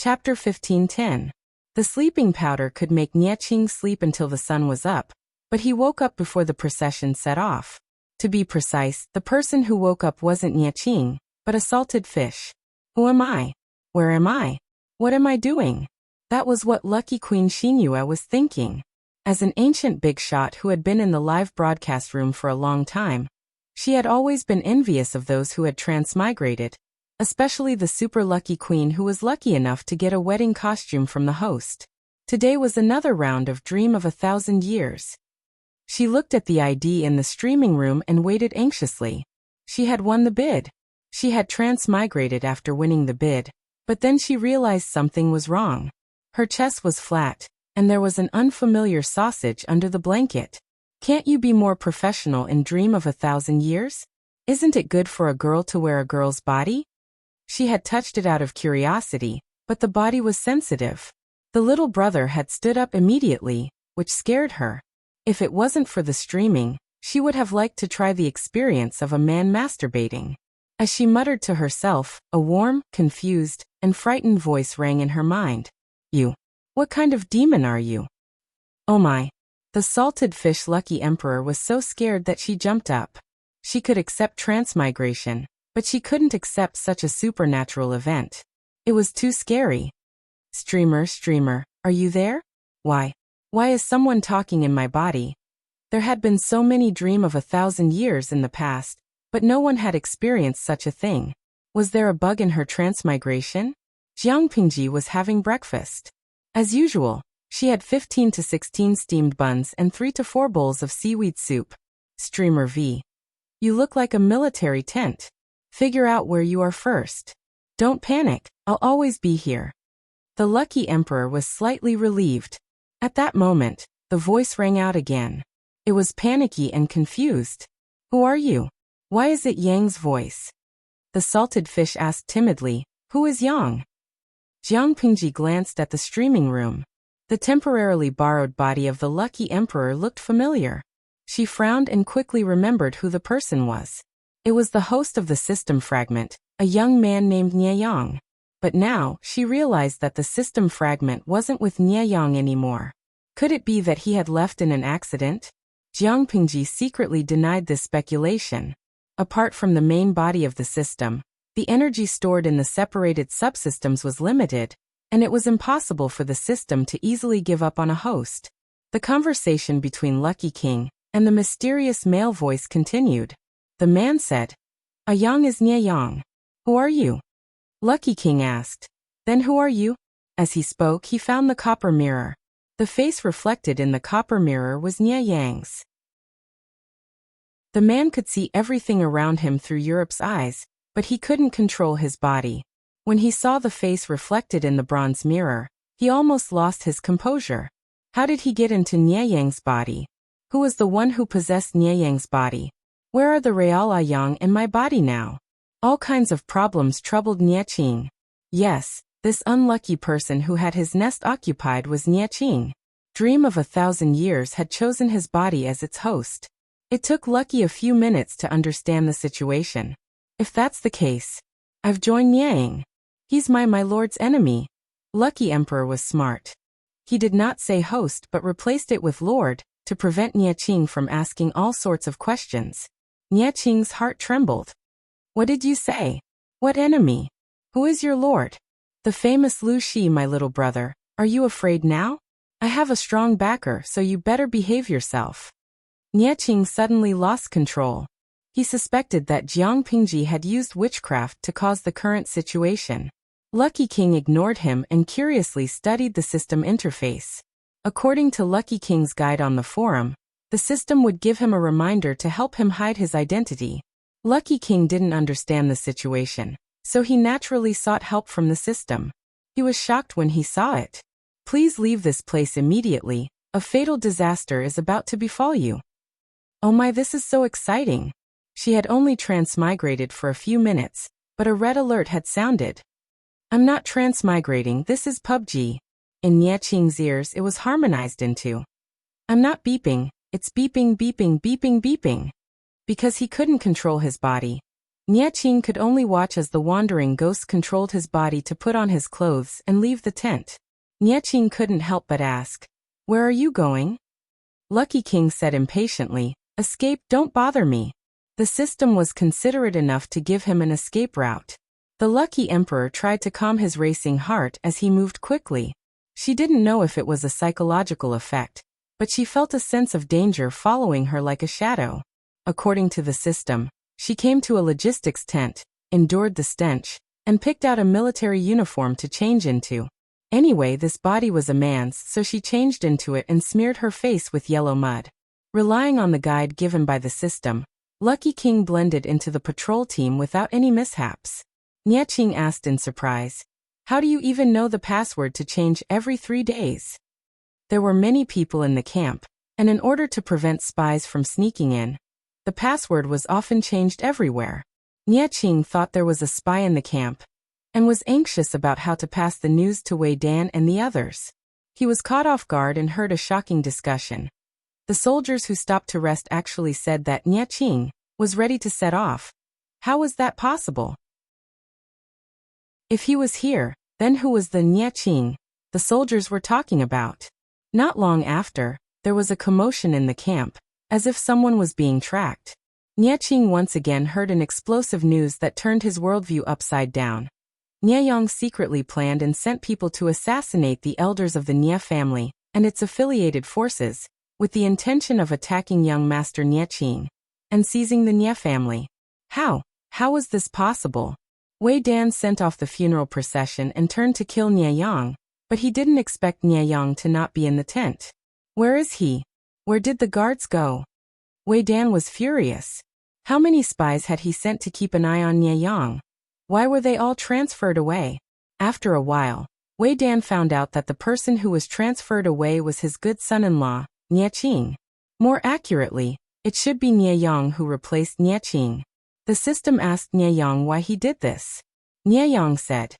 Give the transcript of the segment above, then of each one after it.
Chapter 15:10. The sleeping powder could make Nieching sleep until the sun was up, but he woke up before the procession set off. To be precise, the person who woke up wasn't Nieching, but a salted fish. Who am I? Where am I? What am I doing? That was what lucky Queen Xinyue was thinking. As an ancient big shot who had been in the live broadcast room for a long time, she had always been envious of those who had transmigrated, especially the super lucky queen who was lucky enough to get a wedding costume from the host. Today was another round of Dream of 1,000 Years. She looked at the ID in the streaming room and waited anxiously. She had won the bid. She had transmigrated after winning the bid, but then she realized something was wrong. Her chest was flat, and there was an unfamiliar sausage under the blanket. Can't you be more professional in Dream of 1,000 Years? Isn't it good for a girl to wear a girl's body? She had touched it out of curiosity, but the body was sensitive. The little brother had stood up immediately, which scared her. If it wasn't for the streaming, she would have liked to try the experience of a man masturbating. As she muttered to herself, a warm, confused, and frightened voice rang in her mind. You. What kind of demon are you? Oh my. The salted fish lucky emperor was so scared that she jumped up. She could accept transmigration, but she couldn't accept such a supernatural event. It was too scary. Streamer, are you there? Why is someone talking in my body? There had been so many Dream of 1,000 Years in the past, but no one had experienced such a thing. Was there a bug in her transmigration? Jiang Pingji was having breakfast. As usual, she had 15 to 16 steamed buns and 3 to 4 bowls of seaweed soup. Streamer V. You look like a military tent. Figure out where you are first. Don't panic, I'll always be here. The lucky emperor was slightly relieved. At that moment, the voice rang out again. It was panicky and confused. Who are you? Why is it Yang's voice? The salted fish asked timidly, who is Yang? Jiang Pingji glanced at the streaming room. The temporarily borrowed body of the lucky emperor looked familiar. She frowned and quickly remembered who the person was. It was the host of the system fragment, a young man named Nieyang. But now, she realized that the system fragment wasn't with Nieyang anymore. Could it be that he had left in an accident? Jiang Pingji secretly denied this speculation. Apart from the main body of the system, the energy stored in the separated subsystems was limited, and it was impossible for the system to easily give up on a host. The conversation between Lucky King and the mysterious male voice continued. The man said, "A Yang is Nieyang. Who are you?" Lucky King asked, "Then who are you?" As he spoke, he found the copper mirror. The face reflected in the copper mirror was Nieyang's. The man could see everything around him through Europe's eyes, but he couldn't control his body. When he saw the face reflected in the bronze mirror, he almost lost his composure. How did he get into Nieyang's body? Who was the one who possessed Nieyang's body? Where are the Real Yang and my body now? All kinds of problems troubled Nieching. Yes, this unlucky person who had his nest occupied was Nieching. Dream of 1,000 Years had chosen his body as its host. It took Lucky a few minutes to understand the situation. If that's the case, I've joined Nieyang. He's my lord's enemy. Lucky Emperor was smart. He did not say host but replaced it with lord, to prevent Nieching from asking all sorts of questions. Nieching's heart trembled. What did you say? What enemy? Who is your lord? The famous Lu Shi, my little brother. Are you afraid now? I have a strong backer, so you better behave yourself. Nieching suddenly lost control. He suspected that Jiang Pingji had used witchcraft to cause the current situation. Lucky King ignored him and curiously studied the system interface. According to Lucky King's guide on the forum, the system would give him a reminder to help him hide his identity. Lucky King didn't understand the situation, so he naturally sought help from the system. He was shocked when he saw it. Please leave this place immediately. A fatal disaster is about to befall you. Oh my, this is so exciting. She had only transmigrated for a few minutes, but a red alert had sounded. I'm not transmigrating, this is PUBG. In Nieching's ears it was harmonized into. I'm not beeping, it's beeping, beeping, beeping, beeping. Because he couldn't control his body. Nie Qing could only watch as the wandering ghost controlled his body to put on his clothes and leave the tent. Nie Qing couldn't help but ask, "Where are you going?" Lucky King said impatiently, "Escape, don't bother me." The system was considerate enough to give him an escape route. The lucky emperor tried to calm his racing heart as he moved quickly. She didn't know if it was a psychological effect, but she felt a sense of danger following her like a shadow. According to the system, she came to a logistics tent, endured the stench, and picked out a military uniform to change into. Anyway, this body was a man's, so she changed into it and smeared her face with yellow mud. Relying on the guide given by the system, Lucky King blended into the patrol team without any mishaps. Nie Qing asked in surprise, "How do you even know the password to change every 3 days?" There were many people in the camp, and in order to prevent spies from sneaking in, the password was often changed everywhere. Nie Qing thought there was a spy in the camp, and was anxious about how to pass the news to Wei Dan and the others. He was caught off guard and heard a shocking discussion. The soldiers who stopped to rest actually said that Nie Qing was ready to set off. How was that possible? If he was here, then who was the Nie Qing the soldiers were talking about? Not long after, there was a commotion in the camp, as if someone was being tracked. Nie Qing once again heard an explosive news that turned his worldview upside down. Nie Yang secretly planned and sent people to assassinate the elders of the Nie family and its affiliated forces, with the intention of attacking young Master Nie Qing and seizing the Nie family. How was this possible? Wei Dan sent off the funeral procession and turned to kill Nie Yang, but he didn't expect Nie Yang to not be in the tent. Where is he? Where did the guards go? Wei Dan was furious. How many spies had he sent to keep an eye on Nie Yang? Why were they all transferred away? After a while, Wei Dan found out that the person who was transferred away was his good son-in-law, Nie Qing. More accurately, it should be Nie Yang who replaced Nie Qing. The system asked Nie Yang why he did this. Nie Yang said,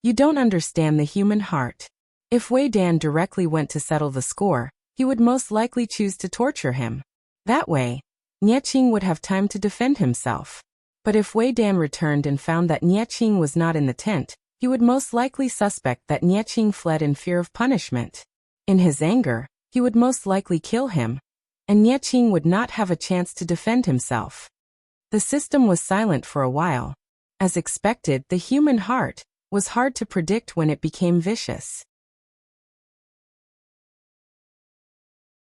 "You don't understand the human heart. If Wei Dan directly went to settle the score, he would most likely choose to torture him. That way, Nie Qing would have time to defend himself. But if Wei Dan returned and found that Nie Qing was not in the tent, he would most likely suspect that Nie Qing fled in fear of punishment. In his anger, he would most likely kill him, and Nie Qing would not have a chance to defend himself." The system was silent for a while. As expected, the human heart was hard to predict when it became vicious.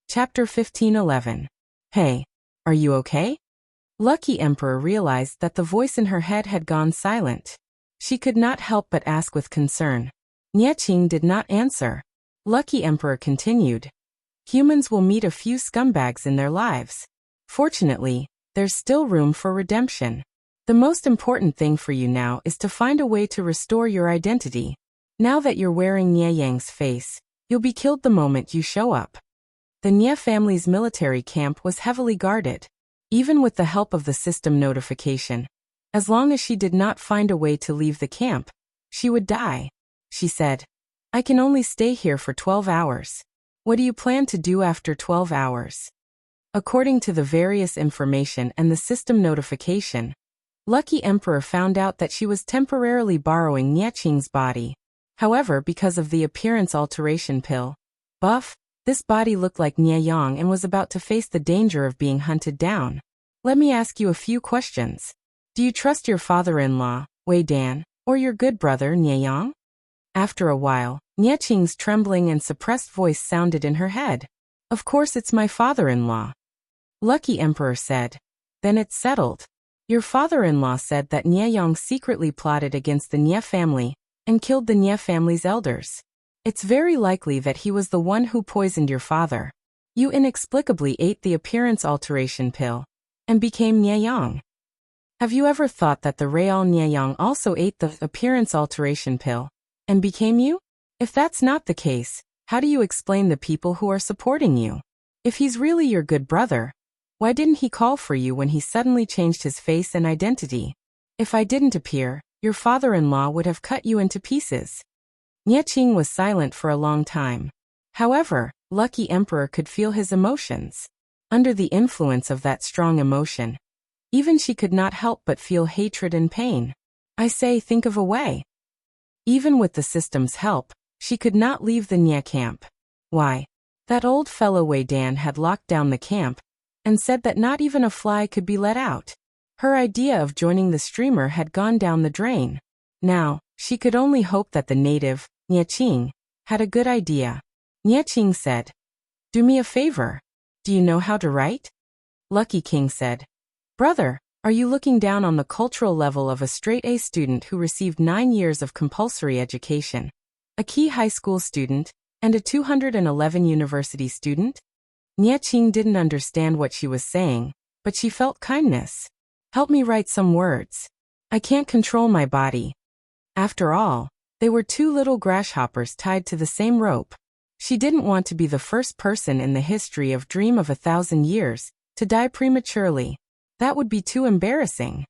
Chapter 15:11. Hey, are you okay? Lucky Emperor realized that the voice in her head had gone silent. She could not help but ask with concern. Nie Qing did not answer. Lucky Emperor continued. Humans will meet a few scumbags in their lives. Fortunately, there's still room for redemption. The most important thing for you now is to find a way to restore your identity. Now that you're wearing Nie Yang's face, you'll be killed the moment you show up. The Nie family's military camp was heavily guarded. Even with the help of the system notification, as long as she did not find a way to leave the camp, she would die. She said, "I can only stay here for 12 hours. What do you plan to do after 12 hours? According to the various information and the system notification, Lucky Emperor found out that she was temporarily borrowing Nie Qing's body. However, because of the appearance alteration pill, buff, this body looked like Nie Yang and was about to face the danger of being hunted down. Let me ask you a few questions. Do you trust your father-in-law, Wei Dan, or your good brother, Nie Yang?" After a while, Nie Qing's trembling and suppressed voice sounded in her head. "Of course it's my father-in-law." Lucky Emperor said, "Then it's settled. Your father-in-law said that Nie Yang secretly plotted against the Nie family and killed the Nie family's elders. It's very likely that he was the one who poisoned your father. You inexplicably ate the appearance alteration pill and became Nie Yang. Have you ever thought that the real Nie Yang also ate the appearance alteration pill and became you? If that's not the case, how do you explain the people who are supporting you? If he's really your good brother, why didn't he call for you when he suddenly changed his face and identity? If I didn't appear, your father-in-law would have cut you into pieces." Nie Qing was silent for a long time. However, Lucky Emperor could feel his emotions. Under the influence of that strong emotion, Even she could not help but feel hatred and pain. I say, think of a way. Even with the system's help, she could not leave the Nya camp. Why? That old fellow Wei Dan had locked down the camp and said that not even a fly could be let out. Her idea of joining the streamer had gone down the drain. Now, she could only hope that the native, Nya Qing, had a good idea. Nya Qing said, "Do me a favor. Do you know how to write?" Lucky King said, "Brother, are you looking down on the cultural level of a straight-A student who received 9 years of compulsory education, a key high school student, and a 211 university student?" Nya Qing didn't understand what she was saying, but she felt kindness. "Help me write some words. I can't control my body." After all, they were two little grasshoppers tied to the same rope. She didn't want to be the first person in the history of Dream of 1,000 Years to die prematurely. That would be too embarrassing.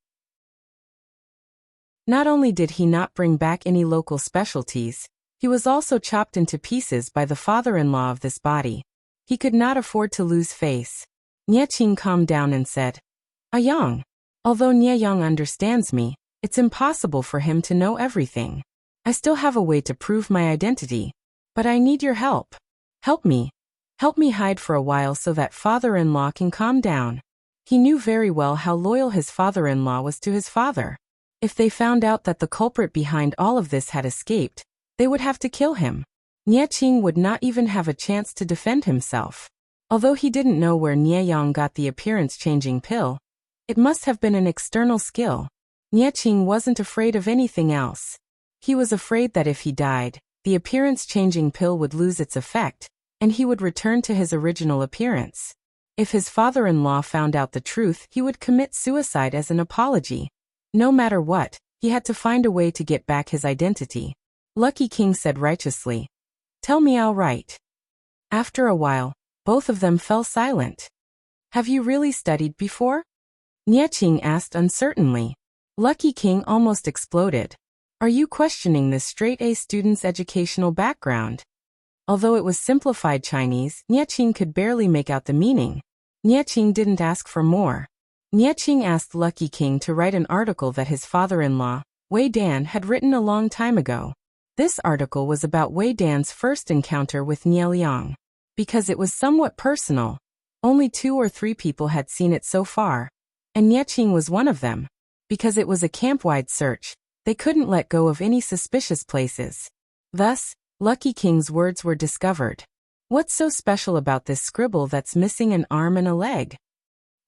Not only did he not bring back any local specialties, he was also chopped into pieces by the father-in-law of this body. He could not afford to lose face. Nya Qing calmed down and said, "Yang, although Nya Yang understands me, it's impossible for him to know everything. I still have a way to prove my identity, but I need your help. Help me. Help me hide for a while so that father-in-law can calm down." He knew very well how loyal his father-in-law was to his father. If they found out that the culprit behind all of this had escaped, they would have to kill him. Nya Qing would not even have a chance to defend himself. Although he didn't know where Nya Yang got the appearance-changing pill, it must have been an external skill. Nya Qing wasn't afraid of anything else. He was afraid that if he died, the appearance-changing pill would lose its effect, and he would return to his original appearance. If his father-in-law found out the truth, he would commit suicide as an apology. No matter what, he had to find a way to get back his identity. Lucky King said righteously, "Tell me, I'll write." After a while, both of them fell silent. "Have you really studied before?" Nya Qing asked uncertainly. Lucky King almost exploded. "Are you questioning this straight-A student's educational background?" Although it was simplified Chinese, Nya Qing could barely make out the meaning. Nya Qing didn't ask for more. Nya Qing asked Lucky King to write an article that his father-in-law, Wei Dan, had written a long time ago. This article was about Wei Dan's first encounter with Nya Liang. Because it was somewhat personal, only 2 or 3 people had seen it so far, and Nya Qing was one of them. Because it was a camp-wide search, they couldn't let go of any suspicious places. Thus, Lucky King's words were discovered. What's so special about this scribble that's missing an arm and a leg?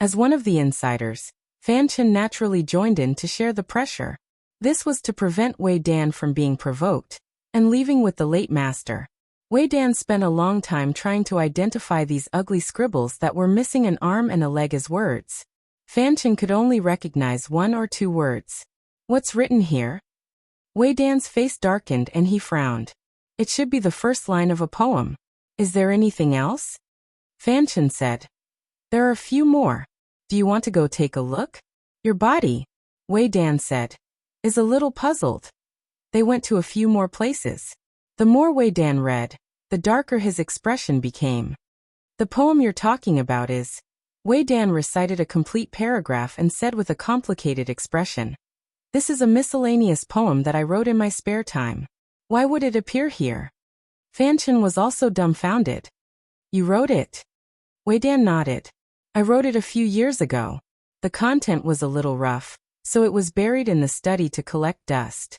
As one of the insiders, Fan Chen naturally joined in to share the pressure. This was to prevent Wei Dan from being provoked and leaving with the late master. Wei Dan spent a long time trying to identify these ugly scribbles that were missing an arm and a leg as words. Fan Chen could only recognize 1 or 2 words. "What's written here?" Wei Dan's face darkened and he frowned. "It should be the first line of a poem. Is there anything else?" Fan Chen said, "There are a few more. Do you want to go take a look?" "Your body," Wei Dan said, "is a little puzzled." They went to a few more places. The more Wei Dan read, the darker his expression became. "The poem you're talking about is..." Wei Dan recited a complete paragraph and said with a complicated expression, "This is a miscellaneous poem that I wrote in my spare time. Why would it appear here?" Fan Chen was also dumbfounded. "You wrote it?" Wei Dan nodded. "I wrote it a few years ago. The content was a little rough, so it was buried in the study to collect dust."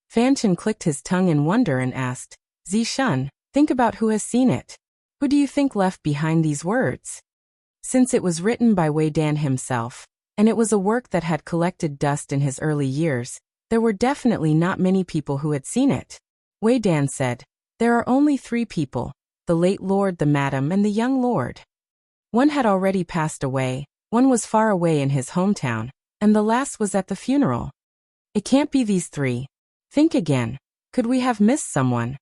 Fan Chen clicked his tongue in wonder and asked, "Zishun, think about who has seen it. Who do you think left behind these words?" Since it was written by Wei Dan himself, and it was a work that had collected dust in his early years, there were definitely not many people who had seen it. Wei Dan said, "There are only 3 people, the late lord, the madam, and the young lord. One had already passed away, one was far away in his hometown, and the last was at the funeral. It can't be these 3. Think again. Could we have missed someone?"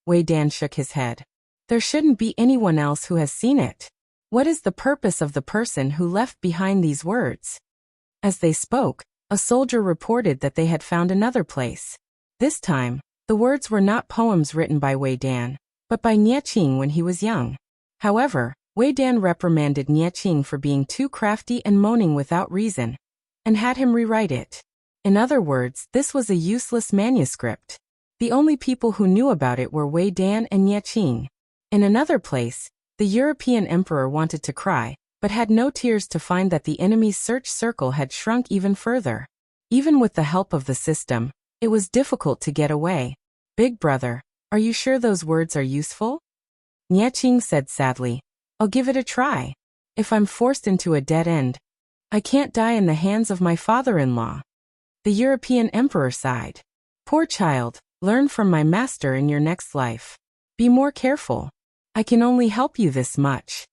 Wei Dan shook his head. "There shouldn't be anyone else who has seen it. What is the purpose of the person who left behind these words?" As they spoke, a soldier reported that they had found another place. This time, the words were not poems written by Wei Dan, but by Nya Qing when he was young. However, Wei Dan reprimanded Nie Qing for being too crafty and moaning without reason, and had him rewrite it. In other words, this was a useless manuscript. The only people who knew about it were Wei Dan and Nie Qing. In another place, the European emperor wanted to cry, but had no tears to find that the enemy's search circle had shrunk even further. Even with the help of the system, it was difficult to get away. Big brother, are you sure those words are useful? Nie Qing said sadly. I'll give it a try. If I'm forced into a dead end, I can't die in the hands of my father-in-law. The European emperor sighed. Poor child, learn from my master in your next life. Be more careful. I can only help you this much.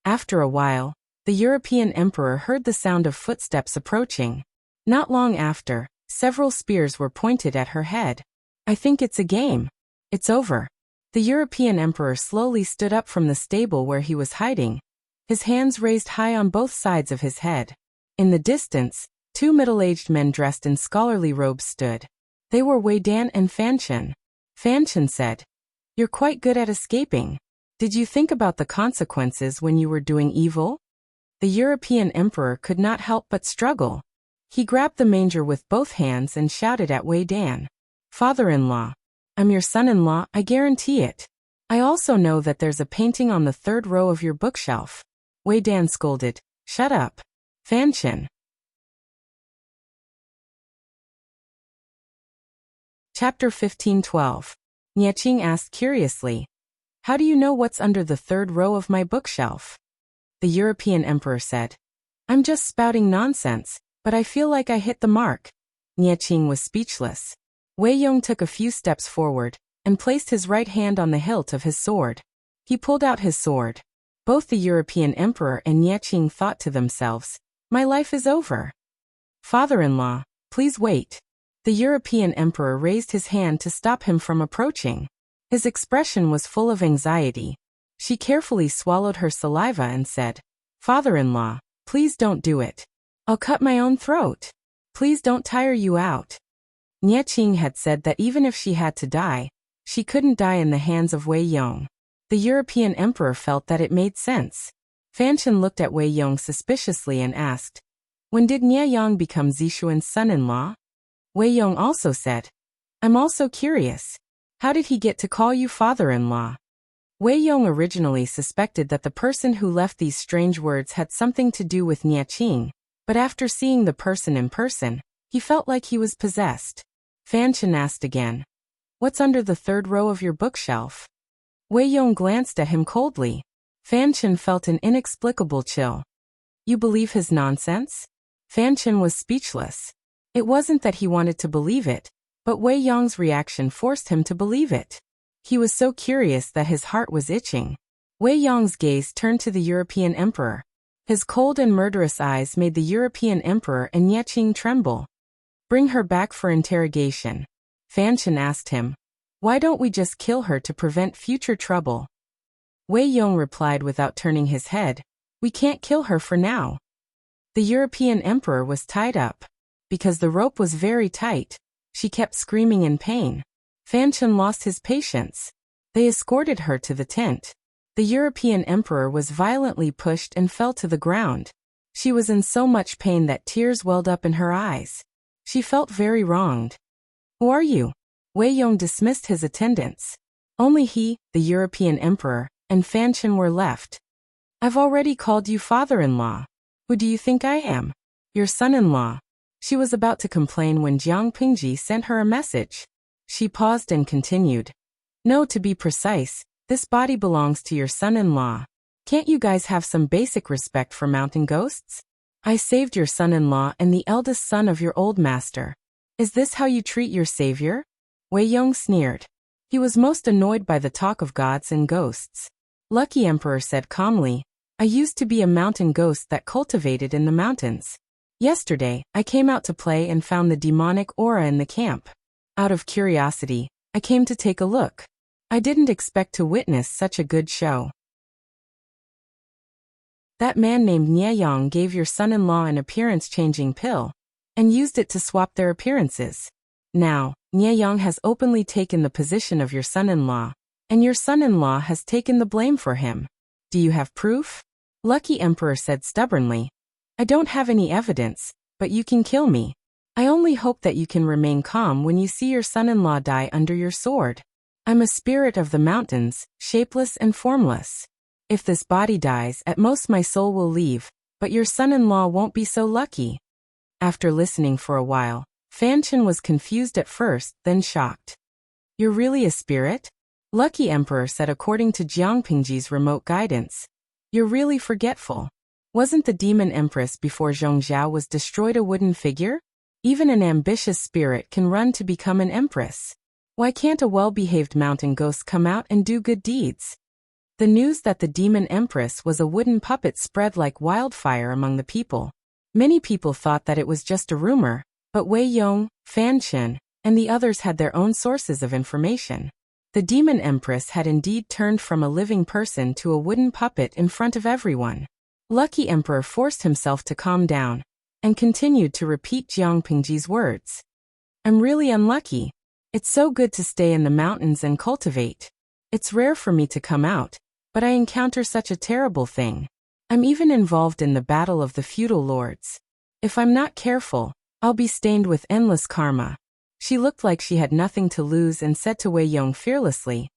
After a while, the European emperor heard the sound of footsteps approaching. Not long after, several spears were pointed at her head. I think it's a game. It's over. The European emperor slowly stood up from the stable where he was hiding, his hands raised high on both sides of his head. In the distance, two middle-aged men dressed in scholarly robes stood. They were Wei Dan and Fanchen. Fanchen said, "You're quite good at escaping. Did you think about the consequences when you were doing evil?" The European emperor could not help but struggle. He grabbed the manger with both hands and shouted at Wei Dan. "Father-in-law, I'm your son-in-law, I guarantee it. I also know that there's a painting on the third row of your bookshelf." Wei Dan scolded, "Shut up, Fanchen." Chapter 15:12. Nie Qing asked curiously, "How do you know what's under the third row of my bookshelf?" The European emperor said, "I'm just spouting nonsense, but I feel like I hit the mark." Nie Qing was speechless. Wei Yong took a few steps forward and placed his right hand on the hilt of his sword. He pulled out his sword. Both the European emperor and Nie Qing thought to themselves, "My life is over." "Father-in-law, please wait." The European emperor raised his hand to stop him from approaching. His expression was full of anxiety. She carefully swallowed her saliva and said, "Father-in-law, please don't do it. I'll cut my own throat. Please don't tire you out." Nie Qing had said that even if she had to die, she couldn't die in the hands of Wei Yong. The European emperor felt that it made sense. Fanchen looked at Wei Yong suspiciously and asked, "When did Nie Yang become Zishuan's son-in-law?" Wei Yong also said, "I'm also curious. How did he get to call you father-in-law?" Wei Yong originally suspected that the person who left these strange words had something to do with Nie Qing, but after seeing the person in person, he felt like he was possessed. Fanchen asked again, "What's under the third row of your bookshelf?" Wei Yong glanced at him coldly. Fanchen felt an inexplicable chill. "You believe his nonsense?" Fanchen was speechless. It wasn't that he wanted to believe it, but Wei Yong's reaction forced him to believe it. He was so curious that his heart was itching. Wei Yong's gaze turned to the European emperor. His cold and murderous eyes made the European emperor and Nie Qing tremble. "Bring her back for interrogation." Fanchen asked him, "Why don't we just kill her to prevent future trouble?" Wei Yong replied without turning his head, "We can't kill her for now." The European emperor was tied up. Because the rope was very tight, she kept screaming in pain. Fanchen lost his patience. They escorted her to the tent. The European emperor was violently pushed and fell to the ground. She was in so much pain that tears welled up in her eyes. She felt very wronged. "Who are you?" Wei Yong dismissed his attendants. Only he, the European emperor, and Fanchen were left. "I've already called you father-in-law. Who do you think I am?" "Your son-in-law." She was about to complain when Jiang Pingji sent her a message. She paused and continued, "No, to be precise, this body belongs to your son-in-law. Can't you guys have some basic respect for mountain ghosts? I saved your son-in-law and the eldest son of your old master. Is this how you treat your savior?" Wei Yong sneered. He was most annoyed by the talk of gods and ghosts. Lucky Emperor said calmly, "I used to be a mountain ghost that cultivated in the mountains. Yesterday, I came out to play and found the demonic aura in the camp. Out of curiosity, I came to take a look. I didn't expect to witness such a good show." "That man named Nie Yang gave your son-in-law an appearance-changing pill, and used it to swap their appearances. Now, Nie Yang has openly taken the position of your son-in-law, and your son-in-law has taken the blame for him. Do you have proof? Lucky Emperor said stubbornly. I don't have any evidence, but you can kill me. I only hope that you can remain calm when you see your son-in-law die under your sword. I'm a spirit of the mountains, shapeless and formless. If this body dies, at most my soul will leave, but your son-in-law won't be so lucky. After listening for a while, Fan Chen was confused at first, then shocked. You're really a spirit? Lucky Emperor said according to Jiang Pingji's remote guidance. You're really forgetful. Wasn't the demon empress before Zhongzhao was destroyed a wooden figure? Even an ambitious spirit can run to become an empress. Why can't a well-behaved mountain ghost come out and do good deeds? The news that the demon empress was a wooden puppet spread like wildfire among the people. Many people thought that it was just a rumor, but Wei Yong, Fan Chen, and the others had their own sources of information. The demon empress had indeed turned from a living person to a wooden puppet in front of everyone. Lucky Emperor forced himself to calm down, and continued to repeat Jiang Pingji's words. I'm really unlucky. It's so good to stay in the mountains and cultivate. It's rare for me to come out, but I encounter such a terrible thing. I'm even involved in the battle of the feudal lords. If I'm not careful, I'll be stained with endless karma. She looked like she had nothing to lose and said to Wei Yong fearlessly,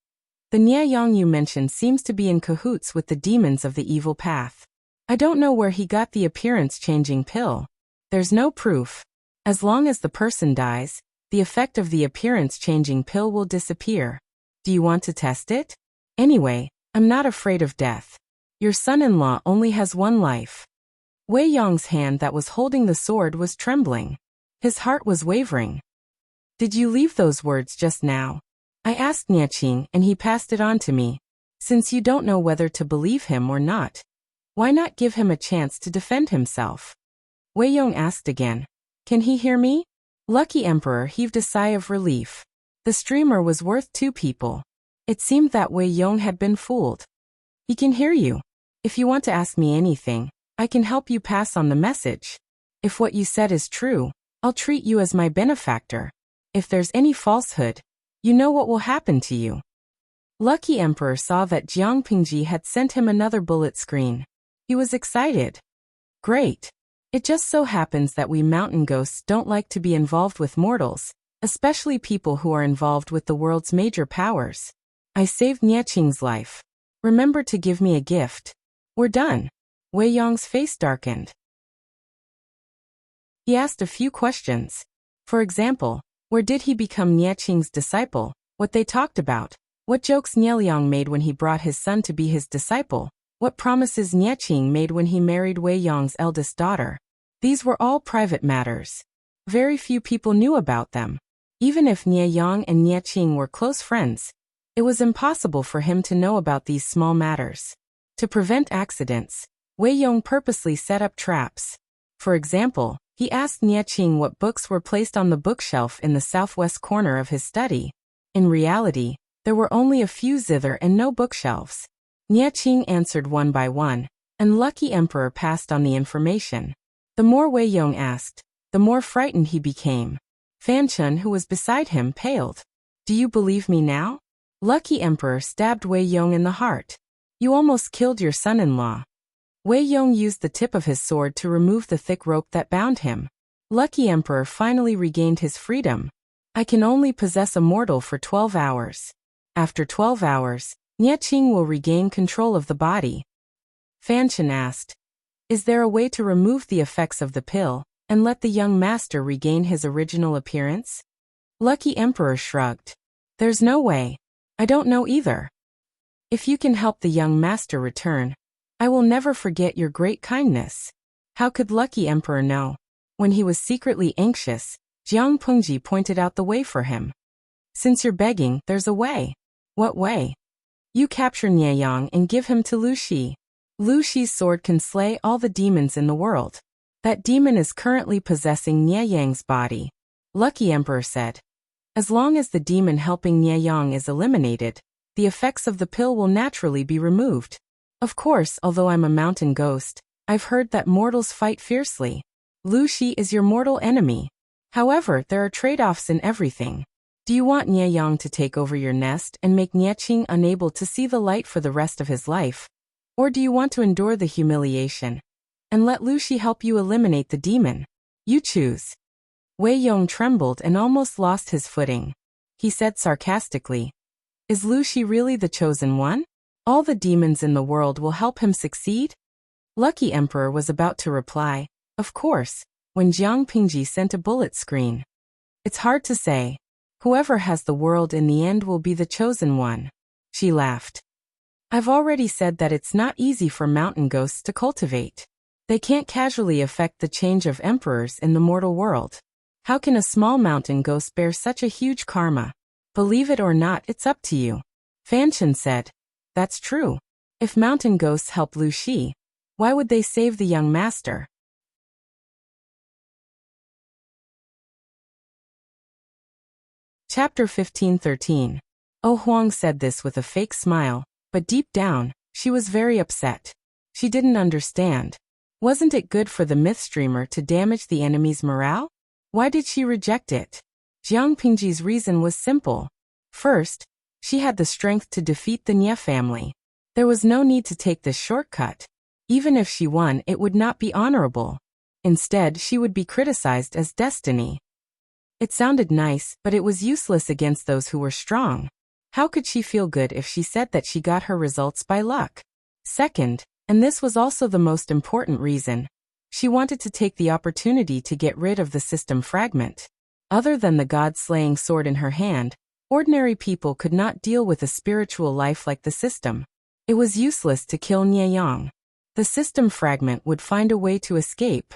the Nye Yang you mentioned seems to be in cahoots with the demons of the evil path. I don't know where he got the appearance-changing pill. There's no proof. As long as the person dies, the effect of the appearance-changing pill will disappear. Do you want to test it? Anyway, I'm not afraid of death. Your son-in-law only has one life. Wei Yong's hand that was holding the sword was trembling. His heart was wavering. Did you leave those words just now? I asked Niaqing and he passed it on to me. Since you don't know whether to believe him or not, why not give him a chance to defend himself? Wei Yong asked again. Can he hear me? Lucky Emperor heaved a sigh of relief. The streamer was worth two people. It seemed that Wei Yong had been fooled. He can hear you. If you want to ask me anything, I can help you pass on the message. If what you said is true, I'll treat you as my benefactor. If there's any falsehood, you know what will happen to you. Lucky Emperor saw that Jiang Pingji had sent him another bullet screen. He was excited. Great. It just so happens that we mountain ghosts don't like to be involved with mortals, especially people who are involved with the world's major powers. I saved Niaqing's life. Remember to give me a gift. We're done. Wei Yong's face darkened. He asked a few questions. For example, where did he become Niaqing's disciple, what they talked about, what jokes Nieliang made when he brought his son to be his disciple, what promises Niaqing made when he married Wei Yong's eldest daughter. These were all private matters. Very few people knew about them. Even if Nieyang and Niaqing were close friends, it was impossible for him to know about these small matters. To prevent accidents, Wei Yong purposely set up traps. For example, he asked Niaqing what books were placed on the bookshelf in the southwest corner of his study. In reality, there were only a few zither and no bookshelves. Niaqing answered one by one, and Lucky Emperor passed on the information. The more Wei Yong asked, the more frightened he became. Fan Chen, who was beside him, paled. Do you believe me now? Lucky Emperor stabbed Wei Yong in the heart. You almost killed your son-in-law. Wei Yong used the tip of his sword to remove the thick rope that bound him. Lucky Emperor finally regained his freedom. I can only possess a mortal for 12 hours. After 12 hours, Niaqing will regain control of the body. Fan Chen asked, is there a way to remove the effects of the pill and let the young master regain his original appearance? Lucky Emperor shrugged. There's no way. I don't know either. If you can help the young master return, I will never forget your great kindness. How could Lucky Emperor know? When he was secretly anxious, Jiang Pengji pointed out the way for him. Since you're begging, there's a way. What way? You capture Nieyang and give him to Lu Shi. Lu Shi's sword can slay all the demons in the world. That demon is currently possessing Nieyang's body. Lucky Emperor said. As long as the demon helping Nieyang is eliminated, the effects of the pill will naturally be removed. Of course, although I'm a mountain ghost, I've heard that mortals fight fiercely. Lu Shi is your mortal enemy. However, there are trade-offs in everything. Do you want Nieyang to take over your nest and make Niaqing unable to see the light for the rest of his life? Or do you want to endure the humiliation and let Lucy help you eliminate the demon? You choose. Wei Yong trembled and almost lost his footing. He said sarcastically, "Is Lucy really the chosen one? All the demons in the world will help him succeed?" Lucky Emperor was about to reply, "Of course," when Jiang Pingji sent a bullet screen. "It's hard to say. Whoever has the world in the end will be the chosen one." She laughed. "I've already said that it's not easy for mountain ghosts to cultivate. They can't casually affect the change of emperors in the mortal world. How can a small mountain ghost bear such a huge karma? Believe it or not, it's up to you." Fanshan said, "That's true. If mountain ghosts help Lu Shi, why would they save the young master?" Chapter 15:13. Oh Huang said this with a fake smile, but deep down, she was very upset. She didn't understand. Wasn't it good for the myth streamer to damage the enemy's morale? Why did she reject it? Jiang Pingji's reason was simple. First, she had the strength to defeat the Nye family. There was no need to take this shortcut. Even if she won, it would not be honorable. Instead, she would be criticized as destiny. It sounded nice, but it was useless against those who were strong. How could she feel good if she said that she got her results by luck? Second, and this was also the most important reason, she wanted to take the opportunity to get rid of the system fragment. Other than the god-slaying sword in her hand, ordinary people could not deal with a spiritual life like the system. It was useless to kill Nye Yang. The system fragment would find a way to escape.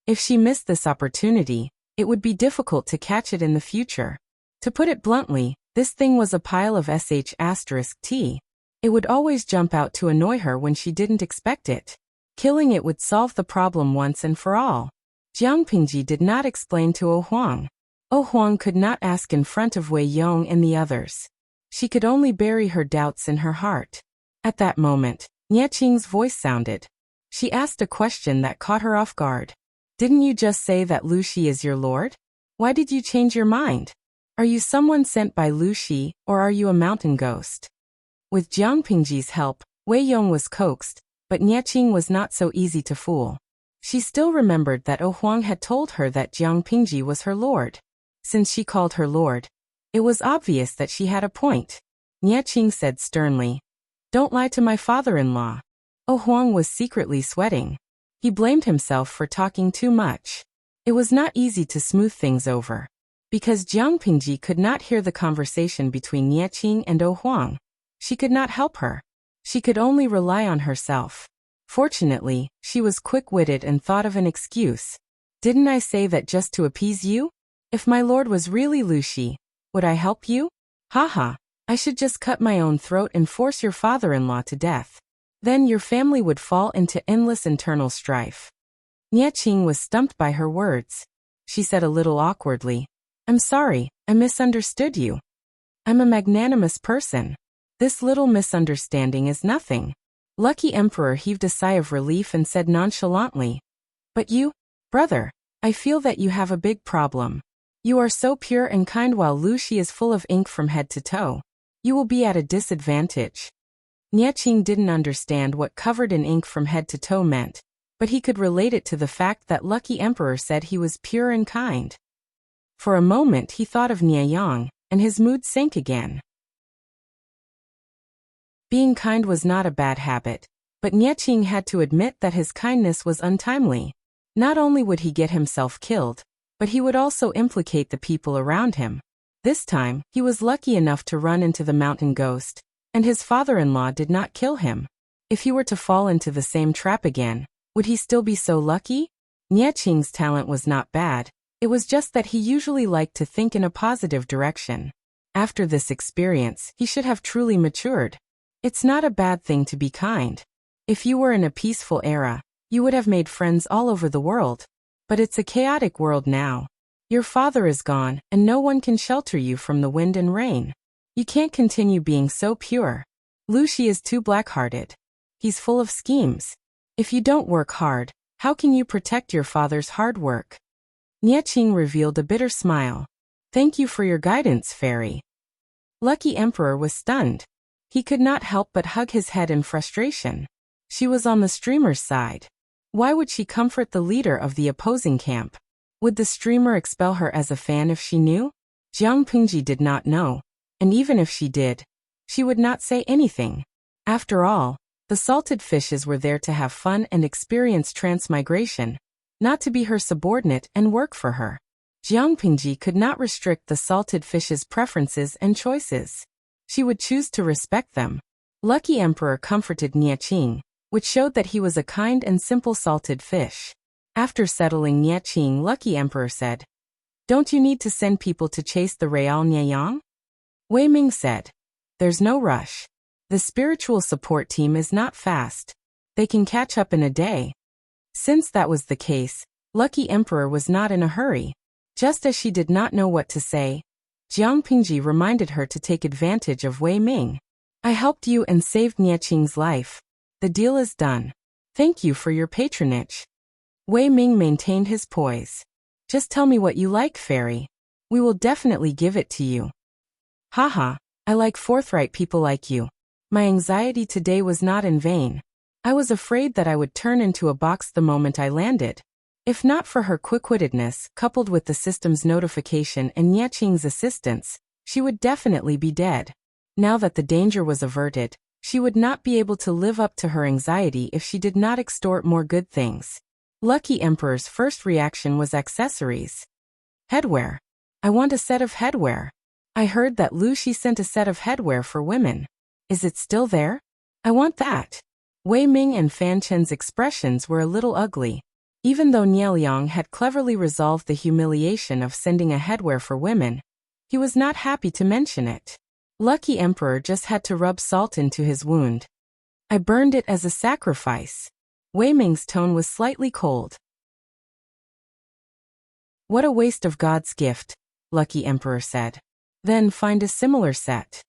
If she missed this opportunity, it would be difficult to catch it in the future. To put it bluntly, this thing was a pile of **T. It would always jump out to annoy her when she didn't expect it. Killing it would solve the problem once and for all. Jiang Pingji did not explain to Oh Huang. Oh Huang could not ask in front of Wei Yong and the others. She could only bury her doubts in her heart. At that moment, Nye Qing's voice sounded. She asked a question that caught her off guard. "Didn't you just say that Lu Shi is your lord? Why did you change your mind? Are you someone sent by Lu Shi, or are you a mountain ghost?" With Jiang Pingji's help, Wei Yong was coaxed, but Nye Qing was not so easy to fool. She still remembered that Oh Huang had told her that Jiang Pingji was her lord. Since she called her lord, it was obvious that she had a point. Nye Qing said sternly, "Don't lie to my father-in-law." Oh Huang was secretly sweating. He blamed himself for talking too much. It was not easy to smooth things over. Because Jiang Pingji could not hear the conversation between Nye Qing and Oh Huang, she could not help her. She could only rely on herself. Fortunately, she was quick-witted and thought of an excuse. "Didn't I say that just to appease you? If my lord was really Lu Shi, would I help you? Haha, I should just cut my own throat and force your father-in-law to death. Then your family would fall into endless internal strife." Nye Qing was stumped by her words. She said a little awkwardly, "I'm sorry, I misunderstood you. I'm a magnanimous person. This little misunderstanding is nothing." Lucky Emperor heaved a sigh of relief and said nonchalantly, "But you, brother, I feel that you have a big problem. You are so pure and kind while Lu Shi is full of ink from head to toe. You will be at a disadvantage." Nye Qing didn't understand what covered in ink from head to toe meant, but he could relate it to the fact that Lucky Emperor said he was pure and kind. For a moment he thought of Nye Yang, and his mood sank again. Being kind was not a bad habit, but Nye Qing had to admit that his kindness was untimely. Not only would he get himself killed, but he would also implicate the people around him. This time, he was lucky enough to run into the mountain ghost, and his father-in-law did not kill him. If he were to fall into the same trap again, would he still be so lucky? Nye Qing's talent was not bad, it was just that he usually liked to think in a positive direction. After this experience, he should have truly matured. It's not a bad thing to be kind. If you were in a peaceful era, you would have made friends all over the world. But it's a chaotic world now. Your father is gone, and no one can shelter you from the wind and rain. You can't continue being so pure. Lu Shi is too black-hearted. He's full of schemes. If you don't work hard, how can you protect your father's hard work? Nye Qing revealed a bitter smile. "Thank you for your guidance, fairy." Lucky Emperor was stunned. He could not help but hug his head in frustration. She was on the streamer's side. Why would she comfort the leader of the opposing camp? Would the streamer expel her as a fan if she knew? Jiang Pingji did not know, and even if she did, she would not say anything. After all, the salted fishes were there to have fun and experience transmigration, not to be her subordinate and work for her. Jiang Pingji could not restrict the salted fish's preferences and choices. She would choose to respect them. Lucky Emperor comforted Niaqing, which showed that he was a kind and simple salted fish. After settling Niaqing, Lucky Emperor said, "Don't you need to send people to chase the Real Nianyang?" Wei Ming said, "There's no rush. The spiritual support team is not fast. They can catch up in a day." Since that was the case, Lucky Emperor was not in a hurry. Just as she did not know what to say, Jiang Pingji reminded her to take advantage of Wei Ming. "I helped you and saved Niaqing's life. The deal is done. Thank you for your patronage." Wei Ming maintained his poise. "Just tell me what you like, fairy. We will definitely give it to you." "Haha, I like forthright people like you. My anxiety today was not in vain. I was afraid that I would turn into a box the moment I landed. If not for her quick-wittedness, coupled with the system's notification and Niaqing's assistance, she would definitely be dead. Now that the danger was averted, she would not be able to live up to her anxiety if she did not extort more good things." Lucky Emperor's first reaction was accessories. "Headwear. I want a set of headwear. I heard that Lu Shi sent a set of headwear for women. Is it still there? I want that." Wei Ming and Fan Chen's expressions were a little ugly. Even though Nieliang had cleverly resolved the humiliation of sending a headwear for women, he was not happy to mention it. Lucky Emperor just had to rub salt into his wound. "I burned it as a sacrifice." Wei Ming's tone was slightly cold. "What a waste of God's gift," Lucky Emperor said. "Then find a similar set."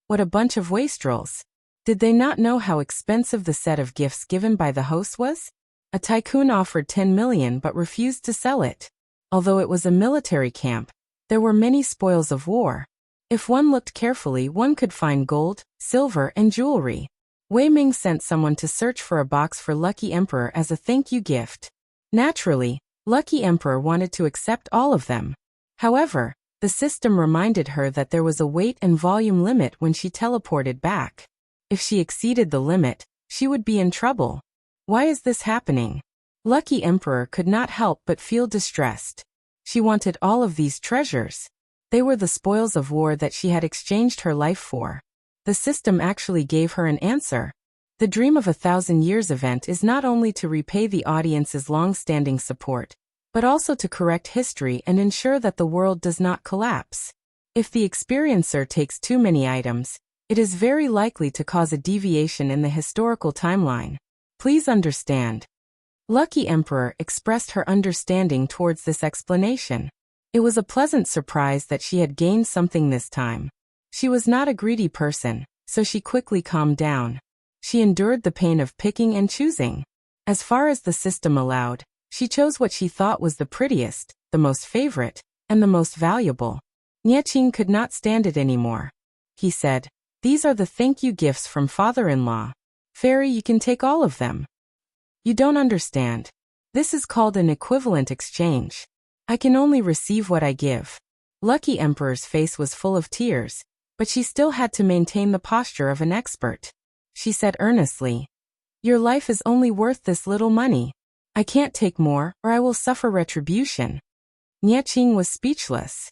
What a bunch of wastrels. Did they not know how expensive the set of gifts given by the host was? A tycoon offered 10 million but refused to sell it. Although it was a military camp, there were many spoils of war. If one looked carefully, one could find gold, silver, and jewelry. Wei Ming sent someone to search for a box for Lucky Emperor as a thank you gift. Naturally, Lucky Emperor wanted to accept all of them. However, the system reminded her that there was a weight and volume limit when she teleported back. If she exceeded the limit, she would be in trouble. Why is this happening? Lucky Emperor could not help but feel distressed. She wanted all of these treasures. They were the spoils of war that she had exchanged her life for. The system actually gave her an answer. The Dream of 1,000 Years event is not only to repay the audience's long-standing support, but also to correct history and ensure that the world does not collapse. If the experiencer takes too many items, it is very likely to cause a deviation in the historical timeline. Please understand. Lucky Emperor expressed her understanding towards this explanation. It was a pleasant surprise that she had gained something this time. She was not a greedy person, so she quickly calmed down. She endured the pain of picking and choosing. As far as the system allowed, she chose what she thought was the prettiest, the most favorite, and the most valuable. Niaqing could not stand it anymore. He said, "These are the thank you gifts from father-in-law. Fairy, you can take all of them." "You don't understand. This is called an equivalent exchange. I can only receive what I give." Lucky Emperor's face was full of tears, but she still had to maintain the posture of an expert. She said earnestly, "Your life is only worth this little money. I can't take more, or I will suffer retribution." Niaqing was speechless.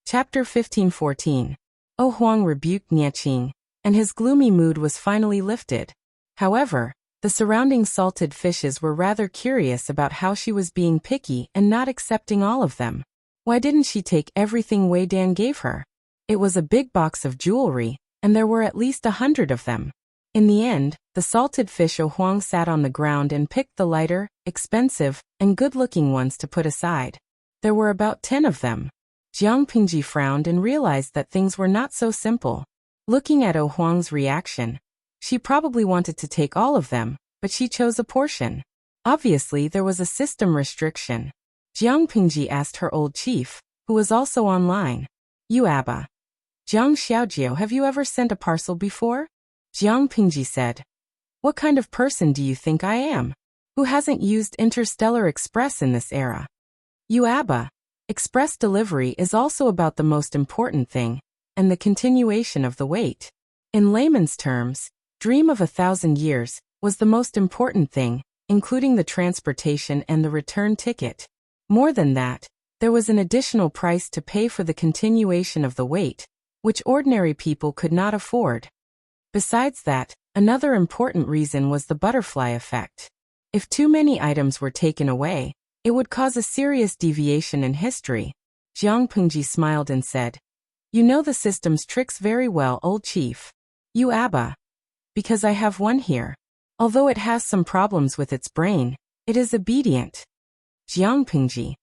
Chapter 15-14. O Huang rebuked Niaqing, and his gloomy mood was finally lifted. However, the surrounding salted fishes were rather curious about how she was being picky and not accepting all of them. Why didn't she take everything Wei Dan gave her? It was a big box of jewelry, and there were at least 100 of them. In the end, the salted fish O Huang sat on the ground and picked the lighter, expensive, and good-looking ones to put aside. There were about 10 of them. Jiang Pingji frowned and realized that things were not so simple. Looking at O Huang's reaction, she probably wanted to take all of them, but she chose a portion. Obviously, there was a system restriction. Jiang Pingji asked her old chief, who was also online, "You Abba, Jiang Xiaojiao, have you ever sent a parcel before? Jiang Pingji said. What kind of person do you think I am? Who hasn't used Interstellar Express in this era? You Abba. Express delivery is also about the most important thing, and the continuation of the wait. In layman's terms, Dream of 1,000 Years was the most important thing, including the transportation and the return ticket. More than that, there was an additional price to pay for the continuation of the wait, which ordinary people could not afford. Besides that, another important reason was the butterfly effect. If too many items were taken away, it would cause a serious deviation in history. Jiang Pengji smiled and said, You know the system's tricks very well, old chief. You Abba. Because I have one here. Although it has some problems with its brain, it is obedient. Jiang Pengji.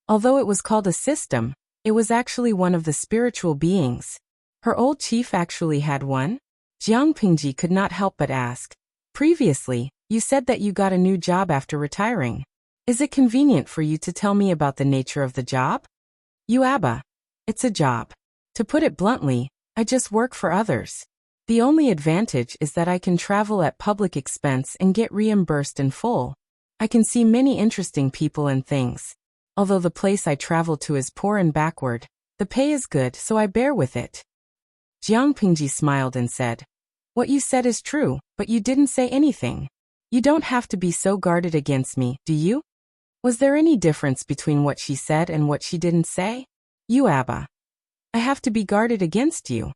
Although it was called a system, it was actually one of the spiritual beings. Her old chief actually had one? Jiang Pengji could not help but ask. Previously, you said that you got a new job after retiring. Is it convenient for you to tell me about the nature of the job? You Abba. It's a job. To put it bluntly, I just work for others. The only advantage is that I can travel at public expense and get reimbursed in full. I can see many interesting people and things. Although the place I travel to is poor and backward, the pay is good, so I bear with it. Jiang Pingji smiled and said, What you said is true, but you didn't say anything. You don't have to be so guarded against me, do you? Was there any difference between what she said and what she didn't say? You Abba. I have to be guarded against you.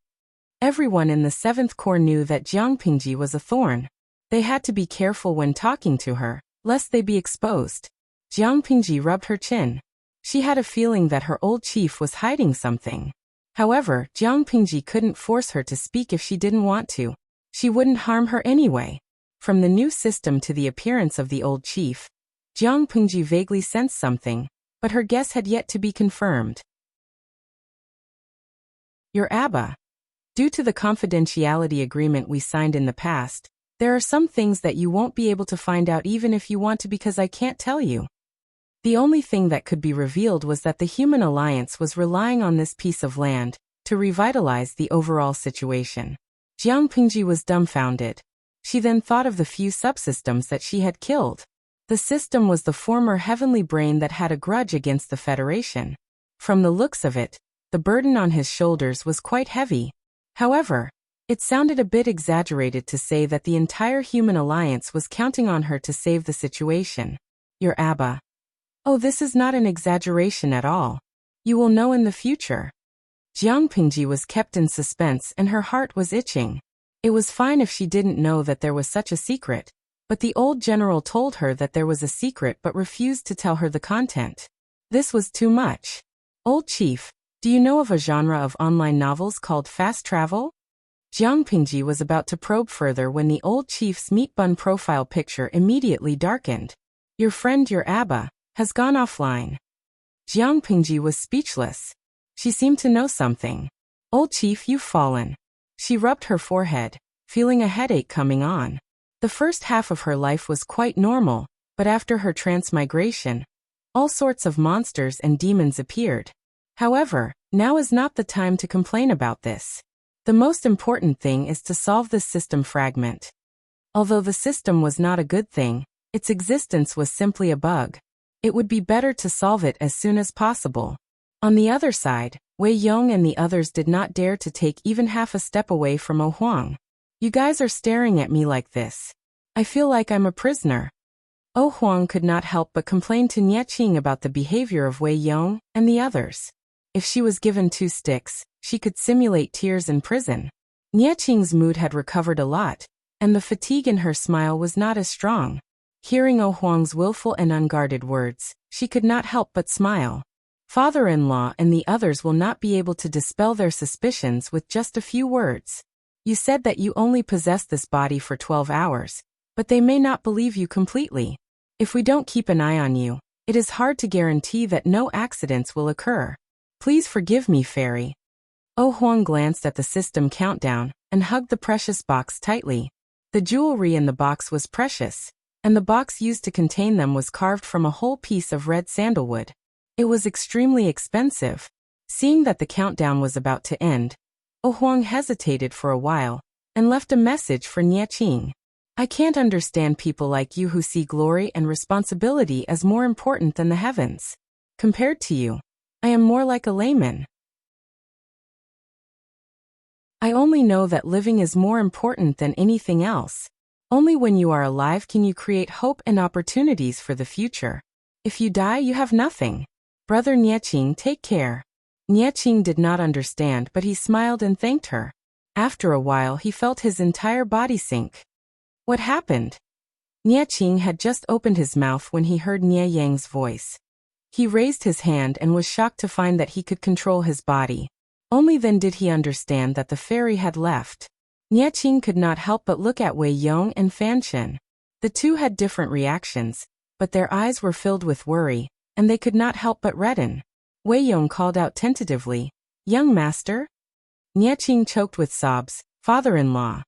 Everyone in the 7th Corps knew that Jiang Pingji was a thorn. They had to be careful when talking to her, lest they be exposed. Jiang Pingji rubbed her chin. She had a feeling that her old chief was hiding something. However, Jiang Pingji couldn't force her to speak if she didn't want to. She wouldn't harm her anyway. From the new system to the appearance of the old chief, Jiang Pingji vaguely sensed something, but her guess had yet to be confirmed. Your Abba. Due to the confidentiality agreement we signed in the past, there are some things that you won't be able to find out even if you want to because I can't tell you. The only thing that could be revealed was that the Human Alliance was relying on this piece of land to revitalize the overall situation. Jiang Pingji was dumbfounded. She then thought of the few subsystems that she had killed. The system was the former heavenly brain that had a grudge against the Federation. From the looks of it, the burden on his shoulders was quite heavy. However, it sounded a bit exaggerated to say that the entire Human Alliance was counting on her to save the situation. Your Abba. Oh, this is not an exaggeration at all. You will know in the future. Jiang Pingji was kept in suspense and her heart was itching. It was fine if she didn't know that there was such a secret, but the old general told her that there was a secret but refused to tell her the content. This was too much. Old chief, do you know of a genre of online novels called fast travel? Jiang Pingji was about to probe further when the old chief's meat bun profile picture immediately darkened. Your friend, your Abba, has gone offline. Jiang Pingji was speechless. She seemed to know something. Old chief, you've fallen. She rubbed her forehead, feeling a headache coming on. The first half of her life was quite normal, but after her transmigration, all sorts of monsters and demons appeared. However, now is not the time to complain about this. The most important thing is to solve this system fragment. Although the system was not a good thing, its existence was simply a bug. It would be better to solve it as soon as possible. On the other side, Wei Yong and the others did not dare to take even half a step away from O Huang. You guys are staring at me like this. I feel like I'm a prisoner. O Huang could not help but complain to Nie Qing about the behavior of Wei Yong and the others. If she was given 2 sticks, she could simulate tears in prison. Nie Qing's mood had recovered a lot, and the fatigue in her smile was not as strong. Hearing O Huang's willful and unguarded words, she could not help but smile. Father-in-law and the others will not be able to dispel their suspicions with just a few words. You said that you only possess this body for 12 hours, but they may not believe you completely. If we don't keep an eye on you, it is hard to guarantee that no accidents will occur. Please forgive me, Fairy. O Huang glanced at the system countdown and hugged the precious box tightly. The jewelry in the box was precious, and the box used to contain them was carved from a whole piece of red sandalwood. It was extremely expensive. Seeing that the countdown was about to end, Huang hesitated for a while and left a message for Qing. I can't understand people like you who see glory and responsibility as more important than the heavens. Compared to you, I am more like a layman. I only know that living is more important than anything else. Only when you are alive can you create hope and opportunities for the future. If you die, you have nothing. Brother Qing, take care. Qing did not understand, but he smiled and thanked her. After a while, he felt his entire body sink. What happened? Qing had just opened his mouth when he heard Nie Yang's voice. He raised his hand and was shocked to find that he could control his body. Only then did he understand that the fairy had left. Qing could not help but look at Wei Yong and Fan Chen. The two had different reactions, but their eyes were filled with worry, and they could not help but redden. Wei Yong called out tentatively, "Young master?" Qing choked with sobs, "Father-in-law."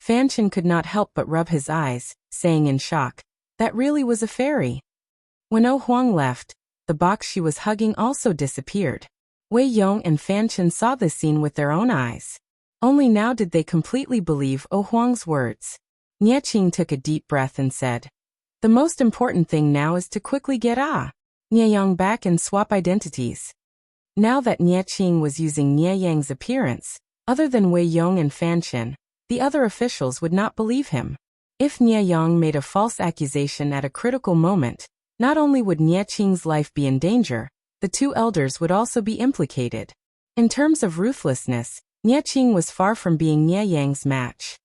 Fan Chen could not help but rub his eyes, saying in shock, "That really was a fairy." When Huang left, the box she was hugging also disappeared. Wei Yong and Fan Chen saw this scene with their own eyes. Only now did they completely believe Huang's words. Qing took a deep breath and said, "The most important thing now is to quickly get Nie Yang back and swap identities." Now that Qing was using Nie Yang's appearance, other than Wei Yong and Fan Chen, the other officials would not believe him. If Nie Yang made a false accusation at a critical moment, not only would Qing's life be in danger, the two elders would also be implicated. In terms of ruthlessness, Qing was far from being Nie Yang's match.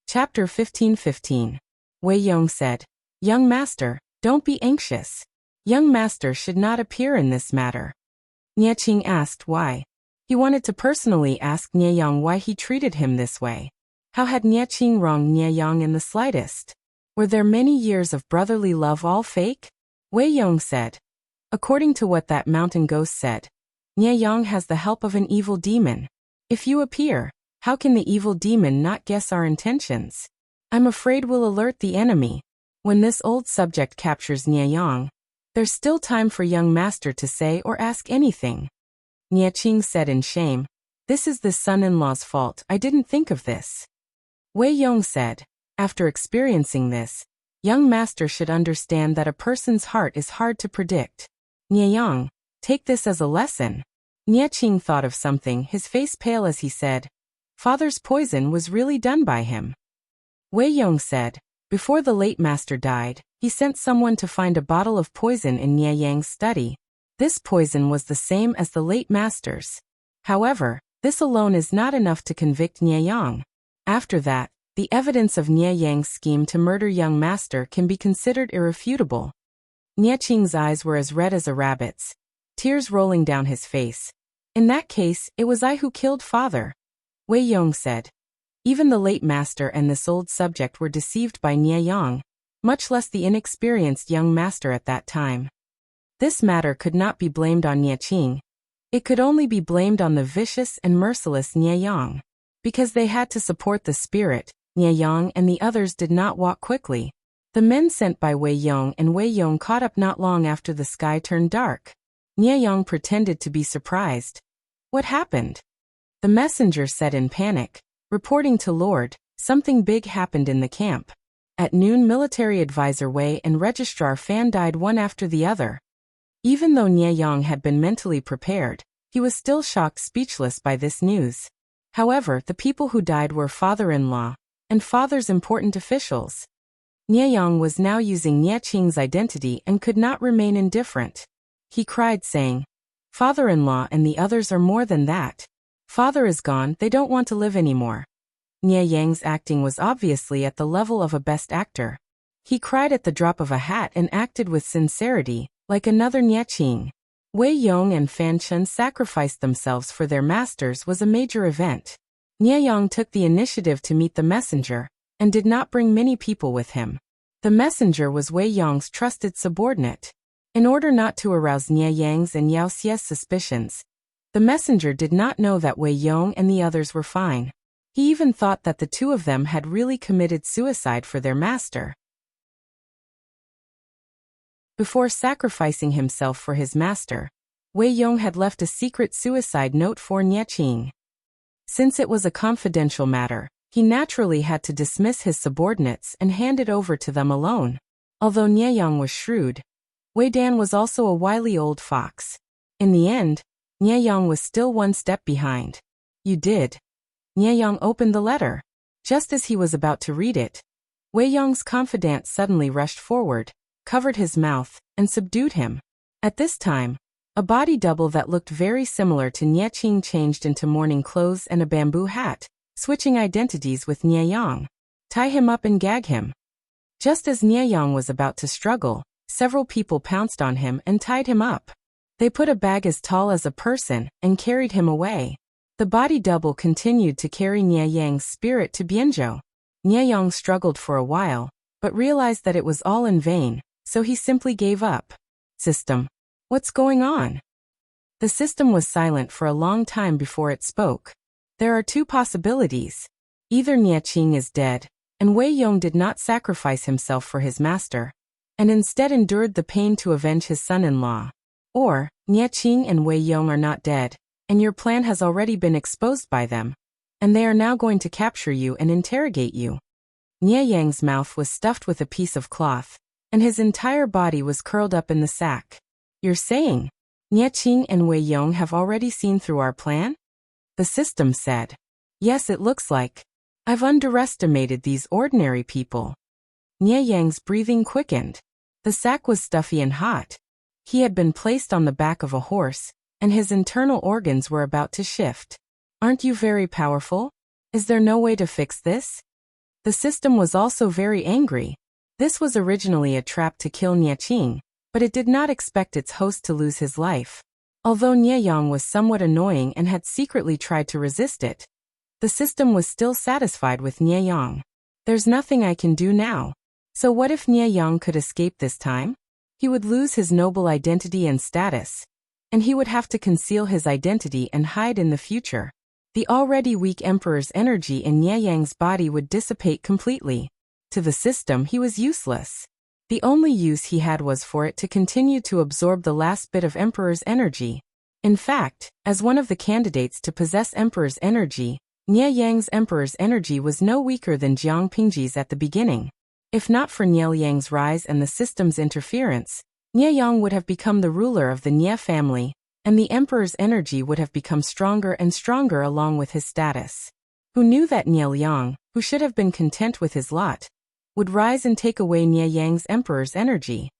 Chapter 15:15. Wei Yong said, "Young master, don't be anxious. Young master should not appear in this matter." Qing asked why. He wanted to personally ask Nie Yang why he treated him this way. How had Qing wronged Nie Yang in the slightest? Were there many years of brotherly love all fake? Wei Yong said, "According to what that mountain ghost said, Nie Yang has the help of an evil demon. If you appear, how can the evil demon not guess our intentions? I'm afraid we'll alert the enemy. When this old subject captures Nie Yang, there's still time for young master to say or ask anything." Qing said in shame, "This is the son-in-law's fault. I didn't think of this." Wei Yong said, "After experiencing this, young master should understand that a person's heart is hard to predict. Nie Yang, take this as a lesson." Qing thought of something, his face pale as he said, "Father's poison was really done by him." Wei Yong said, "Before the late master died, he sent someone to find a bottle of poison in Nie Yang's study. This poison was the same as the late master's. However, this alone is not enough to convict Nie Yang. After that, the evidence of Nie Yang's scheme to murder young master can be considered irrefutable." Qing's eyes were as red as a rabbit's, tears rolling down his face. "In that case, it was I who killed father." Wei Yong said, "Even the late master and this old subject were deceived by Nie Yang, much less the inexperienced young master at that time. This matter could not be blamed on Qing. It could only be blamed on the vicious and merciless Nie Yang. Because they had to support the spirit, Nie Yang and the others did not walk quickly. The men sent by Wei Yong and Wei Yong caught up not long after the sky turned dark. Nie Yang pretended to be surprised. "What happened?" The messenger said in panic, reporting to Lord, "Something big happened in the camp. At noon, military advisor Wei and registrar Fan died one after the other." Even though Nie Yang had been mentally prepared, he was still shocked, speechless by this news. However, the people who died were father-in-law and father's important officials. Nie Yang was now using Qing's identity and could not remain indifferent. He cried, saying, "Father-in-law and the others are more than that. Father is gone, they don't want to live anymore." Nie Yang's acting was obviously at the level of a best actor. He cried at the drop of a hat and acted with sincerity, like another Qing. Wei Yong and Fan Chen sacrificed themselves for their masters was a major event. Nie Yang took the initiative to meet the messenger, and did not bring many people with him. The messenger was Wei Yong's trusted subordinate. In order not to arouse Nie Yang's and Yao Xie's suspicions, the messenger did not know that Wei Yong and the others were fine. He even thought that the two of them had really committed suicide for their master. Before sacrificing himself for his master, Wei Yong had left a secret suicide note for Nie Qing. Since it was a confidential matter, he naturally had to dismiss his subordinates and hand it over to them alone. Although Nie Yang was shrewd, Wei Dan was also a wily old fox. In the end, Nie Yang was still one step behind. You did. Nie Yang opened the letter. Just as he was about to read it, Wei Yong's confidant suddenly rushed forward, covered his mouth, and subdued him. At this time, a body double that looked very similar to Nie Qing changed into morning clothes and a bamboo hat, switching identities with Nie Yang. Tie him up and gag him. Just as Nie Yang was about to struggle, several people pounced on him and tied him up. They put a bag as tall as a person and carried him away. The body double continued to carry Nie Yang's spirit to Bianzhou. Nie Yang struggled for a while, but realized that it was all in vain, so he simply gave up. System. What's going on? The system was silent for a long time before it spoke. There are two possibilities. Either Nie Qing is dead, and Wei Yong did not sacrifice himself for his master, and instead endured the pain to avenge his son-in-law. Or, Nie Qing and Wei Yong are not dead, and your plan has already been exposed by them, and they are now going to capture you and interrogate you. Nie Yang's mouth was stuffed with a piece of cloth, and his entire body was curled up in the sack. You're saying, Nie Qing and Wei Yong have already seen through our plan? The system said. Yes, it looks like. I've underestimated these ordinary people. Nie Yang's breathing quickened. The sack was stuffy and hot. He had been placed on the back of a horse, and his internal organs were about to shift. Aren't you very powerful? Is there no way to fix this? The system was also very angry. This was originally a trap to kill Nie Qing, but it did not expect its host to lose his life. Although Nie Yang was somewhat annoying and had secretly tried to resist it, the system was still satisfied with Nie Yang. There's nothing I can do now. So what if Nie Yang could escape this time? He would lose his noble identity and status, and he would have to conceal his identity and hide in the future. The already weak emperor's energy in Nie Yang's body would dissipate completely. To the system, he was useless. The only use he had was for it to continue to absorb the last bit of emperor's energy. In fact, as one of the candidates to possess emperor's energy, Nie Yang's emperor's energy was no weaker than Jiang Pingji's at the beginning. If not for Nie Yang's rise and the system's interference, Nie Yang would have become the ruler of the Nie family, and the emperor's energy would have become stronger and stronger along with his status. Who knew that Nie Yang, who should have been content with his lot, would rise and take away Nie Yang's emperor's energy?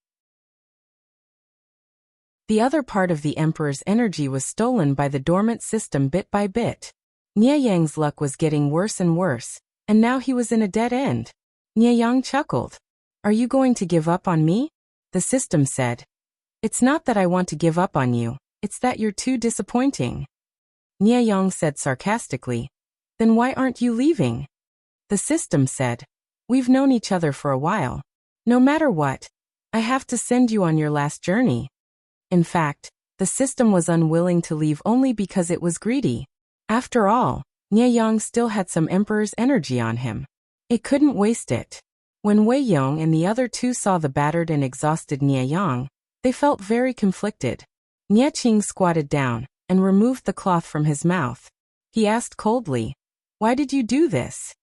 The other part of the emperor's energy was stolen by the dormant system bit by bit. Nie Yang's luck was getting worse and worse, and now he was in a dead end. Nie Yang chuckled. Are you going to give up on me? The system said. It's not that I want to give up on you, it's that you're too disappointing. Nie Yang said sarcastically. Then why aren't you leaving? The system said. We've known each other for a while. No matter what, I have to send you on your last journey. In fact, the system was unwilling to leave only because it was greedy. After all, Nie Yang still had some emperor's energy on him. It couldn't waste it. When Wei Yong and the other two saw the battered and exhausted Nie Yang, they felt very conflicted. Nie Qing squatted down and removed the cloth from his mouth. He asked coldly, why did you do this?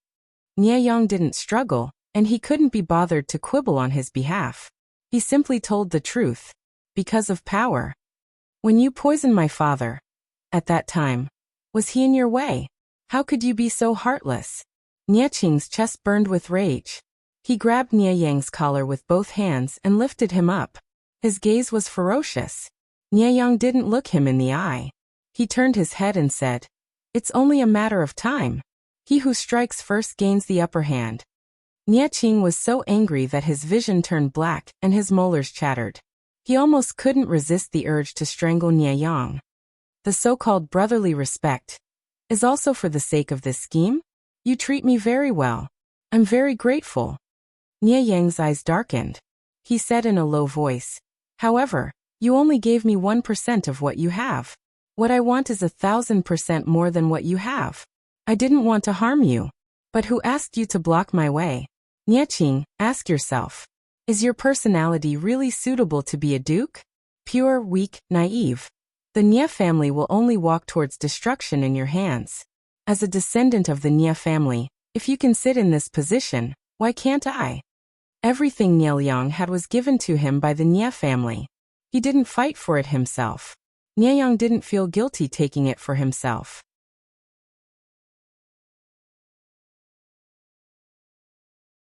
Nie Yang didn't struggle, and he couldn't be bothered to quibble on his behalf. He simply told the truth. Because of power. When you poisoned my father, at that time, was he in your way? How could you be so heartless? Nie Qing's chest burned with rage. He grabbed Nie Yang's collar with both hands and lifted him up. His gaze was ferocious. Nie Yang didn't look him in the eye. He turned his head and said, it's only a matter of time. He who strikes first gains the upper hand. Nie Qing was so angry that his vision turned black and his molars chattered. He almost couldn't resist the urge to strangle Nie Yang. The so-called brotherly respect is also for the sake of this scheme? You treat me very well. I'm very grateful. Nie Yang's eyes darkened. He said in a low voice, however, you only gave me 1% of what you have. What I want is 1,000% more than what you have. I didn't want to harm you. But who asked you to block my way? Nie Qing, ask yourself. Is your personality really suitable to be a duke? Pure, weak, naive. The Nie family will only walk towards destruction in your hands. As a descendant of the Nie family, if you can sit in this position, why can't I? Everything Nie Liang had was given to him by the Nie family. He didn't fight for it himself. Nie Yang didn't feel guilty taking it for himself.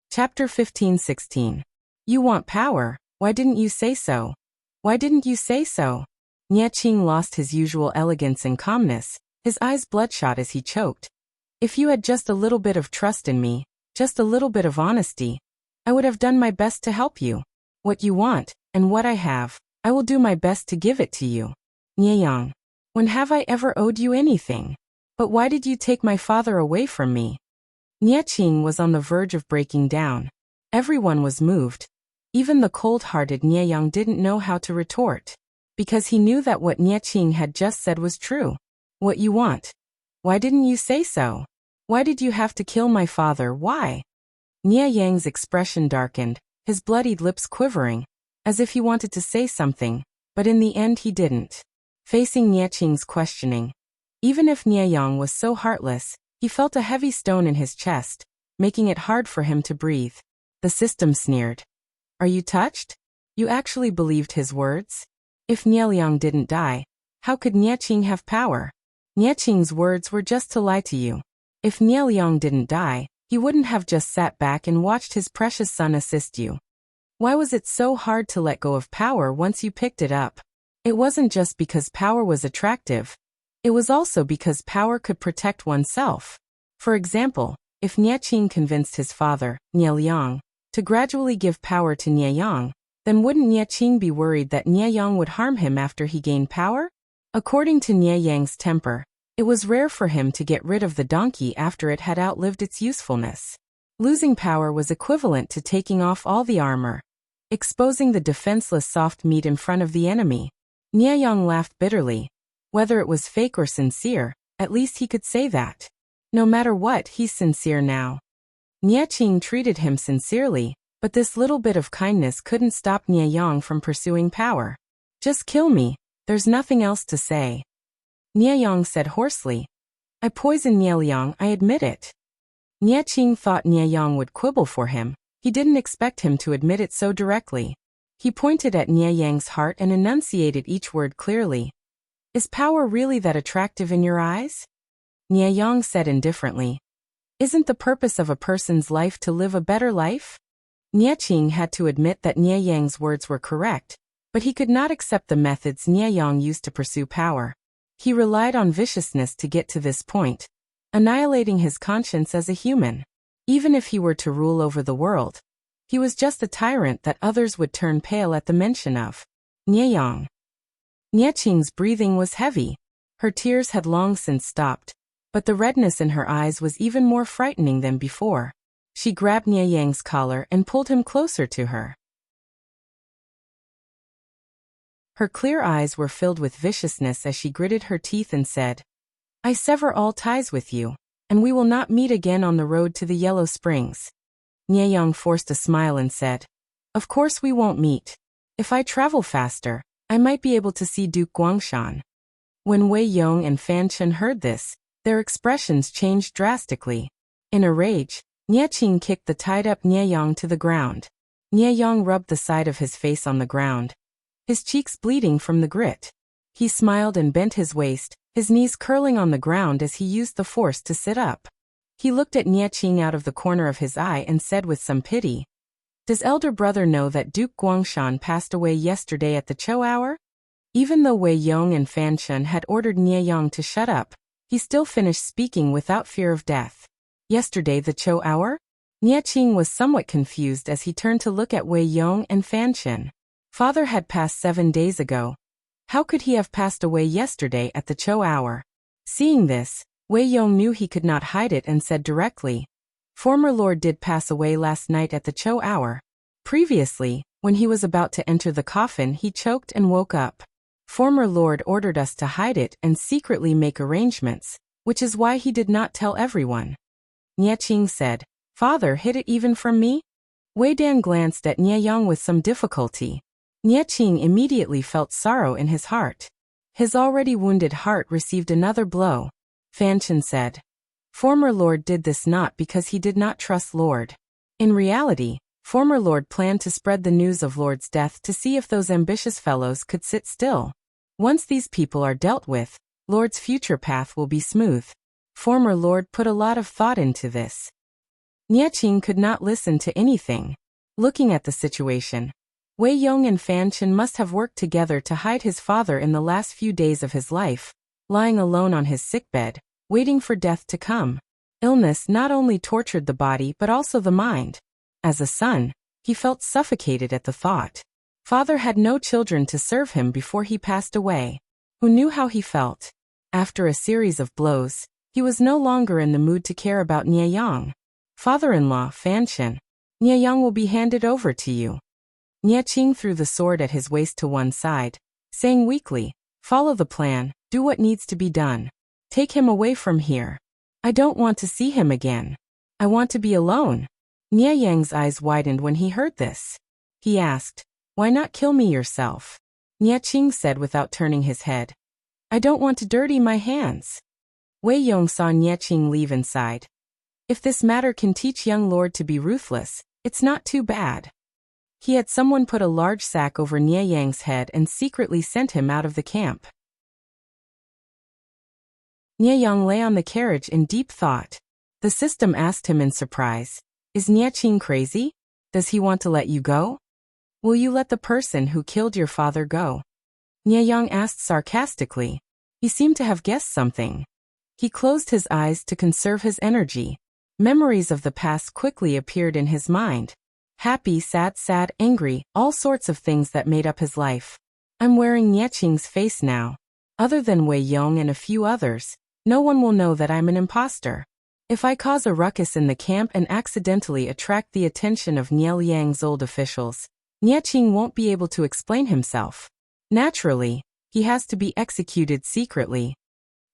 Chapter 15-16. You want power, why didn't you say so? Why didn't you say so? Nie Qing lost his usual elegance and calmness, his eyes bloodshot as he choked. If you had just a little bit of trust in me, just a little bit of honesty, I would have done my best to help you. What you want, and what I have, I will do my best to give it to you. Nie Yang, when have I ever owed you anything? But why did you take my father away from me? Nie Qing was on the verge of breaking down. Everyone was moved. Even the cold-hearted Nie Yang didn't know how to retort, because he knew that what Nie Qing had just said was true. What you want? Why didn't you say so? Why did you have to kill my father? Why? Nie Yang's expression darkened, his bloodied lips quivering, as if he wanted to say something, but in the end he didn't. Facing Nie Qing's questioning, even if Nie Yang was so heartless, he felt a heavy stone in his chest, making it hard for him to breathe. The system sneered. Are you touched? You actually believed his words? If Nie Liang didn't die, how could Nie Qing have power? Nie Qing's words were just to lie to you. If Nie Liang didn't die, he wouldn't have just sat back and watched his precious son assist you. Why was it so hard to let go of power once you picked it up? It wasn't just because power was attractive. It was also because power could protect oneself. For example, if Nie Qing convinced his father, Nie Liang, to gradually give power to Nie Yang, then wouldn't Nie Qing be worried that Nie Yang would harm him after he gained power? According to Nie Yang's temper, it was rare for him to get rid of the donkey after it had outlived its usefulness. Losing power was equivalent to taking off all the armor, exposing the defenseless soft meat in front of the enemy. Nie Yang laughed bitterly. Whether it was fake or sincere, at least he could say that. No matter what, he's sincere now. Nie Qing treated him sincerely, but this little bit of kindness couldn't stop Nie Yang from pursuing power. Just kill me, there's nothing else to say. Nie Yang said hoarsely. I poisoned Nie Liang, I admit it. Nie Qing thought Nie Yang would quibble for him. He didn't expect him to admit it so directly. He pointed at Nie Yang's heart and enunciated each word clearly. Is power really that attractive in your eyes? Nie Yang said indifferently. Isn't the purpose of a person's life to live a better life? Nie Qing had to admit that Nie Yang's words were correct, but he could not accept the methods Nie Yang used to pursue power. He relied on viciousness to get to this point, annihilating his conscience as a human. Even if he were to rule over the world, he was just a tyrant that others would turn pale at the mention of. Nie Yang. Nie Qing's breathing was heavy. Her tears had long since stopped, but the redness in her eyes was even more frightening than before. She grabbed Nie Yang's collar and pulled him closer to her. Her clear eyes were filled with viciousness as she gritted her teeth and said, I sever all ties with you, and we will not meet again on the road to the Yellow Springs. Nie Yang forced a smile and said, Of course we won't meet. If I travel faster, I might be able to see Duke Guangshan. When Wei Yong and Fan Chen heard this, their expressions changed drastically. In a rage, Nie Qing kicked the tied-up Nie Yang to the ground. Nie Yang rubbed the side of his face on the ground, his cheeks bleeding from the grit. He smiled and bent his waist, his knees curling on the ground as he used the force to sit up. He looked at Nie Qing out of the corner of his eye and said with some pity, Does elder brother know that Duke Guangshan passed away yesterday at the Cho hour? Even though Wei Yong and Fan Chen had ordered Nie Yang to shut up, he still finished speaking without fear of death. Yesterday the Cho hour? Nie Qing was somewhat confused as he turned to look at Wei Yong and Fan Chen. Father had passed 7 days ago. How could he have passed away yesterday at the Cho hour? Seeing this, Wei Yong knew he could not hide it and said directly, Former Lord did pass away last night at the Cho hour. Previously, when he was about to enter the coffin, he choked and woke up. Former Lord ordered us to hide it and secretly make arrangements, which is why he did not tell everyone. Nie Qing said, Father hid it even from me? Wei Dan glanced at Nie Yang with some difficulty. Nie Qing immediately felt sorrow in his heart. His already wounded heart received another blow. Fanchen said. Former Lord did this not because he did not trust Lord. In reality, former Lord planned to spread the news of Lord's death to see if those ambitious fellows could sit still. Once these people are dealt with, Lord's future path will be smooth. Former Lord put a lot of thought into this. Niaqing could not listen to anything. Looking at the situation, Wei Yong and Fan Chen must have worked together to hide his father in the last few days of his life, lying alone on his sickbed, waiting for death to come. Illness not only tortured the body but also the mind. As a son, he felt suffocated at the thought. Father had no children to serve him before he passed away. Who knew how he felt? After a series of blows, he was no longer in the mood to care about Nieyang. Father-in-law Fan Chen, Nieyang will be handed over to you. Niaqing threw the sword at his waist to one side, saying weakly, follow the plan, do what needs to be done. Take him away from here. I don't want to see him again. I want to be alone. Nieyang's eyes widened when he heard this. He asked, why not kill me yourself? Niaqing said without turning his head. I don't want to dirty my hands. Wei Yong saw Niaqing leave inside. If this matter can teach young lord to be ruthless, it's not too bad. He had someone put a large sack over Nieyang's head and secretly sent him out of the camp. Nieyang lay on the carriage in deep thought. The system asked him in surprise, is Niaqing crazy? Does he want to let you go? Will you let the person who killed your father go? Nieyang asked sarcastically. He seemed to have guessed something. He closed his eyes to conserve his energy. Memories of the past quickly appeared in his mind. Happy, sad, angry, all sorts of things that made up his life. I'm wearing Niaqing's face now. Other than Wei Yong and a few others, no one will know that I'm an imposter. If I cause a ruckus in the camp and accidentally attract the attention of Nie Liang's old officials, Niaqing won't be able to explain himself. Naturally, he has to be executed secretly.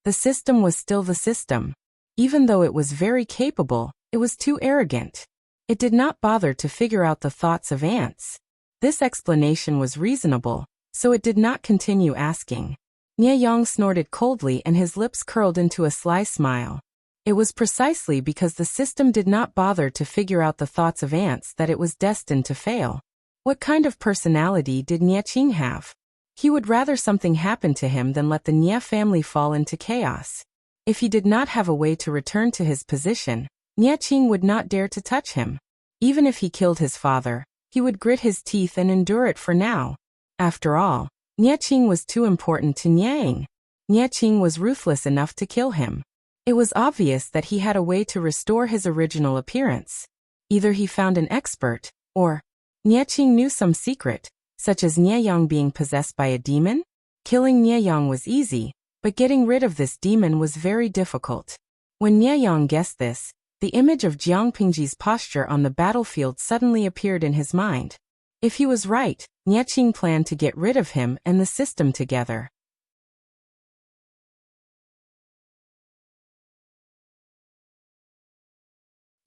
The system was still the system. Even though it was very capable, it was too arrogant. It did not bother to figure out the thoughts of ants. This explanation was reasonable, so it did not continue asking. Nieyang snorted coldly and his lips curled into a sly smile. It was precisely because the system did not bother to figure out the thoughts of ants that it was destined to fail. What kind of personality did Niaqing have? He would rather something happen to him than let the Nie family fall into chaos. If he did not have a way to return to his position, Niaqing would not dare to touch him. Even if he killed his father, he would grit his teeth and endure it for now. After all, Niaqing was too important to Niang. Niaqing was ruthless enough to kill him. It was obvious that he had a way to restore his original appearance. Either he found an expert, or Niaqing knew some secret, such as Nieyang being possessed by a demon. Killing Nieyang was easy, but getting rid of this demon was very difficult. When Nieyang guessed this, the image of Jiang Pingji's posture on the battlefield suddenly appeared in his mind. If he was right, Niaqing planned to get rid of him and the system together.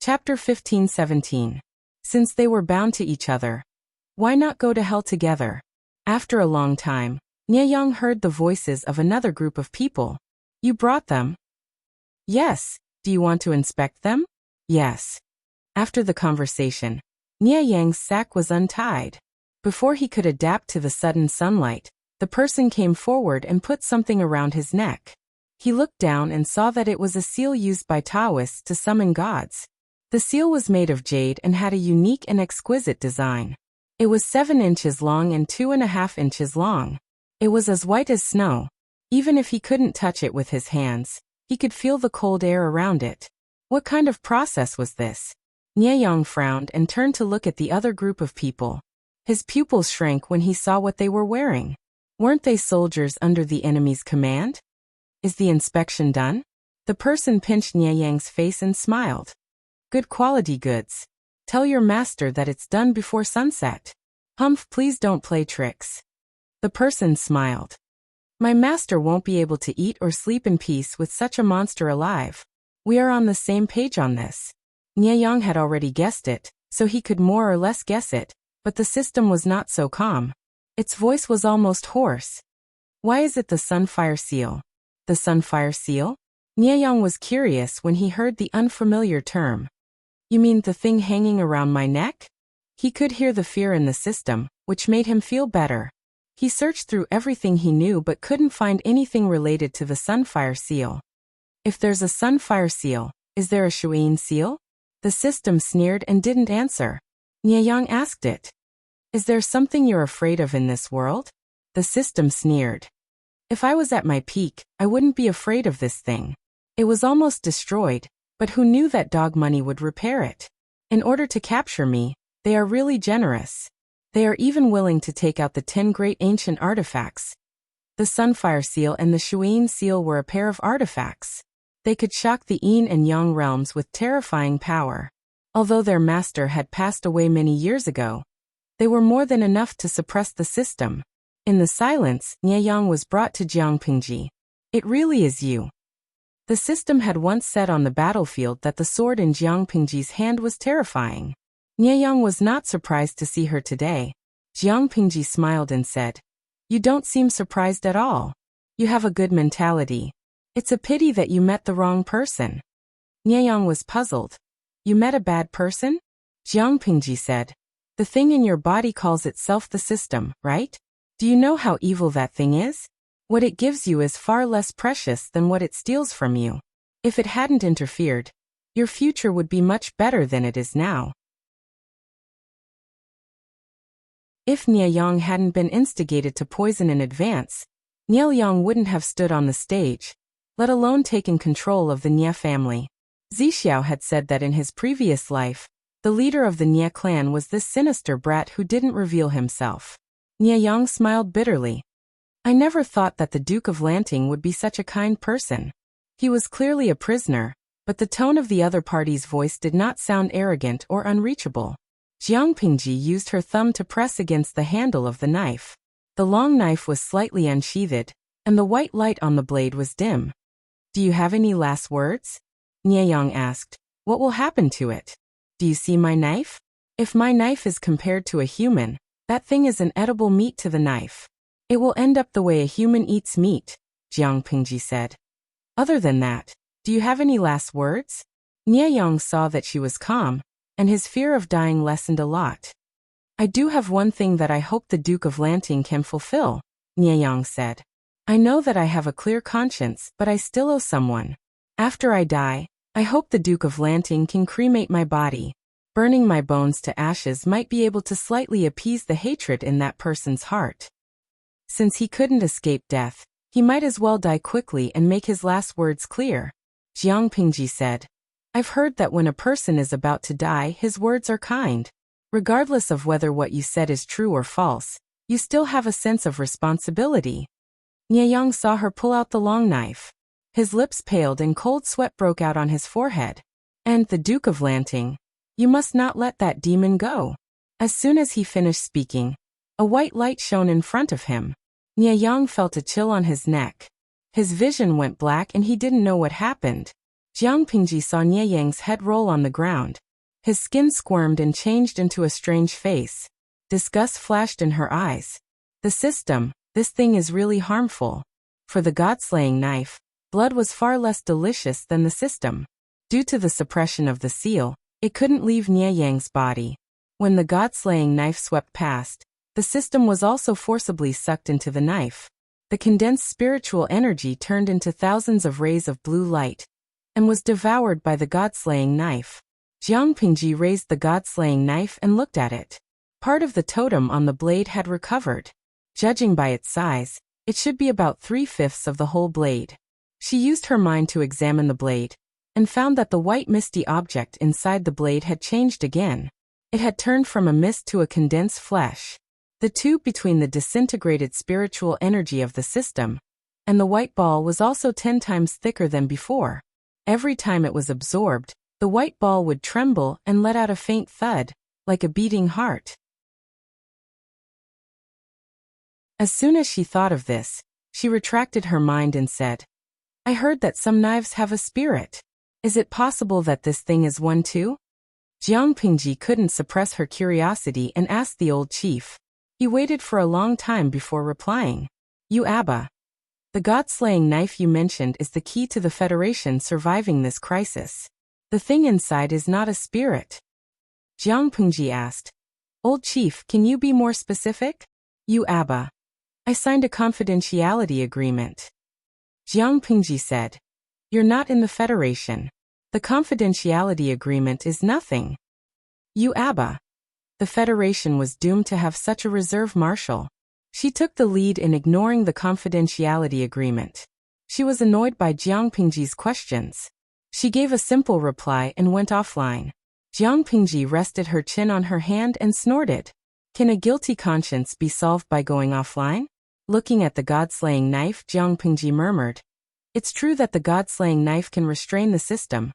Chapter 15-17. Since they were bound to each other, why not go to hell together? After a long time, Nieyang heard the voices of another group of people. You brought them? Yes. Do you want to inspect them? Yes. After the conversation, Nieyang's sack was untied. Before he could adapt to the sudden sunlight, the person came forward and put something around his neck. He looked down and saw that it was a seal used by Taoists to summon gods. The seal was made of jade and had a unique and exquisite design. It was 7 inches long and 2.5 inches long. It was as white as snow. Even if he couldn't touch it with his hands, he could feel the cold air around it. What kind of process was this? Nieyang frowned and turned to look at the other group of people. His pupils shrank when he saw what they were wearing. Weren't they soldiers under the enemy's command? Is the inspection done? The person pinched Nieyang's face and smiled. Good quality goods. Tell your master that it's done before sunset. Humph, please don't play tricks. The person smiled. My master won't be able to eat or sleep in peace with such a monster alive. We are on the same page on this. Nieyang had already guessed it, so he could more or less guess it, but the system was not so calm. Its voice was almost hoarse. Why is it the Sunfire Seal? The Sunfire Seal? Nieyang was curious when he heard the unfamiliar term. You mean the thing hanging around my neck? He could hear the fear in the system, which made him feel better. He searched through everything he knew but couldn't find anything related to the Sunfire Seal. If there's a Sunfire Seal, is there a Shuyin Seal? The system sneered and didn't answer. Nieyang asked it. Is there something you're afraid of in this world? The system sneered. If I was at my peak, I wouldn't be afraid of this thing. It was almost destroyed, but who knew that dog money would repair it? In order to capture me, they are really generous. They are even willing to take out the 10 great ancient artifacts. The Sunfire Seal and the Shuyin Seal were a pair of artifacts. They could shock the Yin and Yang realms with terrifying power. Although their master had passed away many years ago, they were more than enough to suppress the system. In the silence, Nieyang was brought to Jiangpingji. It really is you. The system had once said on the battlefield that the sword in Jiangpingji's hand was terrifying. Nieyang was not surprised to see her today. Jiangpingji smiled and said, You don't seem surprised at all. You have a good mentality. It's a pity that you met the wrong person. Nieyang was puzzled. You met a bad person? Jiangpingji said. The thing in your body calls itself the system, right? Do you know how evil that thing is? What it gives you is far less precious than what it steals from you. If it hadn't interfered, your future would be much better than it is now. If Nieyang hadn't been instigated to poison in advance, Nieyang wouldn't have stood on the stage, let alone taken control of the Nie family. Zixiao had said that in his previous life, the leader of the Nie clan was this sinister brat who didn't reveal himself. Nieyang smiled bitterly. I never thought that the Duke of Lanting would be such a kind person. He was clearly a prisoner, but the tone of the other party's voice did not sound arrogant or unreachable. Jiangpingji used her thumb to press against the handle of the knife. The long knife was slightly unsheathed, and the white light on the blade was dim. Do you have any last words? Nieyang asked. What will happen to it? Do you see my knife? If my knife is compared to a human, that thing is an edible meat to the knife. It will end up the way a human eats meat, Jiangpingji said. Other than that, do you have any last words? Nieyang saw that she was calm, and his fear of dying lessened a lot. I do have one thing that I hope the Duke of Lanting can fulfill, Nieyang said. I know that I have a clear conscience, but I still owe someone. After I die, I hope the Duke of Lanting can cremate my body. Burning my bones to ashes might be able to slightly appease the hatred in that person's heart. Since he couldn't escape death, he might as well die quickly and make his last words clear. Jiangpingji said, I've heard that when a person is about to die, his words are kind. Regardless of whether what you said is true or false, you still have a sense of responsibility. Nieyang saw her pull out the long knife. His lips paled and cold sweat broke out on his forehead. And the Duke of Lanting, you must not let that demon go. As soon as he finished speaking, a white light shone in front of him. Nieyang felt a chill on his neck. His vision went black and he didn't know what happened. Jiangpingji saw Nieyang's head roll on the ground. His skin squirmed and changed into a strange face. Disgust flashed in her eyes. The system, this thing is really harmful. For the god-slaying knife, blood was far less delicious than the system. Due to the suppression of the seal, it couldn't leave Nieyang's body. When the god-slaying knife swept past, the system was also forcibly sucked into the knife. The condensed spiritual energy turned into thousands of rays of blue light, and was devoured by the god-slaying knife. Jiangpingji raised the god-slaying knife and looked at it. Part of the totem on the blade had recovered. Judging by its size, it should be about 3/5 of the whole blade. She used her mind to examine the blade, and found that the white misty object inside the blade had changed again. It had turned from a mist to a condensed flesh. The tube between the disintegrated spiritual energy of the system and the white ball was also 10 times thicker than before. Every time it was absorbed, the white ball would tremble and let out a faint thud, like a beating heart. As soon as she thought of this, she retracted her mind and said, I heard that some knives have a spirit. Is it possible that this thing is one too? Jiangpingji couldn't suppress her curiosity and asked the old chief. He waited for a long time before replying. You Abba, The god-slaying knife you mentioned is the key to the Federation surviving this crisis. The thing inside is not a spirit. Jiang Pengji asked. Old Chief, can you be more specific? You Abba. I signed a confidentiality agreement. Jiang Pengji said. You're not in the Federation. The confidentiality agreement is nothing. You Abba. The Federation was doomed to have such a reserve marshal. She took the lead in ignoring the confidentiality agreement. She was annoyed by Jiang Pengji's questions. She gave a simple reply and went offline. Jiang Pengji rested her chin on her hand and snorted. Can a guilty conscience be solved by going offline? Looking at the god-slaying knife, Jiang Pengji murmured. It's true that the god-slaying knife can restrain the system,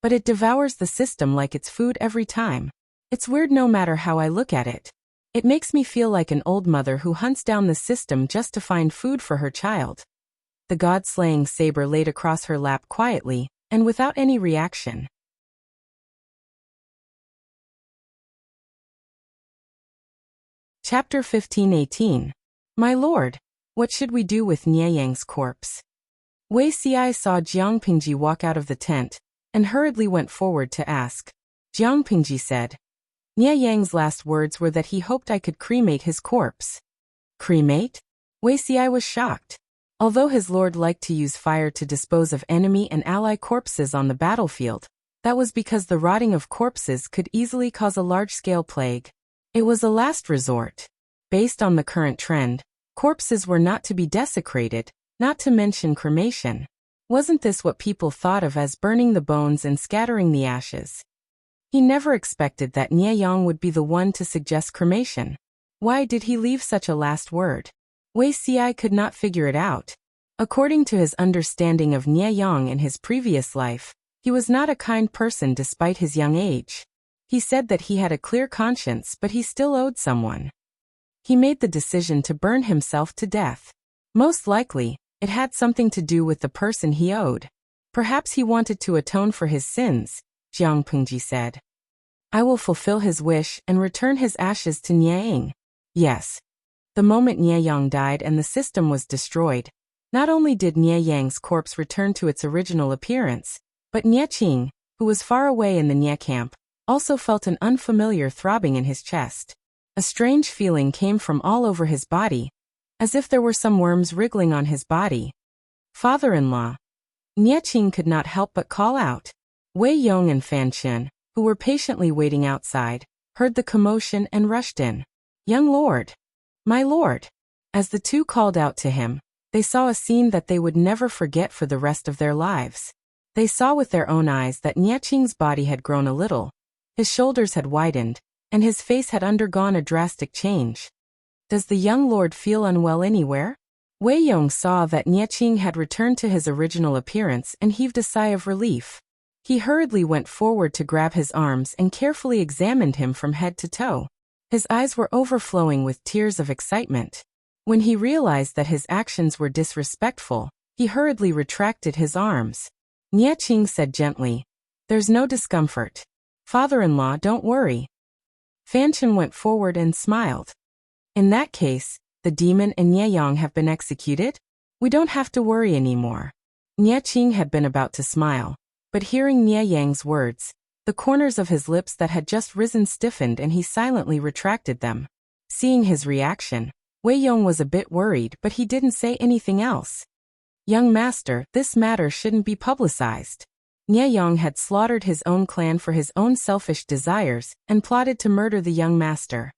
but it devours the system like it's food every time. It's weird no matter how I look at it. It makes me feel like an old mother who hunts down the system just to find food for her child. The god-slaying saber laid across her lap quietly, and without any reaction. Chapter 15:18. My lord, what should we do with Nie Yang's corpse? Wei Xi saw Jiang Pengji walk out of the tent, and hurriedly went forward to ask. Jiang Pengji said. Nie Yang's last words were that he hoped I could cremate his corpse. Cremate? Wei Xi was shocked. Although his lord liked to use fire to dispose of enemy and ally corpses on the battlefield, that was because the rotting of corpses could easily cause a large-scale plague. It was a last resort. Based on the current trend, corpses were not to be desecrated, not to mention cremation. Wasn't this what people thought of as burning the bones and scattering the ashes? He never expected that Nie Yang would be the one to suggest cremation. Why did he leave such a last word? Wei Xi could not figure it out. According to his understanding of Nie Yang in his previous life, he was not a kind person despite his young age. He said that he had a clear conscience, but he still owed someone. He made the decision to burn himself to death. Most likely, it had something to do with the person he owed. Perhaps he wanted to atone for his sins, Jiang Pengji said. I will fulfill his wish and return his ashes to Nie Yang. Yes. The moment Nie Yang died and the system was destroyed, not only did Nie Yang's corpse return to its original appearance, but Nie Qing, who was far away in the Nie camp, also felt an unfamiliar throbbing in his chest. A strange feeling came from all over his body, as if there were some worms wriggling on his body. Father-in-law. Nie Qing could not help but call out. Wei Yong and Fan Qian, who were patiently waiting outside, heard the commotion and rushed in. Young lord. My lord. As the two called out to him, they saw a scene that they would never forget for the rest of their lives. They saw with their own eyes that Nie Qing's body had grown a little, his shoulders had widened, and his face had undergone a drastic change. Does the young lord feel unwell anywhere? Wei Yong saw that Nie Qing had returned to his original appearance and heaved a sigh of relief. He hurriedly went forward to grab his arms and carefully examined him from head to toe. His eyes were overflowing with tears of excitement. When he realized that his actions were disrespectful, he hurriedly retracted his arms. Nie Qing said gently, There's no discomfort. Father-in-law, don't worry. Fan Qian went forward and smiled. In that case, the demon and Nie Yang have been executed? We don't have to worry anymore. Nie Qing had been about to smile, but hearing Nie Yang's words, the corners of his lips that had just risen stiffened and he silently retracted them. Seeing his reaction, Wei Yong was a bit worried, but he didn't say anything else. Young master, this matter shouldn't be publicized. Nie Yang had slaughtered his own clan for his own selfish desires and plotted to murder the young master.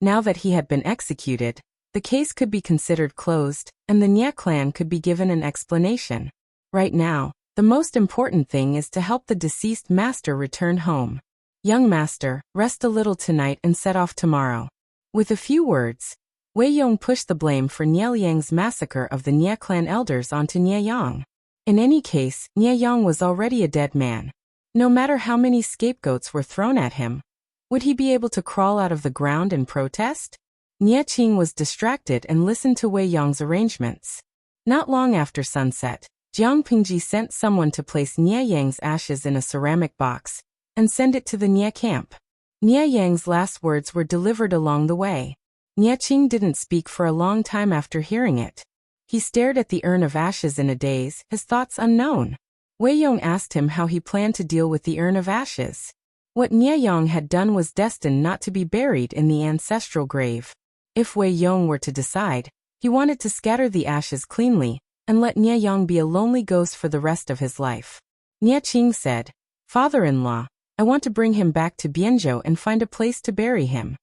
Now that he had been executed, the case could be considered closed, and the Nie clan could be given an explanation. Right now, the most important thing is to help the deceased master return home. Young master, rest a little tonight and set off tomorrow. With a few words, Wei Yong pushed the blame for Nie Yang's massacre of the Nie clan elders onto Nie Yang. In any case, Nie Yang was already a dead man. No matter how many scapegoats were thrown at him, would he be able to crawl out of the ground and protest? Nie Qing was distracted and listened to Wei Yong's arrangements. Not long after sunset, Jiang Pengji sent someone to place Nie Yang's ashes in a ceramic box and send it to the Nie camp. Nie Yang's last words were delivered along the way. Nieching didn't speak for a long time after hearing it. He stared at the urn of ashes in a daze, his thoughts unknown. Wei Yong asked him how he planned to deal with the urn of ashes. What Nie Yang had done was destined not to be buried in the ancestral grave. If Wei Yong were to decide, he wanted to scatter the ashes cleanly, and let Nie Yang be a lonely ghost for the rest of his life. Nieching said, "Father-in-law, I want to bring him back to Bianzhou and find a place to bury him."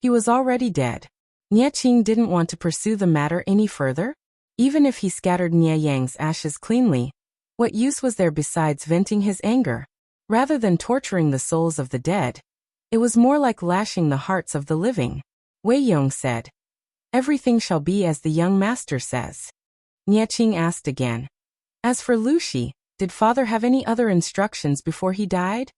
He was already dead. Nieching didn't want to pursue the matter any further. Even if he scattered Nie Yang's ashes cleanly, what use was there besides venting his anger? Rather than torturing the souls of the dead, it was more like lashing the hearts of the living. Wei Yong said, "Everything shall be as the young master says." Nieching asked again, "As for Lu Shi, did father have any other instructions before he died?"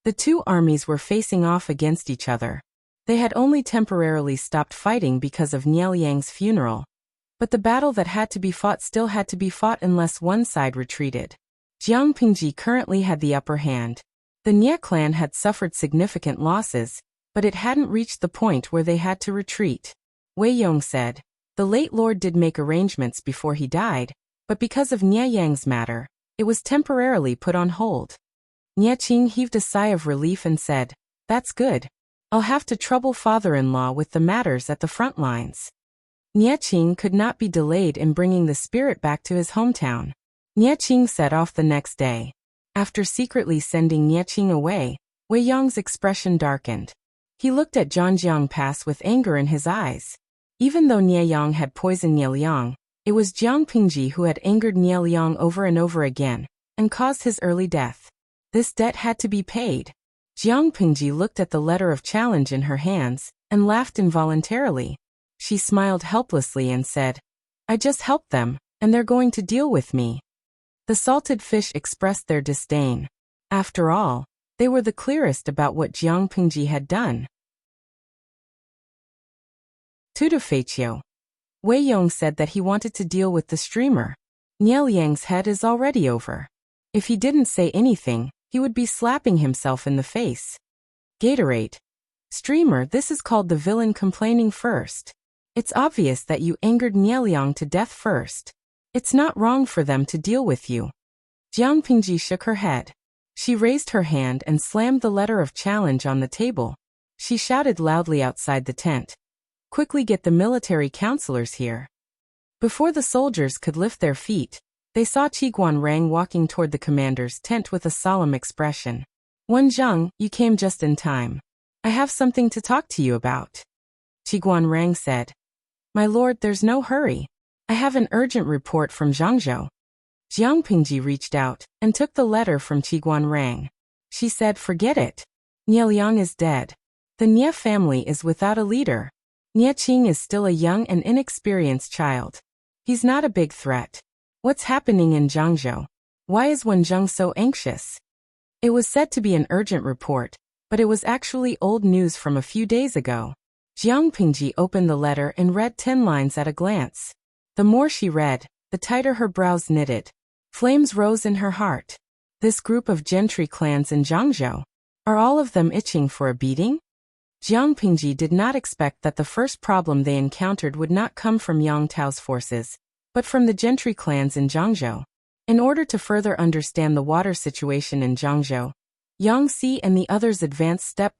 The two armies were facing off against each other. They had only temporarily stopped fighting because of Nie Yang's funeral. But the battle that had to be fought still had to be fought unless one side retreated. Jiang Pingji currently had the upper hand. The Nie clan had suffered significant losses, but it hadn't reached the point where they had to retreat. Wei Yong said, "The late lord did make arrangements before he died, but because of Nie Yang's matter, it was temporarily put on hold." Nieching heaved a sigh of relief and said, "That's good. I'll have to trouble father-in-law with the matters at the front lines." Nieching could not be delayed in bringing the spirit back to his hometown. Nieching set off the next day. After secretly sending Nieching away, Wei Yong's expression darkened. He looked at Zhangjiang Pass with anger in his eyes. Even though Nie Yang had poisoned Nie Liang, it was Jiang Pingji who had angered Nie Liang over and over again, and caused his early death. This debt had to be paid. Jiang Pingji looked at the letter of challenge in her hands, and laughed involuntarily. She smiled helplessly and said, "I just helped them, and they're going to deal with me." The salted fish expressed their disdain. After all, they were the clearest about what Jiang Pingji had done. Tudofetio. Wei Yong said that he wanted to deal with the streamer. Nie Liang's head is already over. If he didn't say anything, he would be slapping himself in the face. Gatorade. Streamer, this is called the villain complaining first. It's obvious that you angered Nie Liang to death first. It's not wrong for them to deal with you. Jiang Pingji shook her head. She raised her hand and slammed the letter of challenge on the table. She shouted loudly outside the tent, "Quickly get the military counselors here." Before the soldiers could lift their feet, they saw Qiguan Rang walking toward the commander's tent with a solemn expression. "Wen Zheng, you came just in time. I have something to talk to you about." Qiguan Rang said, "My lord, there's no hurry. I have an urgent report from Zhangzhou." Jiang Pingji reached out and took the letter from Qiguan Rang. She said, "Forget it. Nie Liang is dead. The Nie family is without a leader. Nieching is still a young and inexperienced child. He's not a big threat. What's happening in Zhangzhou? Why is Wen Zheng so anxious?" It was said to be an urgent report, but it was actually old news from a few days ago. Jiang Pingji opened the letter and read 10 lines at a glance. The more she read, the tighter her brows knitted. Flames rose in her heart. This group of gentry clans in Zhangzhou, are all of them itching for a beating? Jiang Pingji did not expect that the first problem they encountered would not come from Yang Tao's forces, but from the gentry clans in Zhangzhou. In order to further understand the water situation in Zhangzhou, Yang Si and the others advanced step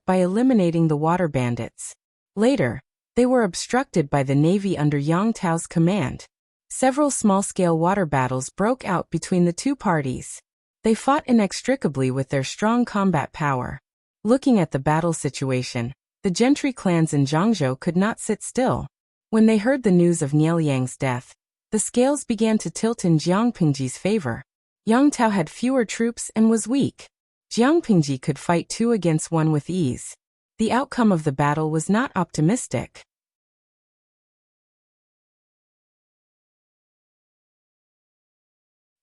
by eliminating the water bandits. Later, they were obstructed by the navy under Yang Tao's command. Several small-scale water battles broke out between the two parties. They fought inextricably with their strong combat power. Looking at the battle situation, the gentry clans in Zhangzhou could not sit still. When they heard the news of Nie Liang's death, the scales began to tilt in Jiang Pingji's favor. Yang Tao had fewer troops and was weak. Jiang Pingji could fight 2 against 1 with ease. The outcome of the battle was not optimistic.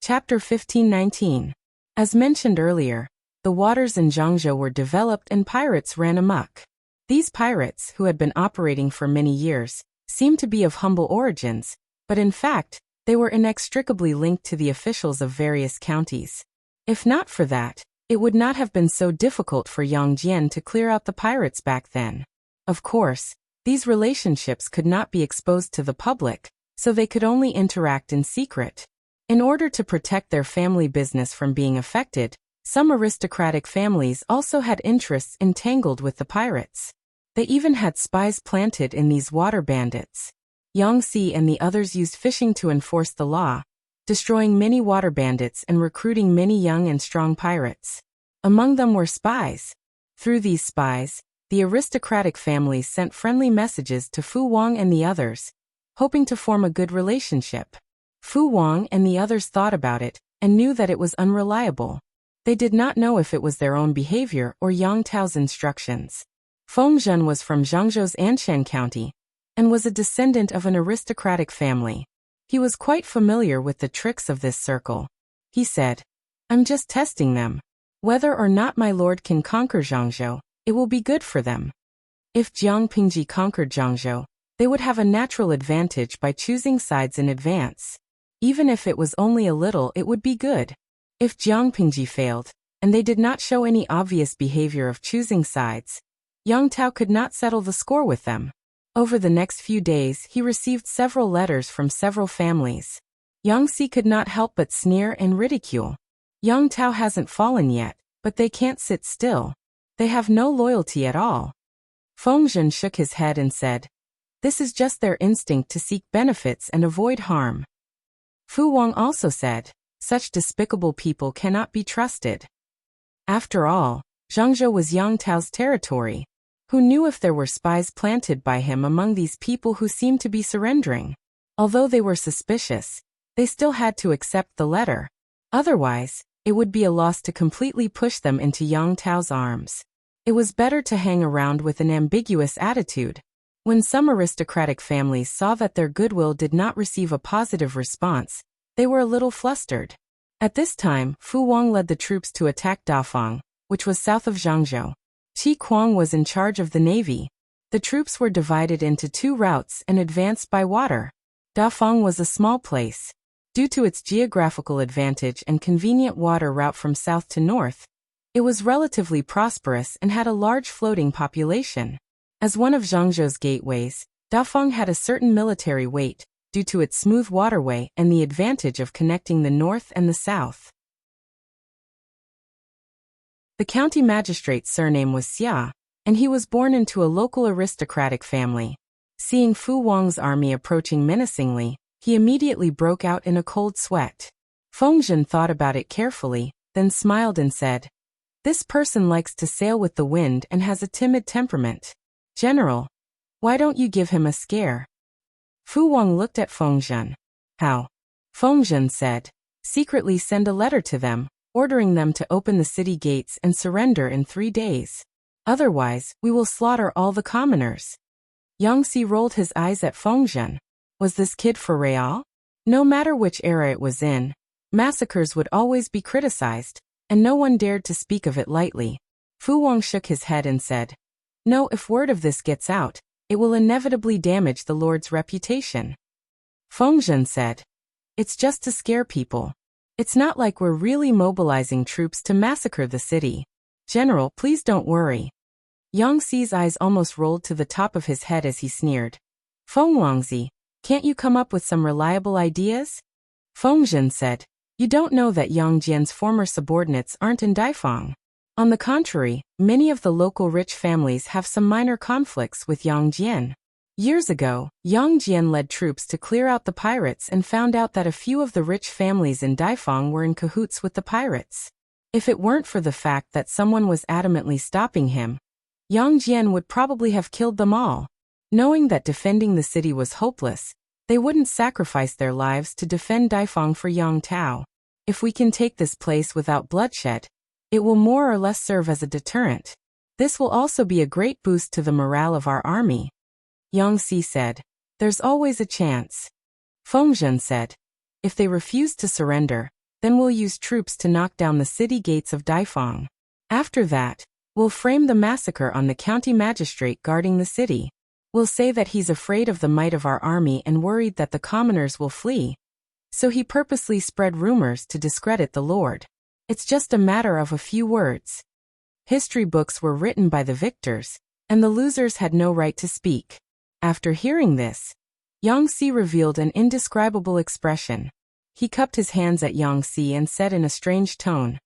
Chapter 15-19. As mentioned earlier, the waters in Zhangzhou were developed and pirates ran amok. These pirates, who had been operating for many years, seemed to be of humble origins, but in fact, they were inextricably linked to the officials of various counties. If not for that, it would not have been so difficult for Yang Jian to clear out the pirates back then. Of course, These relationships could not be exposed to the public, so they could only interact in secret. In order to protect their family business from being affected, some aristocratic families also had interests entangled with the pirates. They even had spies planted in these water bandits. Yangtze and the others used fishing to enforce the law, destroying many water bandits and recruiting many young and strong pirates. Among them were spies. Through these spies, the aristocratic families sent friendly messages to Fu Wang and the others, hoping to form a good relationship. Fu Wang and the others thought about it and knew that it was unreliable. They did not know if it was their own behavior or Yang Tao's instructions. Feng Zhen was from Zhangzhou's Anshan County and was a descendant of an aristocratic family. He was quite familiar with the tricks of this circle. He said, "I'm just testing them. Whether or not my lord can conquer Zhangzhou, it will be good for them. If Jiang Pingji conquered Zhangzhou, they would have a natural advantage by choosing sides in advance. Even if it was only a little, it would be good. If Jiang Pingji failed, and they did not show any obvious behavior of choosing sides, Yang Tao could not settle the score with them." Over the next few days, he received several letters from several families. Yangtze could not help but sneer and ridicule. Yang Tao hasn't fallen yet, but they can't sit still. They have no loyalty at all. Feng Zhen shook his head and said, "This is just their instinct to seek benefits and avoid harm." Fu Wang also said, "Such despicable people cannot be trusted." After all, Zhangzhou was Yang Tao's territory. Who knew if there were spies planted by him among these people who seemed to be surrendering? Although they were suspicious, they still had to accept the letter. Otherwise, it would be a loss to completely push them into Yang Tao's arms. It was better to hang around with an ambiguous attitude. When some aristocratic families saw that their goodwill did not receive a positive response, they were a little flustered. At this time, Fu Wang led the troops to attack Dafang, which was south of Zhangzhou. Qi Kuang was in charge of the navy. The troops were divided into two routes and advanced by water. Dafang was a small place. Due to its geographical advantage and convenient water route from south to north, it was relatively prosperous and had a large floating population. As one of Zhangzhou's gateways, Dafang had a certain military weight, due to its smooth waterway and the advantage of connecting the north and the south. The county magistrate's surname was Xia, and he was born into a local aristocratic family. Seeing Fu Wang's army approaching menacingly, he immediately broke out in a cold sweat. Feng Zhen thought about it carefully, then smiled and said, "This person likes to sail with the wind and has a timid temperament. General, why don't you give him a scare?" Fu Wang looked at Feng Zhen. "How?" Feng Zhen said, "Secretly send a letter to them, ordering them to open the city gates and surrender in 3 days. Otherwise, we will slaughter all the commoners." Yangtze rolled his eyes at Feng Zhen. Was this kid for real? No matter which era it was in, massacres would always be criticized, and no one dared to speak of it lightly. Fu Wang shook his head and said, "No, if word of this gets out, it will inevitably damage the Lord's reputation." Feng Zhen said, "It's just to scare people. It's not like we're really mobilizing troops to massacre the city. General, please don't worry." Yangtze's eyes almost rolled to the top of his head as he sneered. "Feng Wangzi, can't you come up with some reliable ideas?" Feng Zhen said, "You don't know that Yang Jian's former subordinates aren't in Daifang. On the contrary, many of the local rich families have some minor conflicts with Yang Jian. Years ago, Yang Jian led troops to clear out the pirates and found out that a few of the rich families in Daifang were in cahoots with the pirates. If it weren't for the fact that someone was adamantly stopping him, Yang Jian would probably have killed them all. Knowing that defending the city was hopeless, they wouldn't sacrifice their lives to defend Daifang for Yang Tao. If we can take this place without bloodshed, it will more or less serve as a deterrent. This will also be a great boost to the morale of our army." Yangtze said, "There's always a chance." Feng Zhen said, "If they refuse to surrender, then we'll use troops to knock down the city gates of Daifang. After that, we'll frame the massacre on the county magistrate guarding the city. We'll say that he's afraid of the might of our army and worried that the commoners will flee. So he purposely spread rumors to discredit the Lord. It's just a matter of a few words." History books were written by the victors, and the losers had no right to speak. After hearing this, Yang Si revealed an indescribable expression. He cupped his hands at Yang Si and said in a strange tone,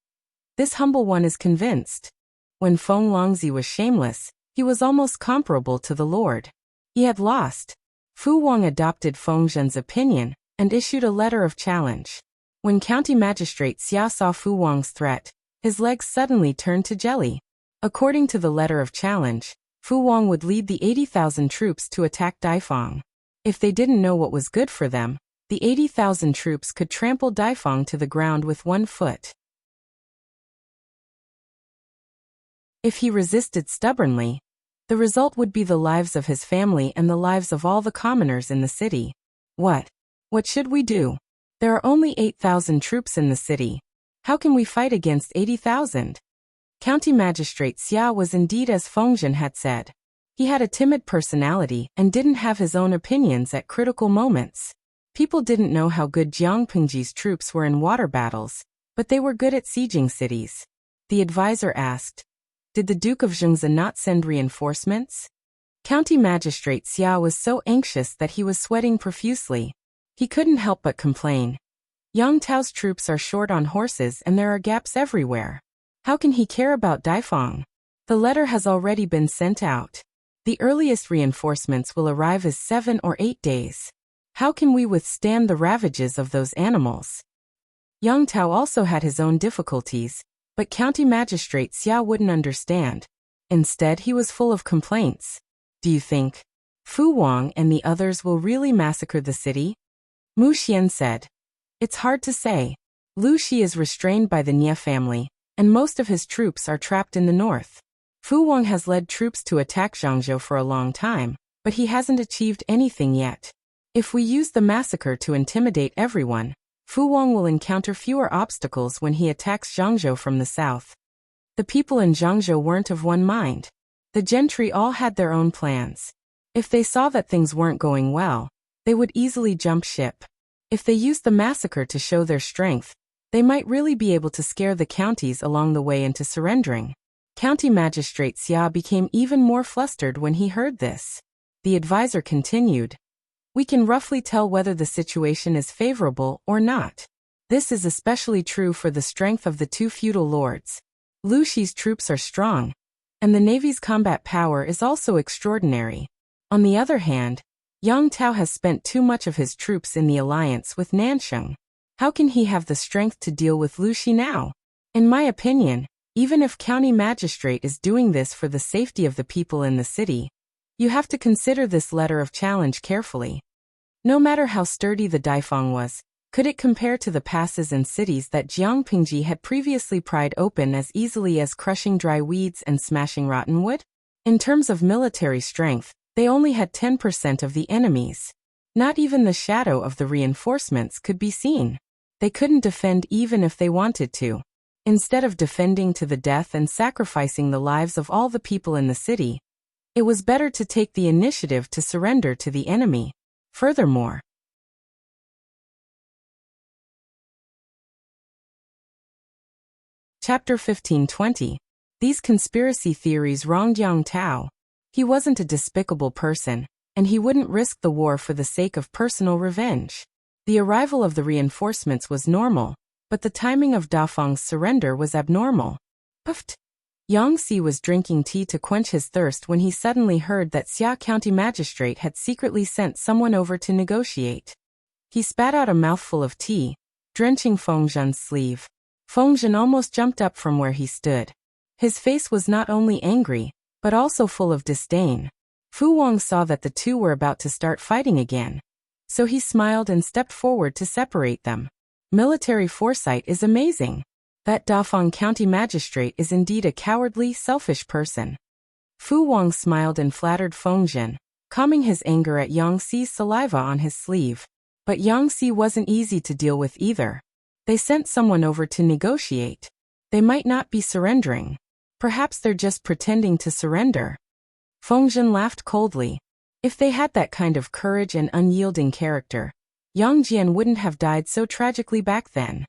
"This humble one is convinced." When Feng Longzi was shameless, he was almost comparable to the Lord. He had lost. Fu Wang adopted Feng Zhen's opinion and issued a letter of challenge. When County Magistrate Xia saw Fu Wang's threat, his legs suddenly turned to jelly. According to the letter of challenge, Fu Wang would lead the 80,000 troops to attack Daifang. If they didn't know what was good for them, the 80,000 troops could trample Daifang to the ground with 1 foot. If he resisted stubbornly, the result would be the lives of his family and the lives of all the commoners in the city. What should we do? There are only 8,000 troops in the city. How can we fight against 80,000? County Magistrate Xia was indeed as Feng Zhen had said. He had a timid personality and didn't have his own opinions at critical moments. People didn't know how good Jiang Pingji's troops were in water battles, but they were good at sieging cities. The advisor asked, "Did the Duke of Zhengzhen not send reinforcements?" County Magistrate Xia was so anxious that he was sweating profusely. He couldn't help but complain. Yang Tao's troops are short on horses and there are gaps everywhere. How can he care about Daifang? The letter has already been sent out. The earliest reinforcements will arrive as 7 or 8 days. How can we withstand the ravages of those animals? Yang Tao also had his own difficulties, but County Magistrate Xia wouldn't understand. Instead, he was full of complaints. Do you think Fu Wang and the others will really massacre the city? Mu Xian said. It's hard to say. Lu Shi is restrained by the Nie family, and most of his troops are trapped in the north. Fu Wang has led troops to attack Zhangzhou for a long time, but he hasn't achieved anything yet. If we use the massacre to intimidate everyone, Fu Wang will encounter fewer obstacles when he attacks Zhangzhou from the south. The people in Zhangzhou weren't of one mind. The gentry all had their own plans. If they saw that things weren't going well, they would easily jump ship. If they used the massacre to show their strength, they might really be able to scare the counties along the way into surrendering. County Magistrate Xia became even more flustered when he heard this. The advisor continued, "We can roughly tell whether the situation is favorable or not. This is especially true for the strength of the 2 feudal lords. Lu Shi's troops are strong, and the Navy's combat power is also extraordinary. On the other hand, Yang Tao has spent too much of his troops in the alliance with Nansheng. How can he have the strength to deal with Lu Shi now? In my opinion, even if County Magistrate is doing this for the safety of the people in the city, you have to consider this letter of challenge carefully. No matter how sturdy the Daifang was, could it compare to the passes and cities that Jiang Pingji had previously pried open as easily as crushing dry weeds and smashing rotten wood? In terms of military strength, they only had 10% of the enemies. Not even the shadow of the reinforcements could be seen. They couldn't defend even if they wanted to. Instead of defending to the death and sacrificing the lives of all the people in the city, it was better to take the initiative to surrender to the enemy. Furthermore, Chapter 1520. These conspiracy theories wronged Yang Tao. He wasn't a despicable person, and he wouldn't risk the war for the sake of personal revenge. The arrival of the reinforcements was normal, but the timing of Dafang's surrender was abnormal. Puffed. Yang Si was drinking tea to quench his thirst when he suddenly heard that Xia County Magistrate had secretly sent someone over to negotiate. He spat out a mouthful of tea, drenching Feng Zhen's sleeve. Feng Zhen almost jumped up from where he stood. His face was not only angry, but also full of disdain. Fu Wang saw that the two were about to start fighting again, so he smiled and stepped forward to separate them. Military foresight is amazing. That Dafang County Magistrate is indeed a cowardly, selfish person. Fu Wang smiled and flattered Feng Zhen, calming his anger at Yang Si's saliva on his sleeve. But Yang Si wasn't easy to deal with either. They sent someone over to negotiate. They might not be surrendering. Perhaps they're just pretending to surrender. Feng Zhen laughed coldly. If they had that kind of courage and unyielding character, Yang Jian wouldn't have died so tragically back then.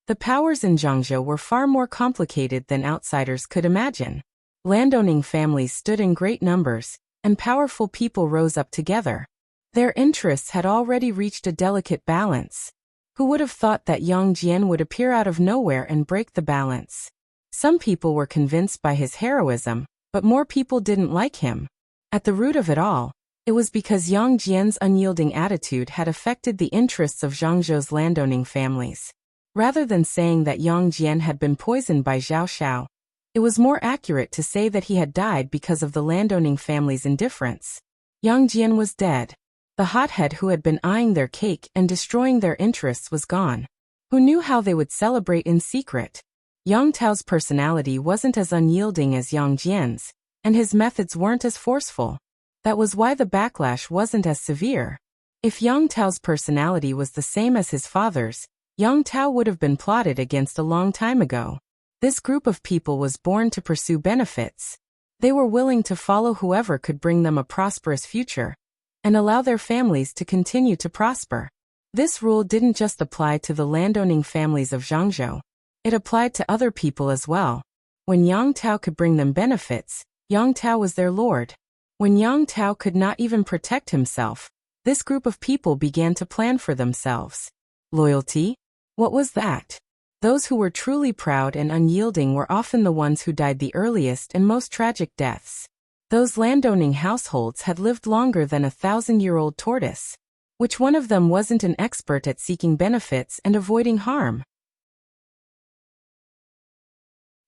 The powers in Zhangzhou were far more complicated than outsiders could imagine. Landowning families stood in great numbers, and powerful people rose up together. Their interests had already reached a delicate balance. Who would have thought that Yang Jian would appear out of nowhere and break the balance? Some people were convinced by his heroism, but more people didn't like him. At the root of it all, it was because Yang Jian's unyielding attitude had affected the interests of Zhangzhou's landowning families. Rather than saying that Yang Jian had been poisoned by Zhao Xiao, it was more accurate to say that he had died because of the landowning family's indifference. Yang Jian was dead. The hothead who had been eyeing their cake and destroying their interests was gone. Who knew how they would celebrate in secret? Yang Tao's personality wasn't as unyielding as Yang Jian's, and his methods weren't as forceful. That was why the backlash wasn't as severe. If Yang Tao's personality was the same as his father's, Yang Tao would have been plotted against a long time ago. This group of people was born to pursue benefits. They were willing to follow whoever could bring them a prosperous future, and allow their families to continue to prosper. This rule didn't just apply to the landowning families of Zhangzhou. It applied to other people as well. When Yang Tao could bring them benefits, Yang Tao was their lord. When Yang Tao could not even protect himself, this group of people began to plan for themselves. Loyalty? What was that? Those who were truly proud and unyielding were often the ones who died the earliest and most tragic deaths. Those landowning households had lived longer than a 1,000-year-old tortoise. Which one of them wasn't an expert at seeking benefits and avoiding harm?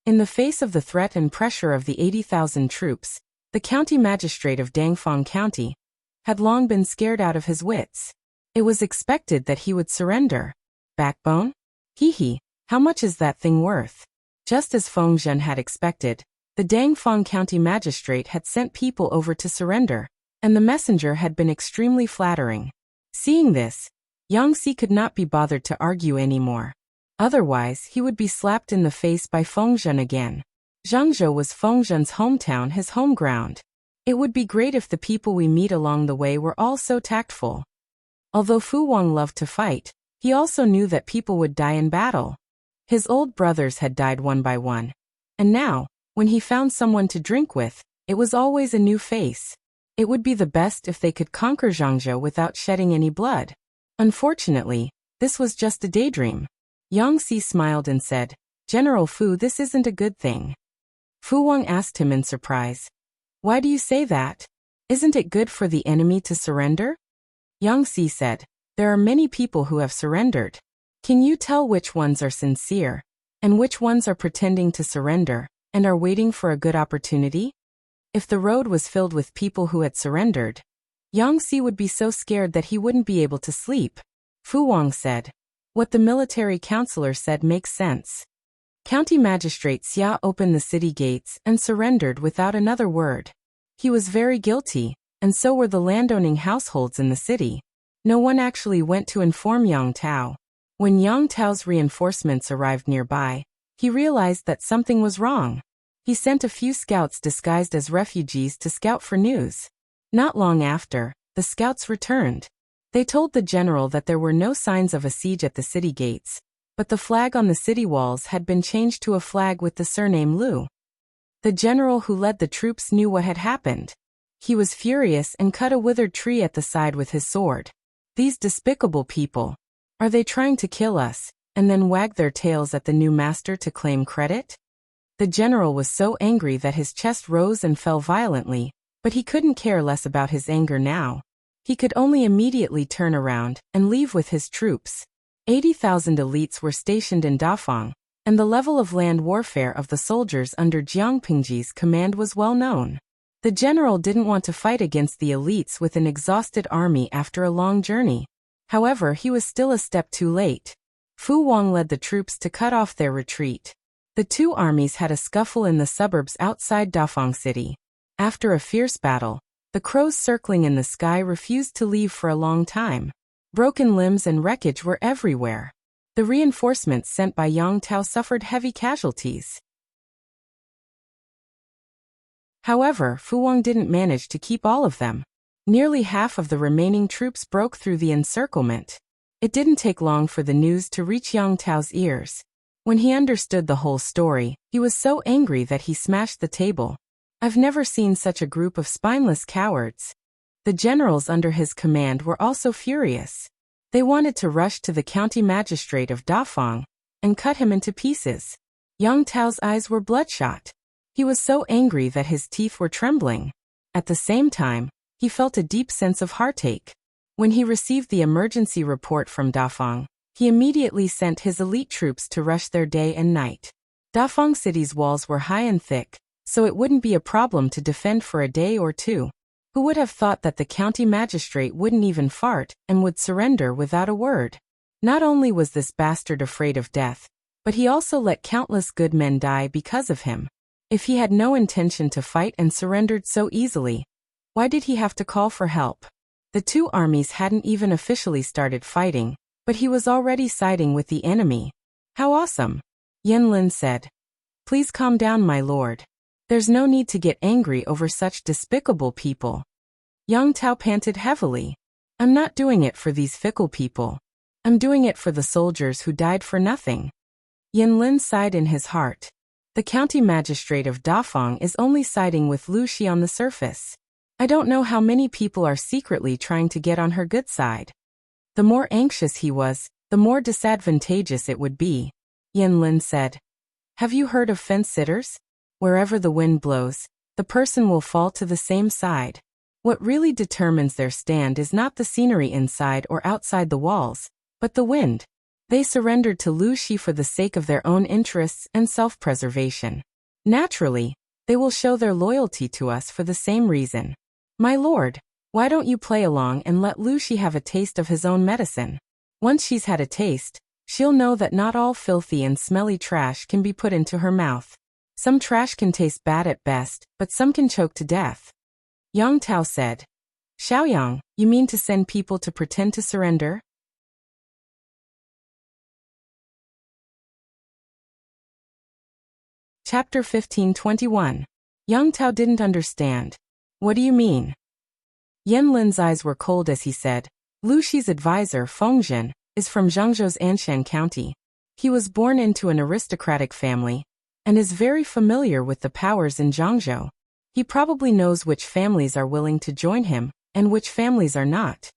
In the face of the threat and pressure of the 80,000 troops, the county magistrate of Dangfang County had long been scared out of his wits. It was expected that he would surrender. Backbone? Hee, how much is that thing worth? Just as Feng Zhen had expected, the Dangfang County magistrate had sent people over to surrender, and the messenger had been extremely flattering. Seeing this, Yang Si could not be bothered to argue anymore. Otherwise, he would be slapped in the face by Feng Zhen again. Zhangzhou was Feng Zhen's hometown, his home ground. It would be great if the people we meet along the way were all so tactful. Although Fu Wang loved to fight, he also knew that people would die in battle. His old brothers had died one by one. And now, when he found someone to drink with, it was always a new face. It would be the best if they could conquer Zhangzhou without shedding any blood. Unfortunately, this was just a daydream. Yang Si smiled and said, "General Fu, this isn't a good thing." Fu Wang asked him in surprise, "Why do you say that? Isn't it good for the enemy to surrender?" Yang Si said, "There are many people who have surrendered. Can you tell which ones are sincere, and which ones are pretending to surrender, and are waiting for a good opportunity?" If the road was filled with people who had surrendered, Yang Si would be so scared that he wouldn't be able to sleep. Fu Wang said, "What the military counselor said makes sense." County Magistrate Xia opened the city gates and surrendered without another word. He was very guilty, and so were the landowning households in the city. No one actually went to inform Yang Tao. When Yang Tao's reinforcements arrived nearby, he realized that something was wrong. He sent a few scouts disguised as refugees to scout for news. Not long after, the scouts returned. They told the general that there were no signs of a siege at the city gates, but the flag on the city walls had been changed to a flag with the surname Liu. The general who led the troops knew what had happened. He was furious and cut a withered tree at the side with his sword. These despicable people. Are they trying to kill us, and then wag their tails at the new master to claim credit? The general was so angry that his chest rose and fell violently, but he couldn't care less about his anger now. He could only immediately turn around and leave with his troops. 80,000 elites were stationed in Dafang, and the level of land warfare of the soldiers under Jiang Pingji's command was well known. The general didn't want to fight against the elites with an exhausted army after a long journey. However, he was still a step too late. Fu Wang led the troops to cut off their retreat. The two armies had a scuffle in the suburbs outside Dafang City. After a fierce battle, the crows circling in the sky refused to leave for a long time. Broken limbs and wreckage were everywhere. The reinforcements sent by Yang Tao suffered heavy casualties. However, Fu Wang didn't manage to keep all of them. Nearly half of the remaining troops broke through the encirclement. It didn't take long for the news to reach Yang Tao's ears. When he understood the whole story, he was so angry that he smashed the table. I've never seen such a group of spineless cowards. The generals under his command were also furious. They wanted to rush to the county magistrate of Dafang and cut him into pieces. Yang Tao's eyes were bloodshot. He was so angry that his teeth were trembling. At the same time, he felt a deep sense of heartache. When he received the emergency report from Dafang, he immediately sent his elite troops to rush there day and night. Dafang City's walls were high and thick, so it wouldn't be a problem to defend for a day or two. Who would have thought that the county magistrate wouldn't even fart and would surrender without a word? Not only was this bastard afraid of death, but he also let countless good men die because of him. If he had no intention to fight and surrendered so easily, why did he have to call for help? The two armies hadn't even officially started fighting, but he was already siding with the enemy. How awesome! Yan Lin said. Please calm down, my lord. There's no need to get angry over such despicable people. Yang Tao panted heavily. I'm not doing it for these fickle people. I'm doing it for the soldiers who died for nothing. Yan Lin sighed in his heart. The county magistrate of Dafang is only siding with Lu Shi on the surface. I don't know how many people are secretly trying to get on her good side. The more anxious he was, the more disadvantageous it would be. Yan Lin said. Have you heard of fence-sitters? Wherever the wind blows, the person will fall to the same side. What really determines their stand is not the scenery inside or outside the walls, but the wind. They surrendered to Lu Shi for the sake of their own interests and self-preservation. Naturally, they will show their loyalty to us for the same reason. My lord, why don't you play along and let Lu Shi have a taste of his own medicine? Once she's had a taste, she'll know that not all filthy and smelly trash can be put into her mouth. Some trash can taste bad at best, but some can choke to death. Yang Tao said. Xiaoyang, you mean to send people to pretend to surrender? Chapter 1521. Yang Tao didn't understand. What do you mean? Yan Lin's eyes were cold as he said, Lu Shi's advisor, Fengzhen, is from Zhangzhou's Anshan County. He was born into an aristocratic family and is very familiar with the powers in Zhangzhou. He probably knows which families are willing to join him and which families are not.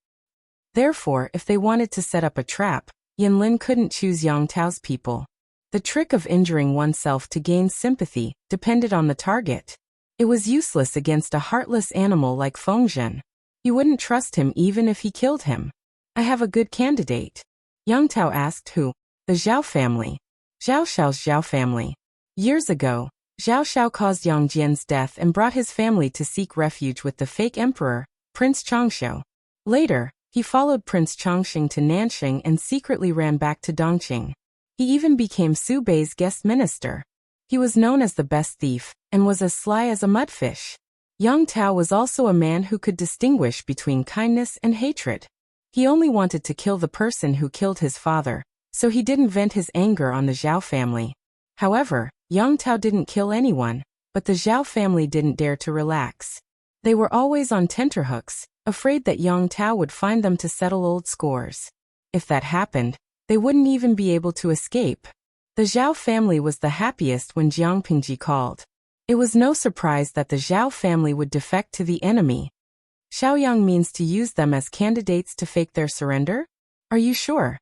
Therefore, if they wanted to set up a trap, Yan Lin couldn't choose Yang Tao's people. The trick of injuring oneself to gain sympathy depended on the target. It was useless against a heartless animal like Fengzhen. You wouldn't trust him even if he killed him. I have a good candidate. Yang Tao asked who. The Zhao family. Zhao Xiao's Zhao family. Years ago, Zhao Xiao caused Yang Jian's death and brought his family to seek refuge with the fake emperor, Prince Changshou. Later, he followed Prince Changxing to Nanxing and secretly ran back to Dongqing. He even became Su Bei's guest minister. He was known as the best thief and was as sly as a mudfish. Yang Tao was also a man who could distinguish between kindness and hatred. He only wanted to kill the person who killed his father, so he didn't vent his anger on the Zhao family. However, Yang Tao didn't kill anyone, but the Zhao family didn't dare to relax. They were always on tenterhooks, afraid that Yang Tao would find them to settle old scores. If that happened, they wouldn't even be able to escape. The Zhao family was the happiest when Jiang Pingji called. It was no surprise that the Zhao family would defect to the enemy. Xiaoyang means to use them as candidates to fake their surrender? Are you sure?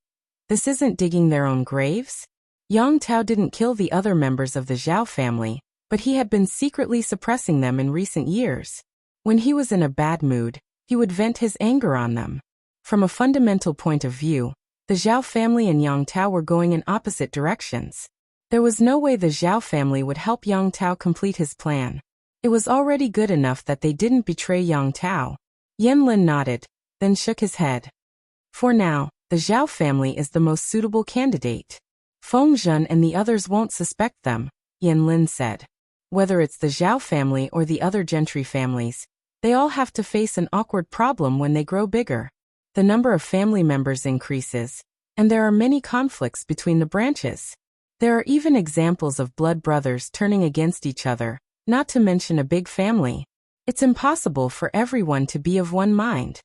This isn't digging their own graves? Yang Tao didn't kill the other members of the Zhao family, but he had been secretly suppressing them in recent years. When he was in a bad mood, he would vent his anger on them. From a fundamental point of view, the Zhao family and Yang Tao were going in opposite directions. There was no way the Zhao family would help Yang Tao complete his plan. It was already good enough that they didn't betray Yang Tao. Yan Lin nodded, then shook his head. For now, the Zhao family is the most suitable candidate. Fengzhen and the others won't suspect them, Yan Lin said. Whether it's the Zhao family or the other gentry families, they all have to face an awkward problem when they grow bigger. The number of family members increases, and there are many conflicts between the branches. There are even examples of blood brothers turning against each other, not to mention a big family. It's impossible for everyone to be of one mind.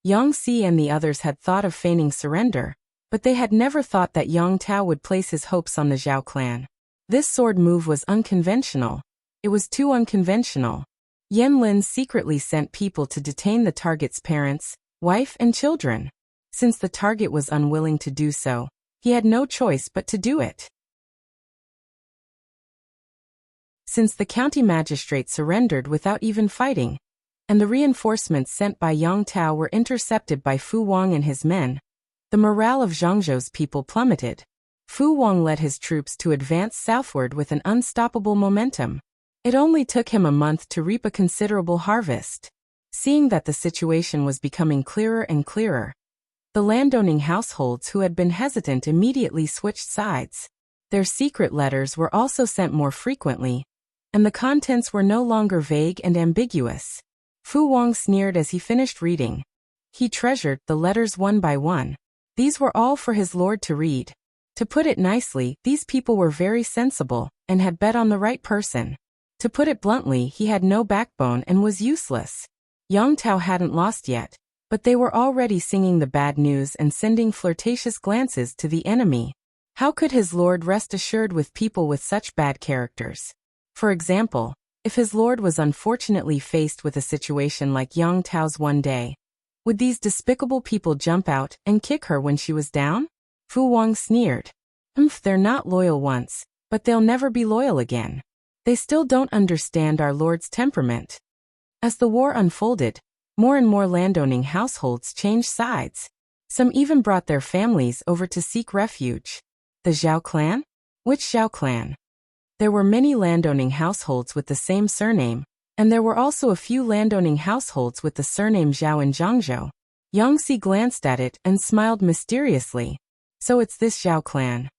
Yang Si and the others had thought of feigning surrender, but they had never thought that Yang Tao would place his hopes on the Zhao clan. This sword move was unconventional. It was too unconventional. Yan Lin secretly sent people to detain the target's parents, wife, and children. Since the target was unwilling to do so, he had no choice but to do it. Since the county magistrate surrendered without even fighting, and the reinforcements sent by Yang Tao were intercepted by Fu Wang and his men, the morale of Zhangzhou's people plummeted. Fu Wang led his troops to advance southward with an unstoppable momentum. It only took him a month to reap a considerable harvest. Seeing that the situation was becoming clearer and clearer, the landowning households who had been hesitant immediately switched sides. Their secret letters were also sent more frequently, and the contents were no longer vague and ambiguous. Fu Wang sneered as he finished reading. He treasured the letters one by one. These were all for his lord to read. To put it nicely, these people were very sensible, and had bet on the right person. To put it bluntly, he had no backbone and was useless. Yang Tao hadn't lost yet, but they were already singing the bad news and sending flirtatious glances to the enemy. How could his lord rest assured with people with such bad characters? For example, if his lord was unfortunately faced with a situation like Yang Tao's one day, would these despicable people jump out and kick her when she was down? Fu Wang sneered. They're not loyal once, but they'll never be loyal again. They still don't understand our lord's temperament. As the war unfolded, more and more landowning households changed sides. Some even brought their families over to seek refuge. The Zhao clan? Which Zhao clan? There were many landowning households with the same surname, and there were also a few landowning households with the surname Zhao in Zhangzhou. Yang Xi glanced at it and smiled mysteriously. So it's this Zhao clan.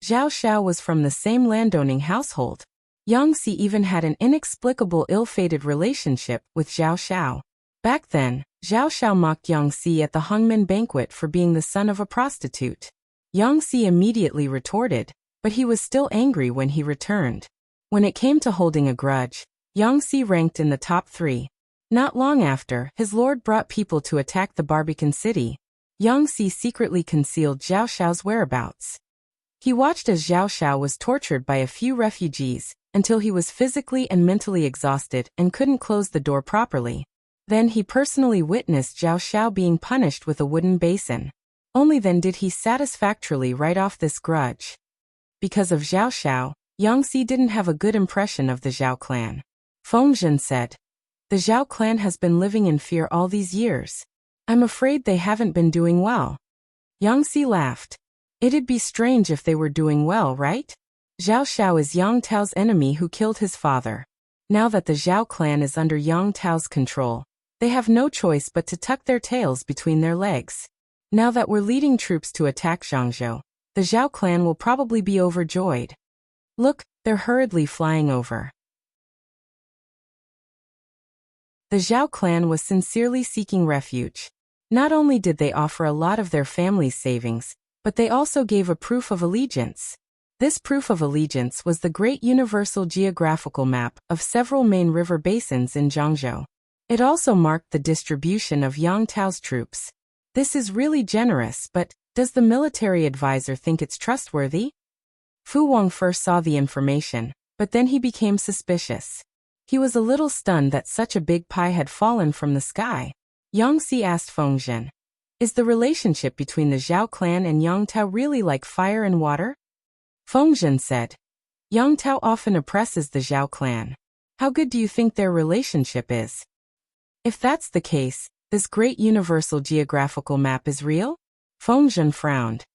Zhao Xiao was from the same landowning household. Yang Xi even had an inexplicable ill-fated relationship with Zhao Xiao. Back then, Zhao Xiao mocked Yang Xi at the Hongmen banquet for being the son of a prostitute. Yang Xi immediately retorted, but he was still angry when he returned. When it came to holding a grudge, Yang Xi ranked in the top 3. Not long after, his lord brought people to attack the Barbican city. Yang Xi secretly concealed Zhao Xiao's whereabouts. He watched as Zhao Xiao was tortured by a few refugees, until he was physically and mentally exhausted and couldn't close the door properly. Then he personally witnessed Zhao Xiao being punished with a wooden basin. Only then did he satisfactorily write off this grudge. Because of Zhao Xiao, Yang Xi didn't have a good impression of the Zhao clan. Feng Zhen said, "The Zhao clan has been living in fear all these years. I'm afraid they haven't been doing well." Yang Xi laughed. It'd be strange if they were doing well, right? Zhao Xiao is Yang Tao's enemy who killed his father. Now that the Zhao clan is under Yang Tao's control, they have no choice but to tuck their tails between their legs. Now that we're leading troops to attack Zhangzhou, the Zhao clan will probably be overjoyed. Look, they're hurriedly flying over. The Zhao clan was sincerely seeking refuge. Not only did they offer a lot of their family's savings, but they also gave a proof of allegiance. This proof of allegiance was the Great Universal Geographical Map of several main river basins in Zhangzhou. It also marked the distribution of Yang Tao's troops. This is really generous, but does the military advisor think it's trustworthy? Fu Wang first saw the information, but then he became suspicious. He was a little stunned that such a big pie had fallen from the sky. Yang Xi asked Feng Zhen, "Is the relationship between the Zhao clan and Yang Tao really like fire and water?" Feng Zhen said, "Yang Tao often oppresses the Zhao clan. How good do you think their relationship is?" If that's the case, this great universal geographical map is real? Feng Zhen frowned.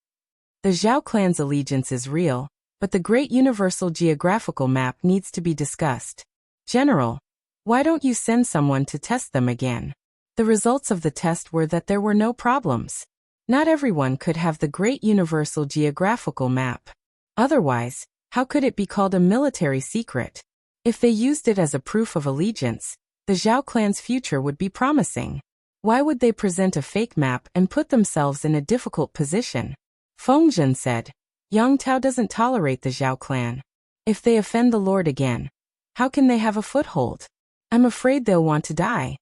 The Zhao clan's allegiance is real, but the great universal geographical map needs to be discussed. General, why don't you send someone to test them again? The results of the test were that there were no problems. Not everyone could have the great universal geographical map. Otherwise, how could it be called a military secret? If they used it as a proof of allegiance, the Zhao clan's future would be promising. Why would they present a fake map and put themselves in a difficult position? Feng Zhen said, "Yang Tao doesn't tolerate the Zhao clan. If they offend the Lord again, how can they have a foothold? I'm afraid they'll want to die."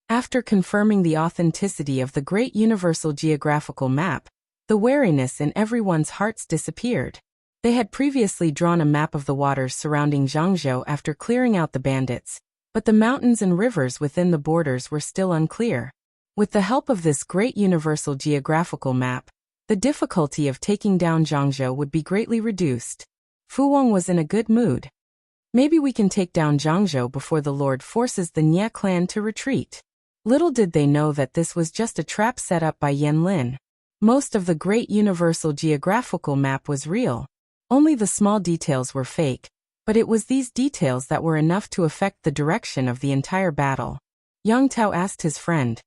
After confirming the authenticity of the Great Universal Geographical Map, the wariness in everyone's hearts disappeared. They had previously drawn a map of the waters surrounding Zhangzhou after clearing out the bandits, but the mountains and rivers within the borders were still unclear. With the help of this great universal geographical map, the difficulty of taking down Zhangzhou would be greatly reduced. Fu Wang was in a good mood. Maybe we can take down Zhangzhou before the Lord forces the Nye clan to retreat. Little did they know that this was just a trap set up by Yan Lin. Most of the great universal geographical map was real. Only the small details were fake, but it was these details that were enough to affect the direction of the entire battle. Yang Tao asked his friend,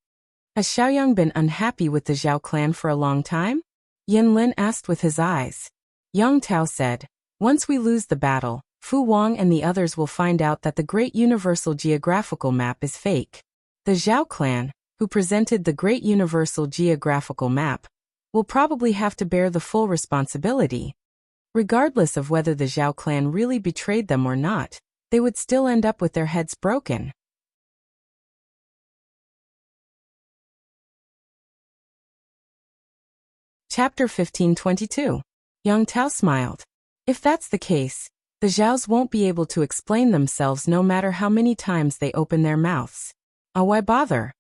"Has Xiaoyang been unhappy with the Zhao clan for a long time?" Yan Lin asked with his eyes. Yang Tao said, "Once we lose the battle, Fu Wang and the others will find out that the great universal geographical map is fake. The Zhao clan, who presented the great universal geographical map, will probably have to bear the full responsibility. Regardless of whether the Zhao clan really betrayed them or not, they would still end up with their heads broken." Chapter 1522. Yang Tao smiled. If that's the case, the Zhaos won't be able to explain themselves no matter how many times they open their mouths. Why bother?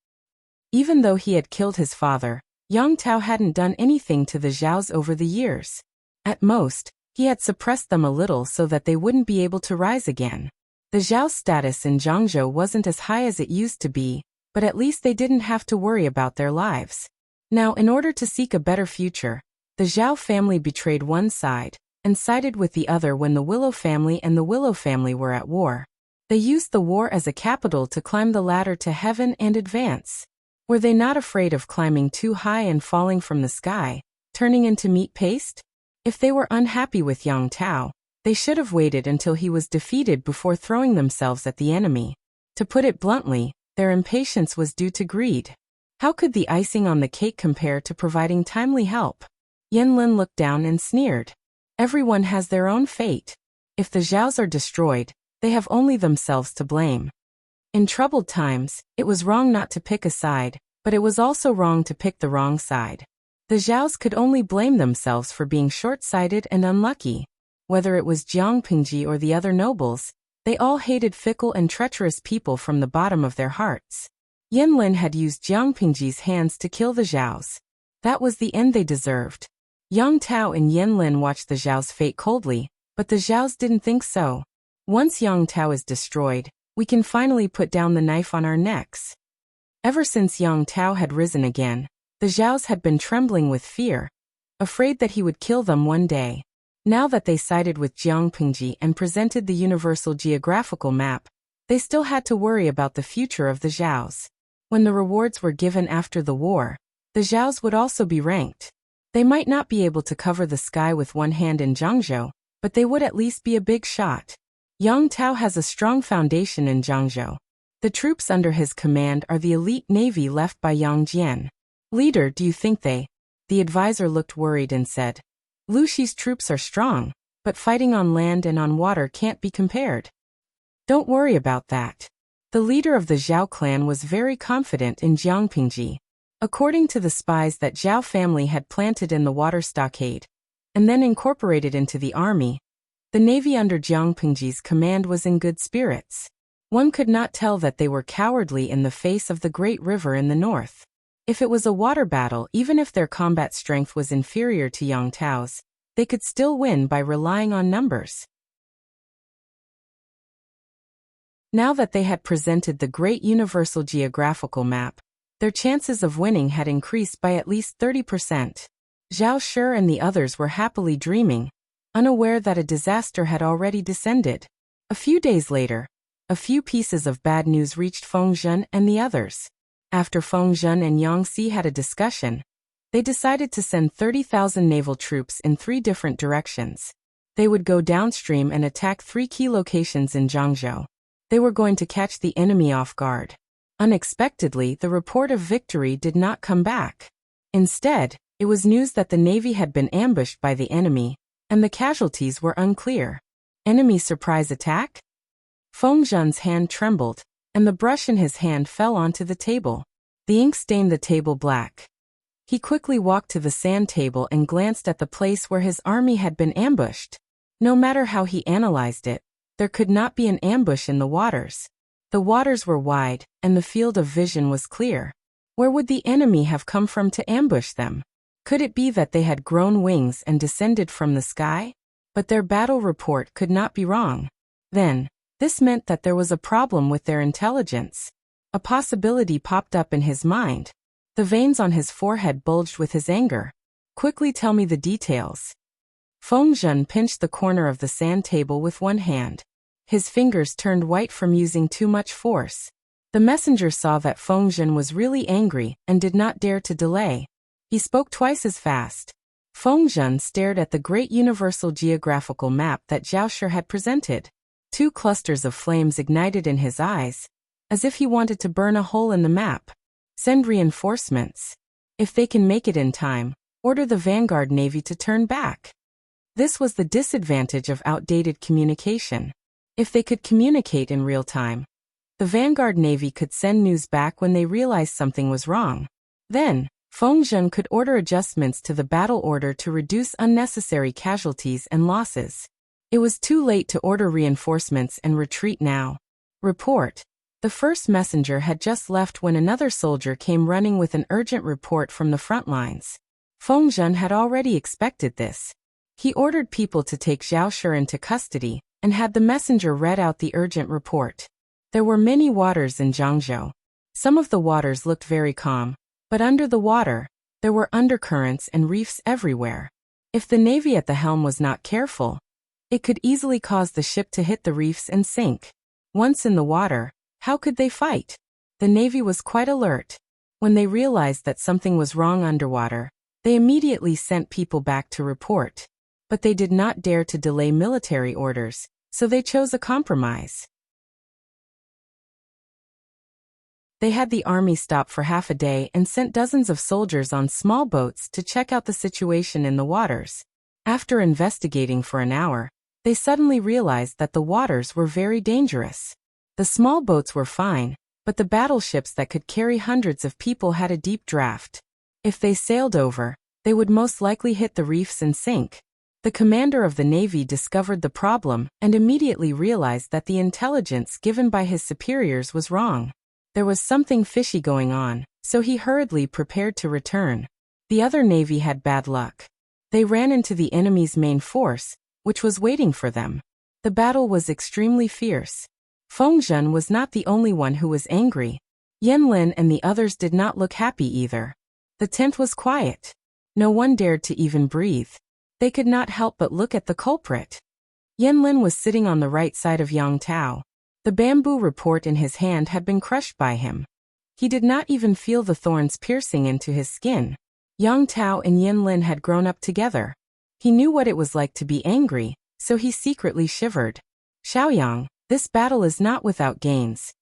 Even though he had killed his father, Yang Tao hadn't done anything to the Zhaos over the years. At most, he had suppressed them a little so that they wouldn't be able to rise again. The Zhao's status in Zhangzhou wasn't as high as it used to be, but at least they didn't have to worry about their lives. Now, in order to seek a better future, the Zhao family betrayed one side and sided with the other when the Willow family and the Willow family were at war. They used the war as a capital to climb the ladder to heaven and advance. Were they not afraid of climbing too high and falling from the sky, turning into meat paste? If they were unhappy with Yang Tao, they should have waited until he was defeated before throwing themselves at the enemy. To put it bluntly, their impatience was due to greed. How could the icing on the cake compare to providing timely help? Yan Lin looked down and sneered. Everyone has their own fate. If the Zhaos are destroyed, they have only themselves to blame. In troubled times, it was wrong not to pick a side, but it was also wrong to pick the wrong side. The Zhaos could only blame themselves for being short-sighted and unlucky. Whether it was Jiang Pingji or the other nobles, they all hated fickle and treacherous people from the bottom of their hearts. Yan Lin had used Jiang Pingji's hands to kill the Zhaos. That was the end they deserved. Yang Tao and Yan Lin watched the Zhao's fate coldly, but the Zhaos didn't think so. Once Yang Tao is destroyed, we can finally put down the knife on our necks. Ever since Yang Tao had risen again, the Zhaos had been trembling with fear, afraid that he would kill them one day. Now that they sided with Jiang Pingji and presented the universal geographical map, they still had to worry about the future of the Zhaos. When the rewards were given after the war, the Zhaos would also be ranked. They might not be able to cover the sky with one hand in Zhangzhou, but they would at least be a big shot. Yang Tao has a strong foundation in Zhangzhou. The troops under his command are the elite navy left by Yang Jian. "Leader, do you think they?" The advisor looked worried and said, "Lu Shi's troops are strong, but fighting on land and on water can't be compared." "Don't worry about that." The leader of the Zhao clan was very confident in Jiang Pingji. According to the spies that Zhao family had planted in the water stockade, and then incorporated into the army, the navy under Jiang Pingji's command was in good spirits. One could not tell that they were cowardly in the face of the great river in the north. If it was a water battle, even if their combat strength was inferior to Yang Tao's, they could still win by relying on numbers. Now that they had presented the great universal geographical map, their chances of winning had increased by at least 30%. Zhao Shi and the others were happily dreaming, unaware that a disaster had already descended. A few days later, a few pieces of bad news reached Feng Zhen and the others. After Feng Zhen and Yang Si had a discussion, they decided to send 30,000 naval troops in 3 different directions. They would go downstream and attack 3 key locations in Zhangzhou. They were going to catch the enemy off guard. Unexpectedly, the report of victory did not come back. Instead, it was news that the navy had been ambushed by the enemy, and the casualties were unclear. Enemy surprise attack? Feng Zhen's hand trembled, and the brush in his hand fell onto the table. The ink stained the table black. He quickly walked to the sand table and glanced at the place where his army had been ambushed. No matter how he analyzed it, there could not be an ambush in the waters. The waters were wide, and the field of vision was clear. Where would the enemy have come from to ambush them? Could it be that they had grown wings and descended from the sky? But their battle report could not be wrong. Then, this meant that there was a problem with their intelligence. A possibility popped up in his mind. The veins on his forehead bulged with his anger. Quickly tell me the details. Feng Zhen pinched the corner of the sand table with one hand. His fingers turned white from using too much force. The messenger saw that Feng Zhen was really angry and did not dare to delay. He spoke twice as fast. Feng Zhen stared at the great universal geographical map that Zhaoshi had presented. 2 clusters of flames ignited in his eyes, as if he wanted to burn a hole in the map. Send reinforcements. If they can make it in time, order the Vanguard Navy to turn back. This was the disadvantage of outdated communication. If they could communicate in real time, the Vanguard Navy could send news back when they realized something was wrong. Then, Feng Zhen could order adjustments to the battle order to reduce unnecessary casualties and losses. It was too late to order reinforcements and retreat now. Report. The first messenger had just left when another soldier came running with an urgent report from the front lines. Feng Zhen had already expected this. He ordered people to take Zhaoshi into custody and had the messenger read out the urgent report. There were many waters in Jiangzhou. Some of the waters looked very calm, but under the water, there were undercurrents and reefs everywhere. If the navy at the helm was not careful, it could easily cause the ship to hit the reefs and sink. Once in the water, how could they fight? The navy was quite alert. When they realized that something was wrong underwater, they immediately sent people back to report. But they did not dare to delay military orders, so they chose a compromise. They had the army stop for half a day and sent dozens of soldiers on small boats to check out the situation in the waters. After investigating for an hour, they suddenly realized that the waters were very dangerous. The small boats were fine, but the battleships that could carry hundreds of people had a deep draft. If they sailed over, they would most likely hit the reefs and sink. The commander of the navy discovered the problem and immediately realized that the intelligence given by his superiors was wrong. There was something fishy going on, so he hurriedly prepared to return. The other navy had bad luck. They ran into the enemy's main force, which was waiting for them. The battle was extremely fierce. Feng Zhen was not the only one who was angry. Yanlin and the others did not look happy either. The tent was quiet. No one dared to even breathe. They could not help but look at the culprit. Yanlin was sitting on the right side of Yang Tao. The bamboo report in his hand had been crushed by him. He did not even feel the thorns piercing into his skin. Yang Tao and Yanlin had grown up together. He knew what it was like to be angry, so he secretly shivered. Xiaoyang, this battle is not without gains.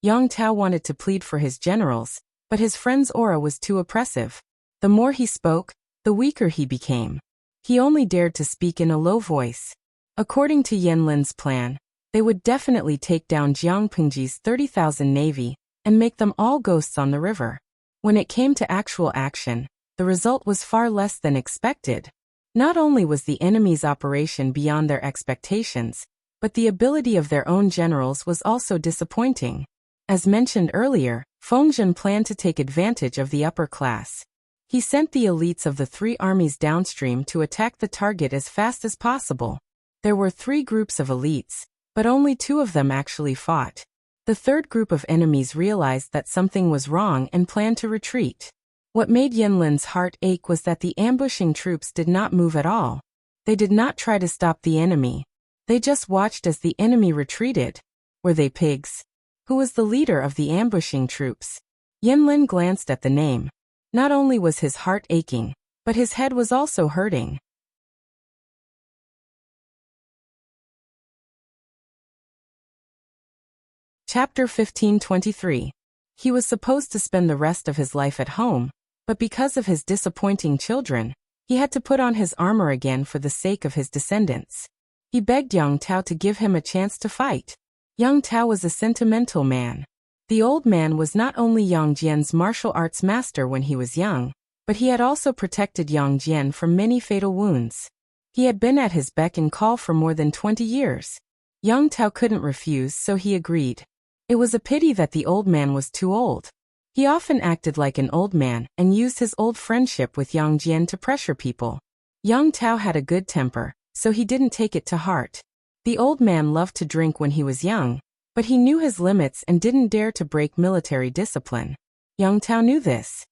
Yang Tao wanted to plead for his generals, but his friend's aura was too oppressive. The more he spoke, the weaker he became. He only dared to speak in a low voice. According to Yanlin's plan, they would definitely take down Jiang Pingji's 30,000 navy and make them all ghosts on the river. When it came to actual action, the result was far less than expected. Not only was the enemy's operation beyond their expectations, but the ability of their own generals was also disappointing. As mentioned earlier, Feng Zhen planned to take advantage of the upper class. He sent the elites of the 3 armies downstream to attack the target as fast as possible. There were 3 groups of elites, but only 2 of them actually fought. The third group of enemies realized that something was wrong and planned to retreat. What made Yanlin's heart ache was that the ambushing troops did not move at all. They did not try to stop the enemy. They just watched as the enemy retreated. Were they pigs? Who was the leader of the ambushing troops? Yanlin glanced at the name. Not only was his heart aching, but his head was also hurting. Chapter 1523. He was supposed to spend the rest of his life at home, but because of his disappointing children, he had to put on his armor again for the sake of his descendants. He begged Yang Tao to give him a chance to fight. Yang Tao was a sentimental man. The old man was not only Yang Jian's martial arts master when he was young, but he had also protected Yang Jian from many fatal wounds. He had been at his beck and call for more than 20 years. Yang Tao couldn't refuse, so he agreed. It was a pity that the old man was too old. He often acted like an old man and used his old friendship with Yang Jian to pressure people. Yang Tao had a good temper, so he didn't take it to heart. The old man loved to drink when he was young, but he knew his limits and didn't dare to break military discipline. Yang Tao knew this.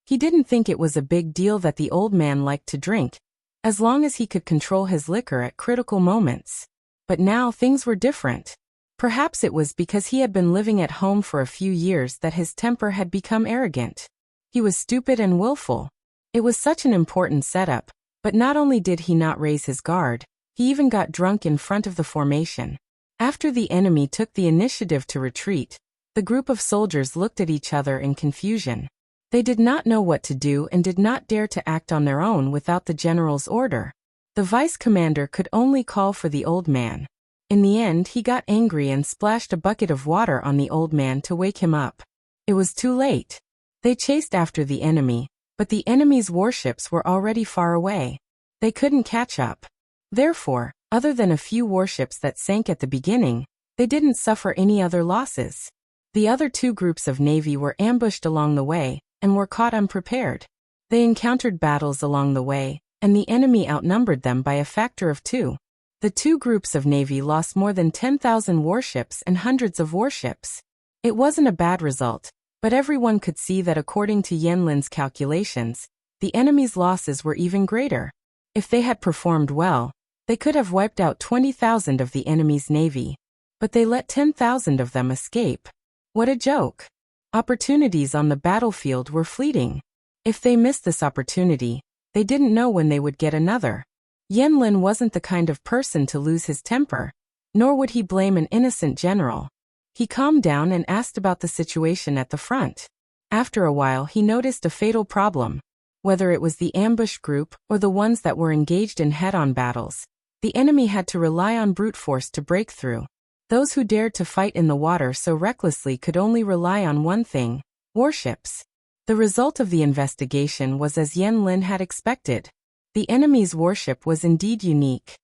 He didn't think it was a big deal that the old man liked to drink, as long as he could control his liquor at critical moments. But now things were different. Perhaps it was because he had been living at home for a few years that his temper had become arrogant. He was stupid and willful. It was such an important setup, but not only did he not raise his guard, he even got drunk in front of the formation. After the enemy took the initiative to retreat, the group of soldiers looked at each other in confusion. They did not know what to do and did not dare to act on their own without the general's order. The vice commander could only call for the old man. In the end, he got angry and splashed a bucket of water on the old man to wake him up. It was too late. They chased after the enemy, but the enemy's warships were already far away. They couldn't catch up. Therefore, other than a few warships that sank at the beginning, they didn't suffer any other losses. The other two groups of navy were ambushed along the way and were caught unprepared. They encountered battles along the way, and the enemy outnumbered them by a factor of 2. The two groups of navy lost more than 10,000 warships and hundreds of warships. It wasn't a bad result, but everyone could see that according to Yan Lin's calculations, the enemy's losses were even greater. If they had performed well, they could have wiped out 20,000 of the enemy's navy. But they let 10,000 of them escape. What a joke! Opportunities on the battlefield were fleeting. If they missed this opportunity, they didn't know when they would get another. Yan Lin wasn't the kind of person to lose his temper, nor would he blame an innocent general. He calmed down and asked about the situation at the front. After a while, he noticed a fatal problem. Whether it was the ambush group or the ones that were engaged in head-on battles, the enemy had to rely on brute force to break through. Those who dared to fight in the water so recklessly could only rely on one thing: warships. The result of the investigation was as Yan Lin had expected. The enemy's warship was indeed unique.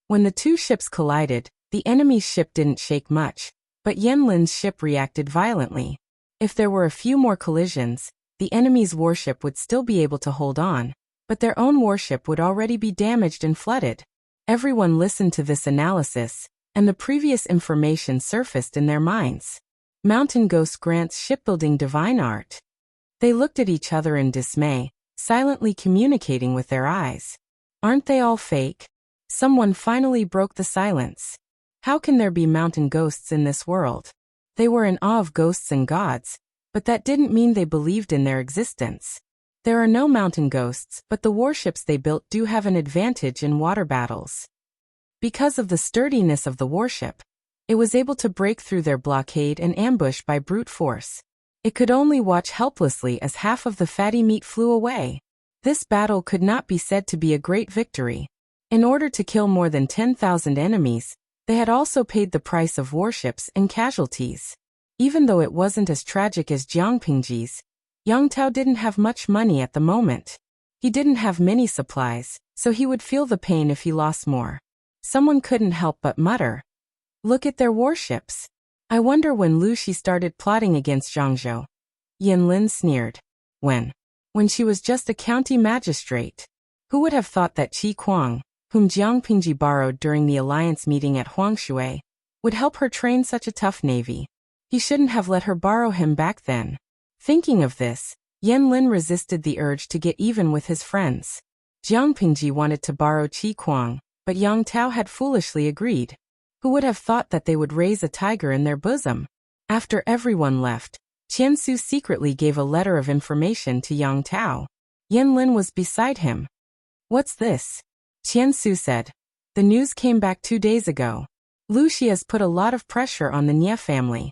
When the two ships collided, the enemy's ship didn't shake much, but Yan Lin's ship reacted violently. If there were a few more collisions, the enemy's warship would still be able to hold on, but their own warship would already be damaged and flooded. Everyone listened to this analysis, and the previous information surfaced in their minds. Mountain Ghost grants shipbuilding divine art. They looked at each other in dismay, silently communicating with their eyes. Aren't they all fake? Someone finally broke the silence. How can there be mountain ghosts in this world? They were in awe of ghosts and gods, but that didn't mean they believed in their existence. There are no mountain ghosts, but the warships they built do have an advantage in water battles. Because of the sturdiness of the warship, it was able to break through their blockade and ambush by brute force. It could only watch helplessly as half of the fatty meat flew away. This battle could not be said to be a great victory. In order to kill more than 10,000 enemies, they had also paid the price of warships and casualties. Even though it wasn't as tragic as Jiangpingji's, Yang Tao didn't have much money at the moment. He didn't have many supplies, so he would feel the pain if he lost more. Someone couldn't help but mutter, "Look at their warships. I wonder when Lu Shi started plotting against Zhangzhou." Yan Lin sneered. When she was just a county magistrate. Who would have thought that Qi Kuang, whom Jiang Pingji borrowed during the alliance meeting at Huangshui, would help her train such a tough navy? He shouldn't have let her borrow him back then. Thinking of this, Yan Lin resisted the urge to get even with his friends. Jiang Pingji wanted to borrow Qi Kuang, but Yang Tao had foolishly agreed. Who would have thought that they would raise a tiger in their bosom? After everyone left, Qian Su secretly gave a letter of information to Yang Tao. Yan Lin was beside him. "What's this?" Qian Su said. "The news came back 2 days ago. Lu Shi has put a lot of pressure on the Nie family."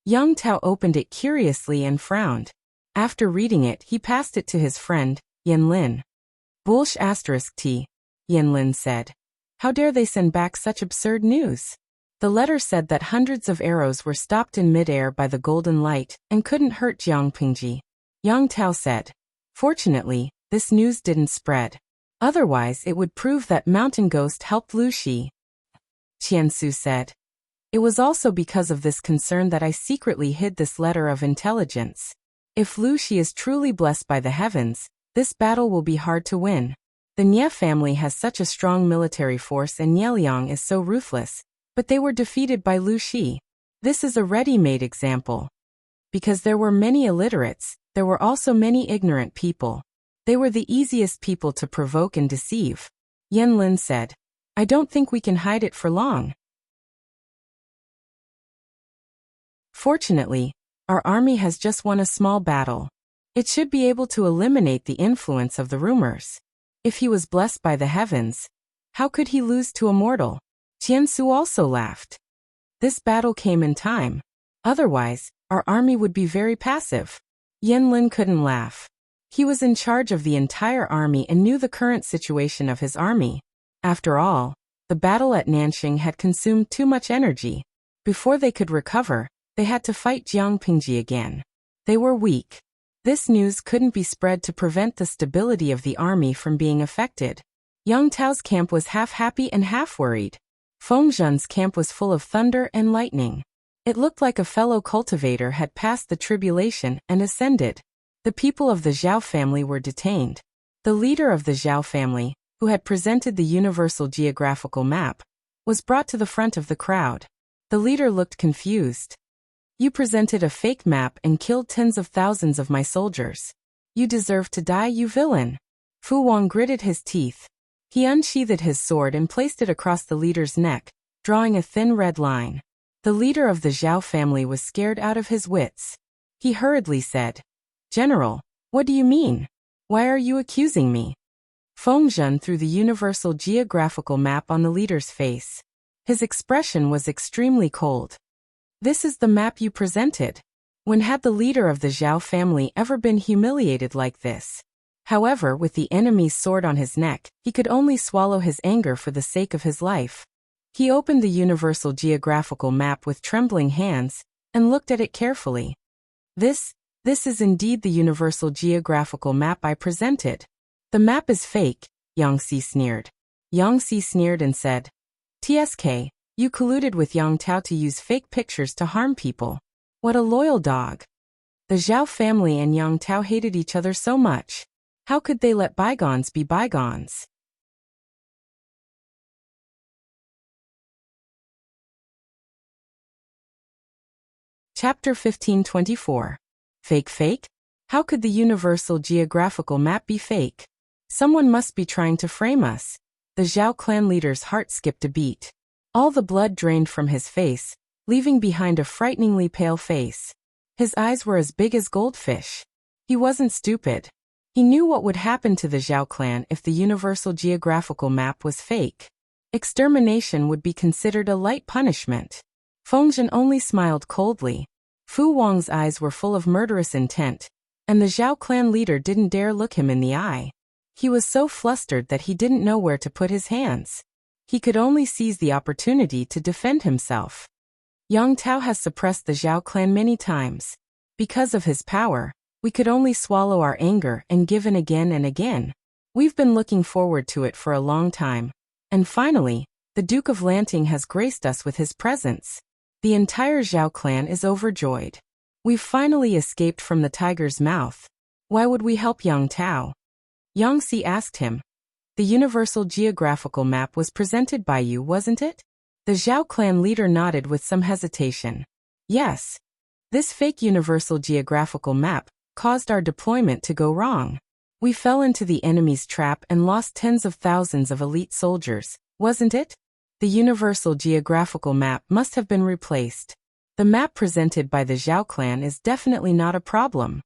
Yang Tao opened it curiously and frowned. After reading it, he passed it to his friend, Yan Lin. "Bullsh***, Yan Lin said. "How dare they send back such absurd news?" The letter said that hundreds of arrows were stopped in midair by the golden light and couldn't hurt Jiang Pingji. Yang Tao said, "Fortunately, this news didn't spread. Otherwise it would prove that Mountain Ghost helped Lu Shi. Qiansu said. It was also because of this concern that I secretly hid this letter of intelligence. If Lu Shi is truly blessed by the heavens, this battle will be hard to win. The Nie family has such a strong military force and Nie Liang is so ruthless, but they were defeated by Lu Shi. This is a ready-made example. Because there were many illiterates, there were also many ignorant people. They were the easiest people to provoke and deceive. Yan Lin said. I don't think we can hide it for long. Fortunately, our army has just won a small battle. It should be able to eliminate the influence of the rumors. If he was blessed by the heavens, how could he lose to a mortal? Qiansu also laughed. This battle came in time. Otherwise, our army would be very passive. Yan Lin couldn't laugh. He was in charge of the entire army and knew the current situation of his army. After all, the battle at Nanxing had consumed too much energy. Before they could recover, they had to fight Jiangpingji again. They were weak. This news couldn't be spread to prevent the stability of the army from being affected. Yang Tao's camp was half happy and half worried. Feng Zhen's camp was full of thunder and lightning. It looked like a fellow cultivator had passed the tribulation and ascended. The people of the Zhao family were detained. The leader of the Zhao family, who had presented the universal geographical map, was brought to the front of the crowd. The leader looked confused. You presented a fake map and killed tens of thousands of my soldiers. You deserve to die, you villain. Fu Wang gritted his teeth. He unsheathed his sword and placed it across the leader's neck, drawing a thin red line. The leader of the Zhao family was scared out of his wits. He hurriedly said, General, what do you mean? Why are you accusing me? Feng Zhen threw the universal geographical map on the leader's face. His expression was extremely cold. This is the map you presented. When had the leader of the Zhao family ever been humiliated like this? However, with the enemy's sword on his neck, he could only swallow his anger for the sake of his life. He opened the universal geographical map with trembling hands, and looked at it carefully. This is indeed the universal geographical map I presented. The map is fake, Yang Si sneered. Yang Si sneered and said, TSK, you colluded with Yang Tao to use fake pictures to harm people. What a loyal dog. The Zhao family and Yang Tao hated each other so much. How could they let bygones be bygones? Chapter 1524. Fake? How could the universal geographical map be fake? Someone must be trying to frame us. The Zhao clan leader's heart skipped a beat. All the blood drained from his face, leaving behind a frighteningly pale face. His eyes were as big as goldfish. He wasn't stupid. He knew what would happen to the Zhao clan if the universal geographical map was fake. Extermination would be considered a light punishment. Feng Zhen only smiled coldly. Fu Wang's eyes were full of murderous intent, and the Zhao clan leader didn't dare look him in the eye. He was so flustered that he didn't know where to put his hands. He could only seize the opportunity to defend himself. Yang Tao has suppressed the Zhao clan many times. Because of his power, we could only swallow our anger and give in again and again. We've been looking forward to it for a long time. And finally, the Duke of Lanting has graced us with his presence. The entire Zhao clan is overjoyed. We've finally escaped from the tiger's mouth. Why would we help Yang Tao? Yang Si asked him. The universal geographical map was presented by you, wasn't it? The Zhao clan leader nodded with some hesitation. Yes. This fake universal geographical map caused our deployment to go wrong. We fell into the enemy's trap and lost tens of thousands of elite soldiers, wasn't it? The universal geographical map must have been replaced. The map presented by the Zhao clan is definitely not a problem.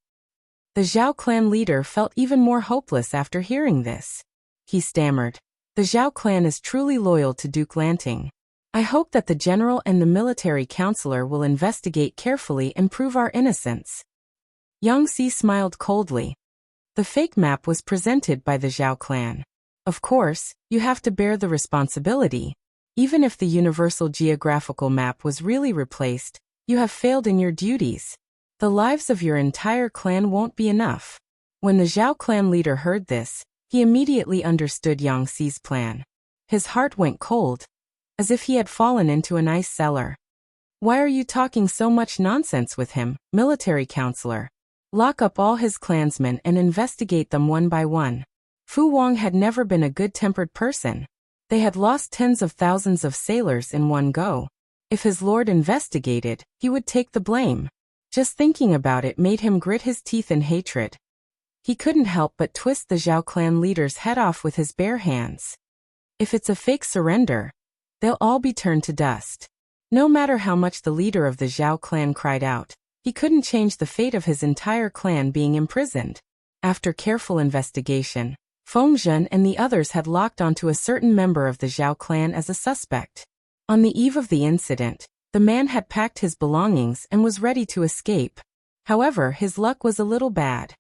The Zhao clan leader felt even more hopeless after hearing this. He stammered. The Zhao clan is truly loyal to Duke Lanting. I hope that the general and the military counselor will investigate carefully and prove our innocence. Yang Si smiled coldly. The fake map was presented by the Zhao clan. Of course, you have to bear the responsibility. Even if the universal geographical map was really replaced, you have failed in your duties. The lives of your entire clan won't be enough. When the Zhao clan leader heard this, he immediately understood Yang Xi's plan. His heart went cold, as if he had fallen into an ice cellar. Why are you talking so much nonsense with him, military counselor? Lock up all his clansmen and investigate them one by one. Fu Wang had never been a good-tempered person. They had lost tens of thousands of sailors in one go. If his lord investigated, he would take the blame. Just thinking about it made him grit his teeth in hatred. He couldn't help but twist the Zhao clan leader's head off with his bare hands. If it's a fake surrender, they'll all be turned to dust. No matter how much the leader of the Zhao clan cried out, he couldn't change the fate of his entire clan being imprisoned. After careful investigation, Feng Zhen and the others had locked onto a certain member of the Zhao clan as a suspect. On the eve of the incident, the man had packed his belongings and was ready to escape. However, his luck was a little bad.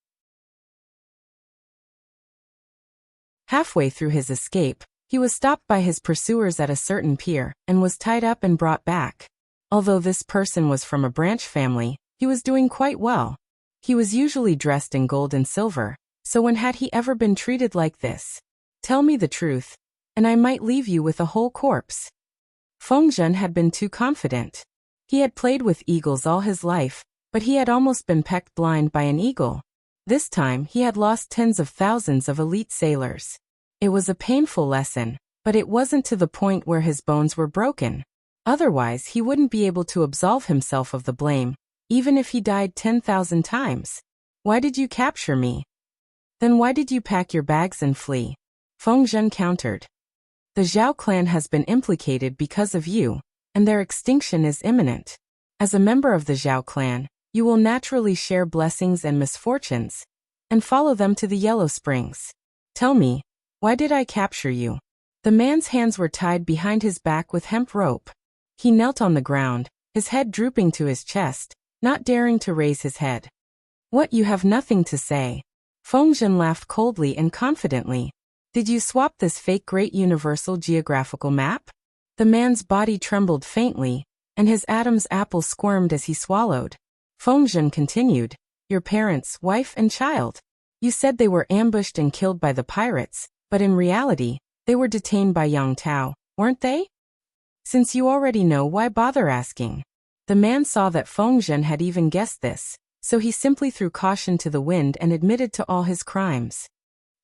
Halfway through his escape, he was stopped by his pursuers at a certain pier and was tied up and brought back. Although this person was from a branch family, he was doing quite well. He was usually dressed in gold and silver, so when had he ever been treated like this? Tell me the truth, and I might leave you with a whole corpse. Feng Zhen had been too confident. He had played with eagles all his life, but he had almost been pecked blind by an eagle. This time he had lost tens of thousands of elite sailors. It was a painful lesson, but it wasn't to the point where his bones were broken. Otherwise he wouldn't be able to absolve himself of the blame, even if he died 10,000 times. Why did you capture me? Then why did you pack your bags and flee? Feng Zhen countered. The Zhao clan has been implicated because of you, and their extinction is imminent. As a member of the Zhao clan, you will naturally share blessings and misfortunes, and follow them to the Yellow Springs. Tell me, why did I capture you? The man's hands were tied behind his back with hemp rope. He knelt on the ground, his head drooping to his chest, not daring to raise his head. What, you have nothing to say? Feng Zhen laughed coldly and confidently. Did you swap this fake Great Universal Geographical Map? The man's body trembled faintly, and his Adam's apple squirmed as he swallowed. Feng Zhen continued, your parents, wife and child. You said they were ambushed and killed by the pirates, but in reality, they were detained by Yang Tao, weren't they? Since you already know, why bother asking? The man saw that Feng Zhen had even guessed this, so he simply threw caution to the wind and admitted to all his crimes.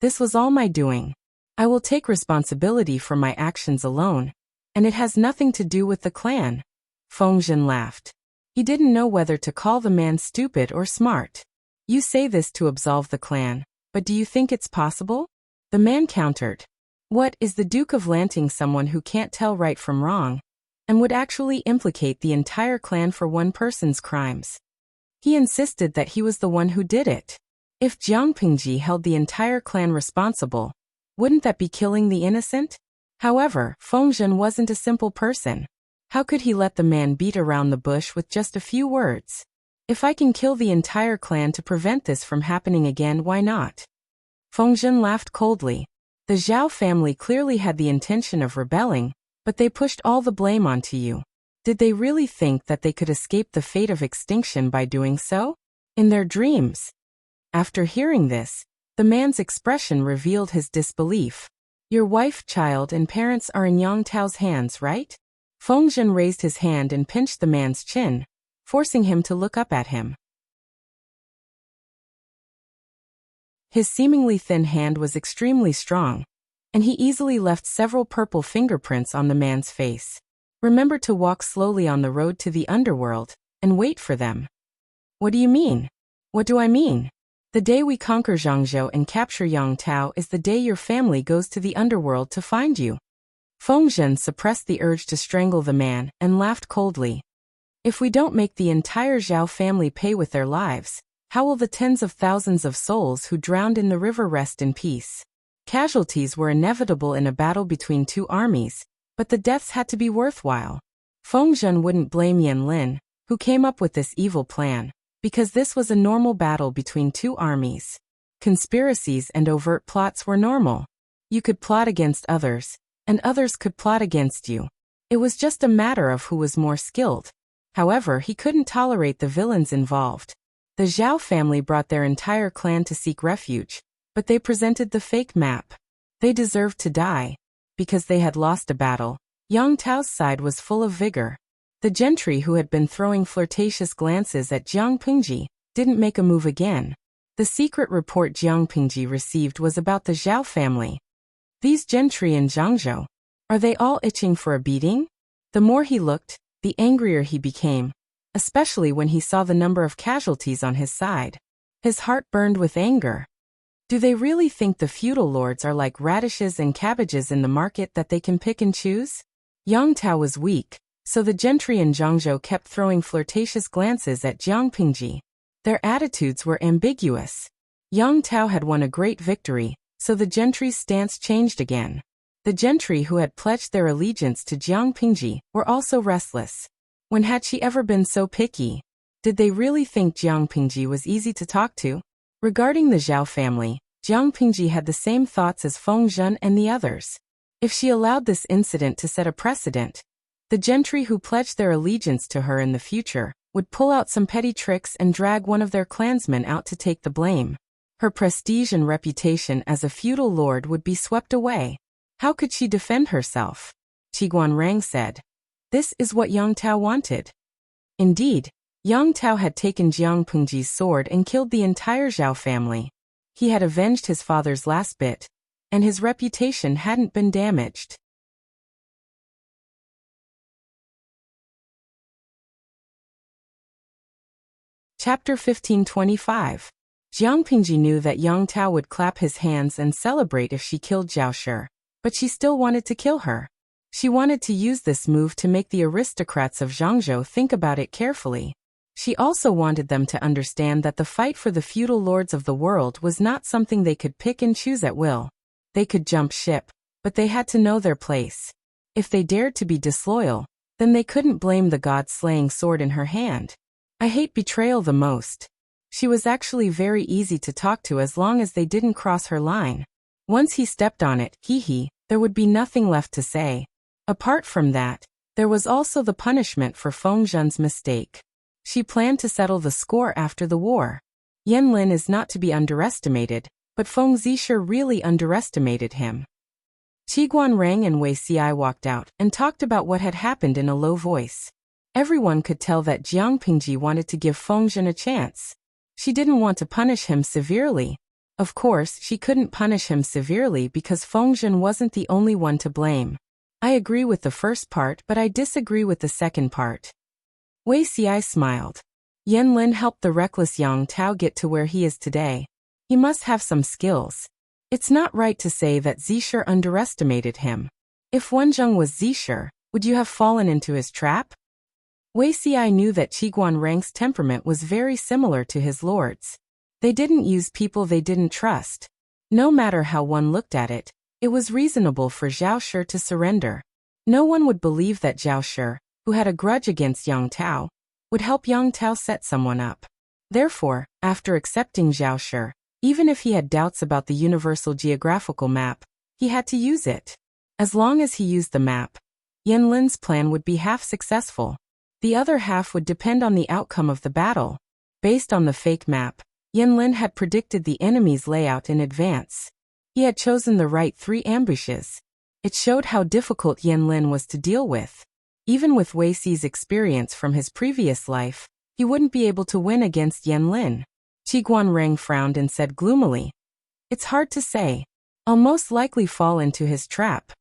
This was all my doing. I will take responsibility for my actions alone, and it has nothing to do with the clan. Feng Zhen laughed. He didn't know whether to call the man stupid or smart. You say this to absolve the clan, but do you think it's possible? The man countered. What, is the Duke of Lanting someone who can't tell right from wrong, and would actually implicate the entire clan for one person's crimes? He insisted that he was the one who did it. If Jiang Pingji held the entire clan responsible, wouldn't that be killing the innocent? However, Feng Zhen wasn't a simple person. How could he let the man beat around the bush with just a few words? If I can kill the entire clan to prevent this from happening again, why not? Feng Zhen laughed coldly. The Zhao family clearly had the intention of rebelling, but they pushed all the blame onto you. Did they really think that they could escape the fate of extinction by doing so? In their dreams. After hearing this, the man's expression revealed his disbelief. Your wife, child, and parents are in Yang Tao's hands, right? Feng Zhen raised his hand and pinched the man's chin, forcing him to look up at him. His seemingly thin hand was extremely strong, and he easily left several purple fingerprints on the man's face. Remember to walk slowly on the road to the underworld, and wait for them. What do you mean? What do I mean? The day we conquer Zhangzhou and capture Yang Tao is the day your family goes to the underworld to find you. Feng Zhen suppressed the urge to strangle the man and laughed coldly. If we don't make the entire Zhao family pay with their lives, how will the tens of thousands of souls who drowned in the river rest in peace? Casualties were inevitable in a battle between two armies, but the deaths had to be worthwhile. Feng Zhen wouldn't blame Yan Lin, who came up with this evil plan, because this was a normal battle between two armies. Conspiracies and overt plots were normal. You could plot against others, and others could plot against you. It was just a matter of who was more skilled. However, he couldn't tolerate the villains involved. The Zhao family brought their entire clan to seek refuge, but they presented the fake map. They deserved to die. Because they had lost a battle, Yang Tao's side was full of vigor. The gentry who had been throwing flirtatious glances at Jiang Pingji didn't make a move again. The secret report Jiang Pingji received was about the Zhao family. These gentry in Zhangzhou, are they all itching for a beating? The more he looked, the angrier he became, especially when he saw the number of casualties on his side. His heart burned with anger. Do they really think the feudal lords are like radishes and cabbages in the market that they can pick and choose? Yang Tao was weak, so the gentry in Zhangzhou kept throwing flirtatious glances at Jiang Pingji. Their attitudes were ambiguous. Yang Tao had won a great victory, so the gentry's stance changed again. The gentry who had pledged their allegiance to Jiang Pingji were also restless. When had she ever been so picky? Did they really think Jiang Pingji was easy to talk to? Regarding the Zhao family, Jiang Pingji had the same thoughts as Feng Zhen and the others. If she allowed this incident to set a precedent, the gentry who pledged their allegiance to her in the future would pull out some petty tricks and drag one of their clansmen out to take the blame. Her prestige and reputation as a feudal lord would be swept away. How could she defend herself? Qiguan Rang said. This is what Yang Tao wanted. Indeed, Yang Tao had taken Jiang Pingji's sword and killed the entire Zhao family. He had avenged his father's last bit, and his reputation hadn't been damaged. Chapter 1525. Jiang Pingji knew that Yang Tao would clap his hands and celebrate if she killed Zhao Shi, but she still wanted to kill her. She wanted to use this move to make the aristocrats of Zhangzhou think about it carefully. She also wanted them to understand that the fight for the feudal lords of the world was not something they could pick and choose at will. They could jump ship, but they had to know their place. If they dared to be disloyal, then they couldn't blame the god-slaying sword in her hand. I hate betrayal the most. She was actually very easy to talk to as long as they didn't cross her line. Once he stepped on it, there would be nothing left to say. Apart from that, there was also the punishment for Feng Zhen's mistake. She planned to settle the score after the war. Yan Lin is not to be underestimated, but Feng Zixi really underestimated him. Qiguan Rang and Wei Xi walked out and talked about what had happened in a low voice. Everyone could tell that Jiang Pingji wanted to give Feng Zhen a chance. She didn't want to punish him severely. Of course, she couldn't punish him severely because Feng Zhen wasn't the only one to blame. I agree with the first part, but I disagree with the second part. Wei Xi smiled. Yan Lin helped the reckless Yang Tao get to where he is today. He must have some skills. It's not right to say that Zixi underestimated him. If Wenzheng was Zixi, would you have fallen into his trap? Wei Xi knew that Qiguan Rang's temperament was very similar to his lord's. They didn't use people they didn't trust. No matter how one looked at it, it was reasonable for Zhao Shi to surrender. No one would believe that Zhao Shi, who had a grudge against Yang Tao, would help Yang Tao set someone up. Therefore, after accepting Zhao Shi, even if he had doubts about the universal geographical map, he had to use it. As long as he used the map, Yan Lin's plan would be half successful. The other half would depend on the outcome of the battle. Based on the fake map, Yan Lin had predicted the enemy's layout in advance. He had chosen the right 3 ambushes. It showed how difficult Yan Lin was to deal with. Even with Wei Xi's experience from his previous life, he wouldn't be able to win against Yan Lin. Qiguan Rang frowned and said gloomily, "It's hard to say. I'll most likely fall into his trap."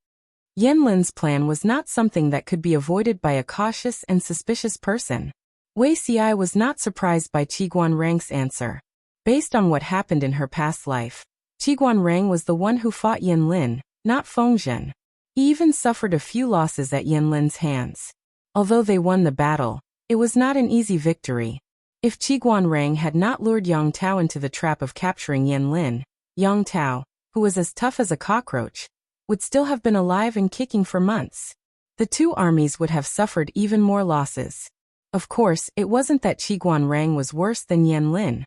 Yan Lin's plan was not something that could be avoided by a cautious and suspicious person. Wei Xi was not surprised by Qiguan Rang's answer. Based on what happened in her past life, Qiguan Rang was the one who fought Yan Lin, not Feng Zhen. He even suffered a few losses at Yan Lin's hands. Although they won the battle, it was not an easy victory. If Qiguan Rang had not lured Yang Tao into the trap of capturing Yan Lin, Yang Tao, who was as tough as a cockroach, would still have been alive and kicking for months. The two armies would have suffered even more losses. Of course, it wasn't that Qiguan Rang was worse than Yan Lin.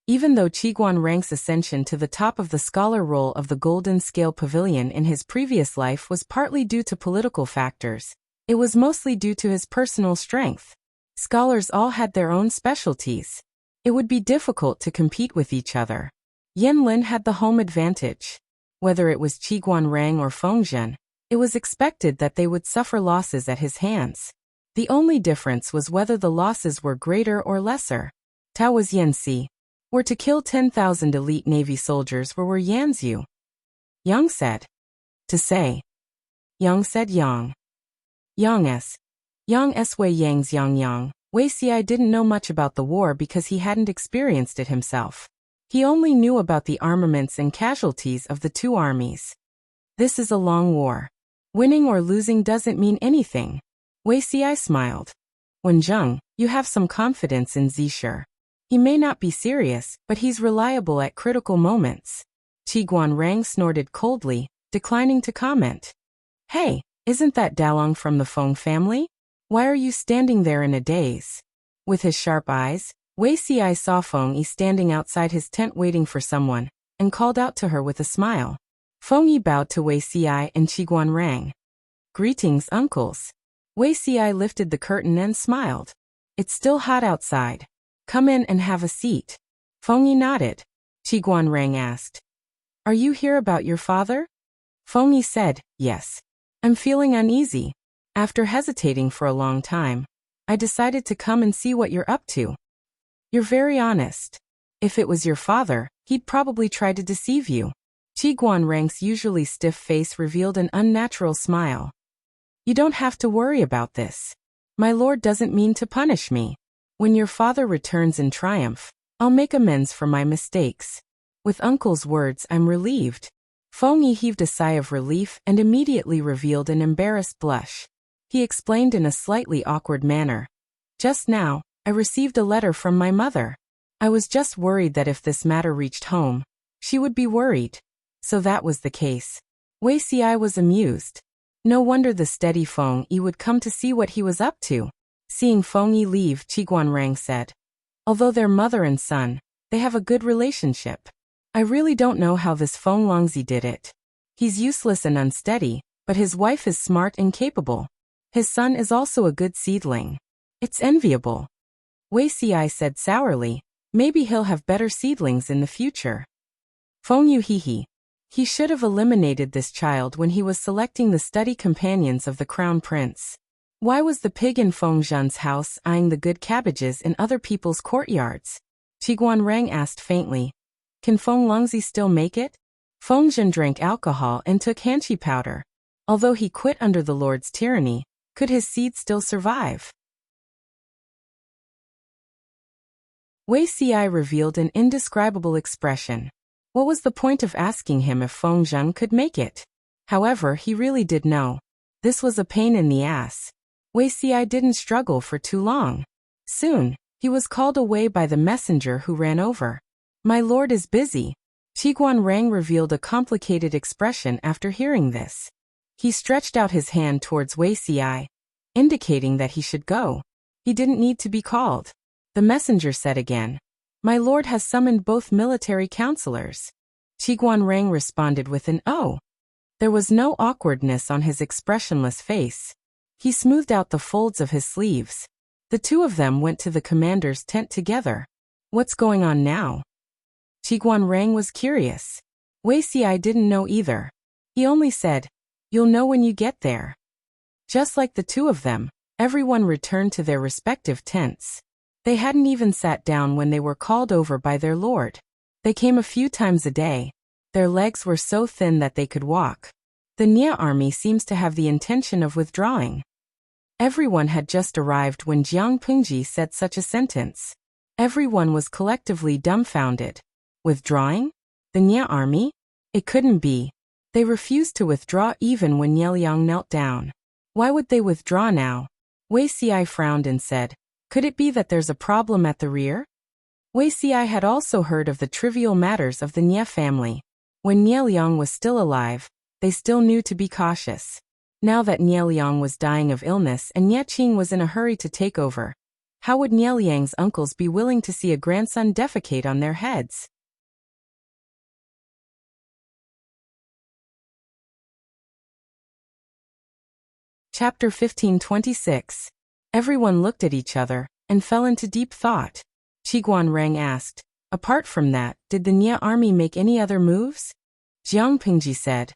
Even though Qiguan Rang's ascension to the top of the scholar roll of the Golden Scale Pavilion in his previous life was partly due to political factors, it was mostly due to his personal strength. Scholars all had their own specialties. It would be difficult to compete with each other. Yan Lin had the home advantage. Whether it was Qi Guanrang or Feng Zhen, it was expected that they would suffer losses at his hands. The only difference was whether the losses were greater or lesser. Tao was Yanxi. Were to kill 10,000 elite Navy soldiers were Yanzhu. Yang said. To say. Yang said Yang. Yang S. Yang S. Wei Yang's Yang. Wei Xi didn't know much about the war because he hadn't experienced it himself. He only knew about the armaments and casualties of the two armies. This is a long war. Winning or losing doesn't mean anything. Wei Xi smiled. Wen Zheng, you have some confidence in Zisher. He may not be serious, but he's reliable at critical moments. Qi Guanrang snorted coldly, declining to comment. Hey, isn't that Dalong from the Feng family? Why are you standing there in a daze? With his sharp eyes, Wei Xi saw Feng Yi standing outside his tent waiting for someone, and called out to her with a smile. Feng Yi bowed to Wei Xi and Qi Guanrang. Greetings, uncles. Wei Xi lifted the curtain and smiled. It's still hot outside. Come in and have a seat. Feng Yi nodded. Qi Guanrang asked. Are you here about your father? Feng Yi said, yes. I'm feeling uneasy. After hesitating for a long time, I decided to come and see what you're up to. You're very honest. If it was your father, he'd probably try to deceive you. Qi Guanrang's usually stiff face revealed an unnatural smile. You don't have to worry about this. My lord doesn't mean to punish me. When your father returns in triumph, I'll make amends for my mistakes. With uncle's words, I'm relieved. Feng Yi heaved a sigh of relief and immediately revealed an embarrassed blush. He explained in a slightly awkward manner. Just now, I received a letter from my mother. I was just worried that if this matter reached home, she would be worried. So that was the case. Wei Xi was amused. No wonder the steady Feng Yi would come to see what he was up to. Seeing Feng Yi leave, Qi Guanrang said. Although they're mother and son, they have a good relationship. I really don't know how this Feng Longzi did it. He's useless and unsteady, but his wife is smart and capable. His son is also a good seedling. It's enviable. Wei Xi said sourly, maybe he'll have better seedlings in the future. Feng Yu hee. He should have eliminated this child when he was selecting the study companions of the crown prince. Why was the pig in Feng Zhen's house eyeing the good cabbages in other people's courtyards? Qi Guanrang asked faintly. Can Feng Longzi still make it? Feng Zhen drank alcohol and took hanqi powder. Although he quit under the Lord's tyranny, could his seed still survive? Wei Xi revealed an indescribable expression. What was the point of asking him if Feng Zhen could make it? However, he really did know. This was a pain in the ass. Wei Xi didn't struggle for too long. Soon, he was called away by the messenger who ran over. My lord is busy. Qi Guanrang revealed a complicated expression after hearing this. He stretched out his hand towards Wei Xi, indicating that he should go. He didn't need to be called. The messenger said again, My lord has summoned both military counselors. Qi Guanrang responded with an "Oh." There was no awkwardness on his expressionless face. He smoothed out the folds of his sleeves. The two of them went to the commander's tent together. What's going on now? Qi Guanrang was curious. Wei Xi didn't know either. He only said, You'll know when you get there. Just like the two of them, everyone returned to their respective tents. They hadn't even sat down when they were called over by their lord. They came a few times a day. Their legs were so thin that they could walk. The Nia army seems to have the intention of withdrawing. Everyone had just arrived when Jiang Pengji said such a sentence. Everyone was collectively dumbfounded. Withdrawing? The Nia army? It couldn't be. They refused to withdraw even when Liang knelt down. Why would they withdraw now? Wei Xi frowned and said, Could it be that there's a problem at the rear? Wei Xi had also heard of the trivial matters of the Nia family. When Liang was still alive, they still knew to be cautious. Now that Liang was dying of illness and Qing was in a hurry to take over, how would Liang's uncles be willing to see a grandson defecate on their heads? Chapter 1526. Everyone looked at each other and fell into deep thought. Qiguan Rang asked, "Apart from that, did the Nia army make any other moves?" Jiang Pingji said,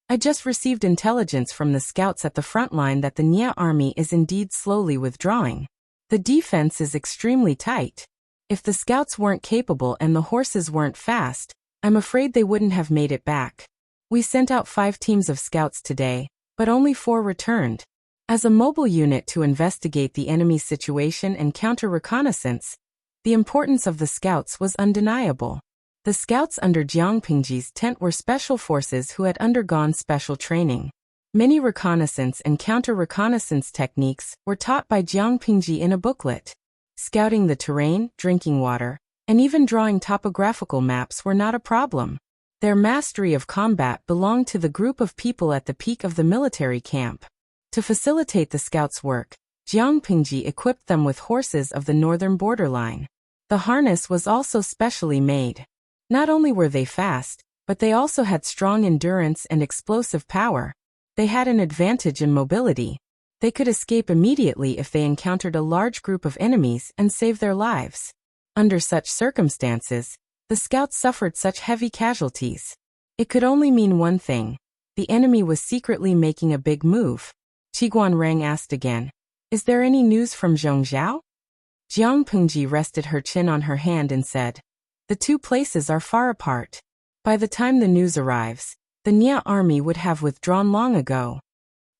"I just received intelligence from the scouts at the front line that the Nia army is indeed slowly withdrawing. The defense is extremely tight. If the scouts weren't capable and the horses weren't fast, I'm afraid they wouldn't have made it back. We sent out 5 teams of scouts today, but only 4 returned. As a mobile unit to investigate the enemy's situation and counter reconnaissance, the importance of the scouts was undeniable. The scouts under Jiang Pingji's tent were special forces who had undergone special training. Many reconnaissance and counter-reconnaissance techniques were taught by Jiang Pingji in a booklet. Scouting the terrain, drinking water, and even drawing topographical maps were not a problem. Their mastery of combat belonged to the group of people at the peak of the military camp. To facilitate the scouts' work, Jiang Pingji equipped them with horses of the northern borderline. The harness was also specially made. Not only were they fast, but they also had strong endurance and explosive power. They had an advantage in mobility. They could escape immediately if they encountered a large group of enemies and save their lives. Under such circumstances, the scouts suffered such heavy casualties. It could only mean one thing: the enemy was secretly making a big move. Qiguan Rang asked again, "Is there any news from Zhongzhou?" Jiang Pingji rested her chin on her hand and said, "The 2 places are far apart. By the time the news arrives, the Nia army would have withdrawn long ago."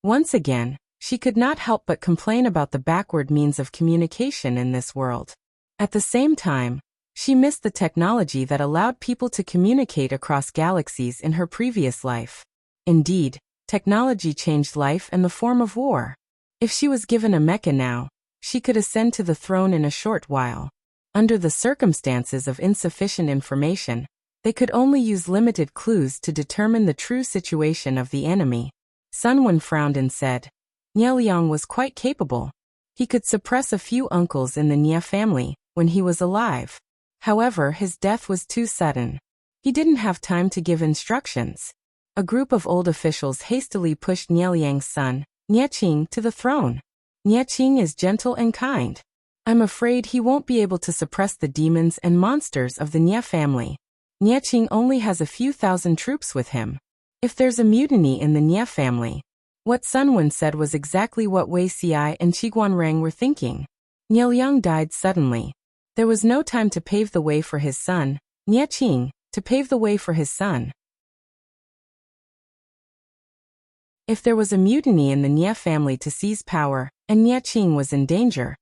Once again, she could not help but complain about the backward means of communication in this world. At the same time, she missed the technology that allowed people to communicate across galaxies in her previous life. Indeed, technology changed life and the form of war. If she was given a mecha now, she could ascend to the throne in a short while. Under the circumstances of insufficient information, they could only use limited clues to determine the true situation of the enemy. Sun Wen frowned and said, "Nie Liang was quite capable. He could suppress a few uncles in the Nie family when he was alive. However, his death was too sudden. He didn't have time to give instructions." A group of old officials hastily pushed Nie Liang's son, Nie Qing, to the throne. Nie Qing is gentle and kind. I'm afraid he won't be able to suppress the demons and monsters of the Nie family. Nie Qing only has a few thousand troops with him. If there's a mutiny in the Nie family, what Sun Wen said was exactly what Wei Xi and Qiguan Rang were thinking. Nie Liang died suddenly. There was no time to pave the way for his son, Nie Qing, to pave the way for his son. If there was a mutiny in the Nie family to seize power, and Nie Qing was in danger,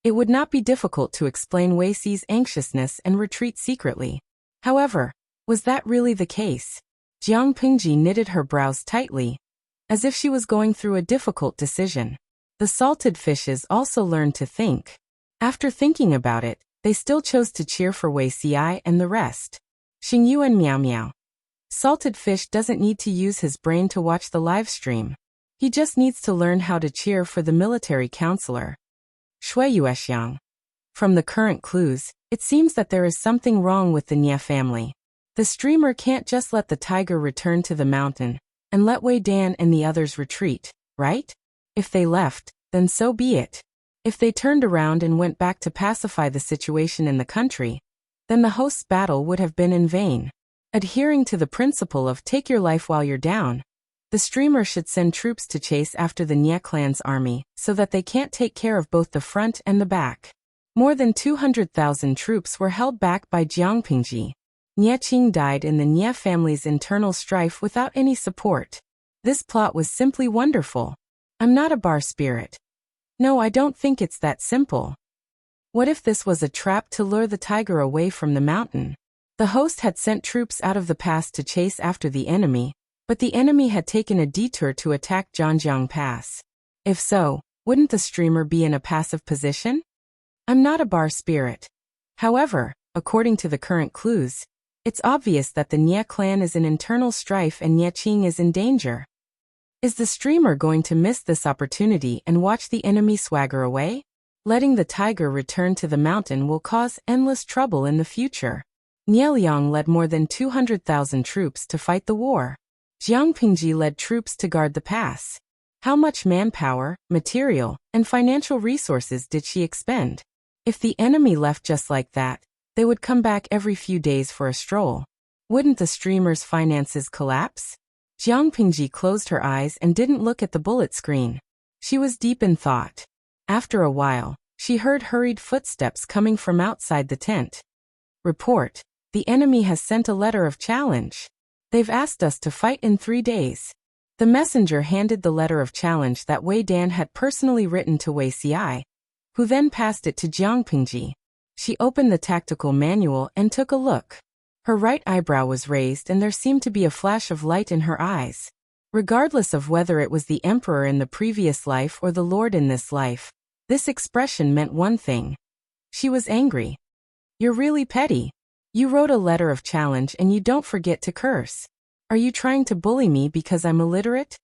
it would not be difficult to explain Wei Xi's anxiousness and retreat secretly. However, was that really the case? Jiang Pingji knitted her brows tightly, as if she was going through a difficult decision. The salted fishes also learned to think. After thinking about it, they still chose to cheer for Wei Xi and the rest. Xingyu and Miao Miao. Salted fish doesn't need to use his brain to watch the live stream. He just needs to learn how to cheer for the military counselor. Shui Yuexiang. From the current clues, it seems that there is something wrong with the Nie family. The streamer can't just let the tiger return to the mountain and let Wei Dan and the others retreat, right? If they left, then so be it. If they turned around and went back to pacify the situation in the country, then the host's battle would have been in vain. Adhering to the principle of take your life while you're down, the streamer should send troops to chase after the Nie clan's army so that they can't take care of both the front and the back. More than 200,000 troops were held back by Jiang Pingji. Nie Qing died in the Nie family's internal strife without any support. This plot was simply wonderful. I'm not a bar spirit. No, I don't think it's that simple. What if this was a trap to lure the tiger away from the mountain? The host had sent troops out of the pass to chase after the enemy, but the enemy had taken a detour to attack Zhangjiang Pass. If so, wouldn't the streamer be in a passive position? I'm not a bar spirit. However, according to the current clues, it's obvious that the Nie clan is in internal strife and Nie Qing is in danger. Is the streamer going to miss this opportunity and watch the enemy swagger away? Letting the tiger return to the mountain will cause endless trouble in the future. Nie Liang led more than 200,000 troops to fight the war. Jiang Pingji led troops to guard the pass. How much manpower, material, and financial resources did she expend? If the enemy left just like that, they would come back every few days for a stroll. Wouldn't the streamer's finances collapse? Jiang Pingji closed her eyes and didn't look at the bullet screen. She was deep in thought. After a while, she heard hurried footsteps coming from outside the tent. Report. The enemy has sent a letter of challenge. They've asked us to fight in 3 days. The messenger handed the letter of challenge that Wei Dan had personally written to Wei Xiai, who then passed it to Jiang Pingji. She opened the tactical manual and took a look. Her right eyebrow was raised and there seemed to be a flash of light in her eyes. Regardless of whether it was the emperor in the previous life or the lord in this life, this expression meant one thing. She was angry. You're really petty. You wrote a letter of challenge and you don't forget to curse. Are you trying to bully me because I'm illiterate?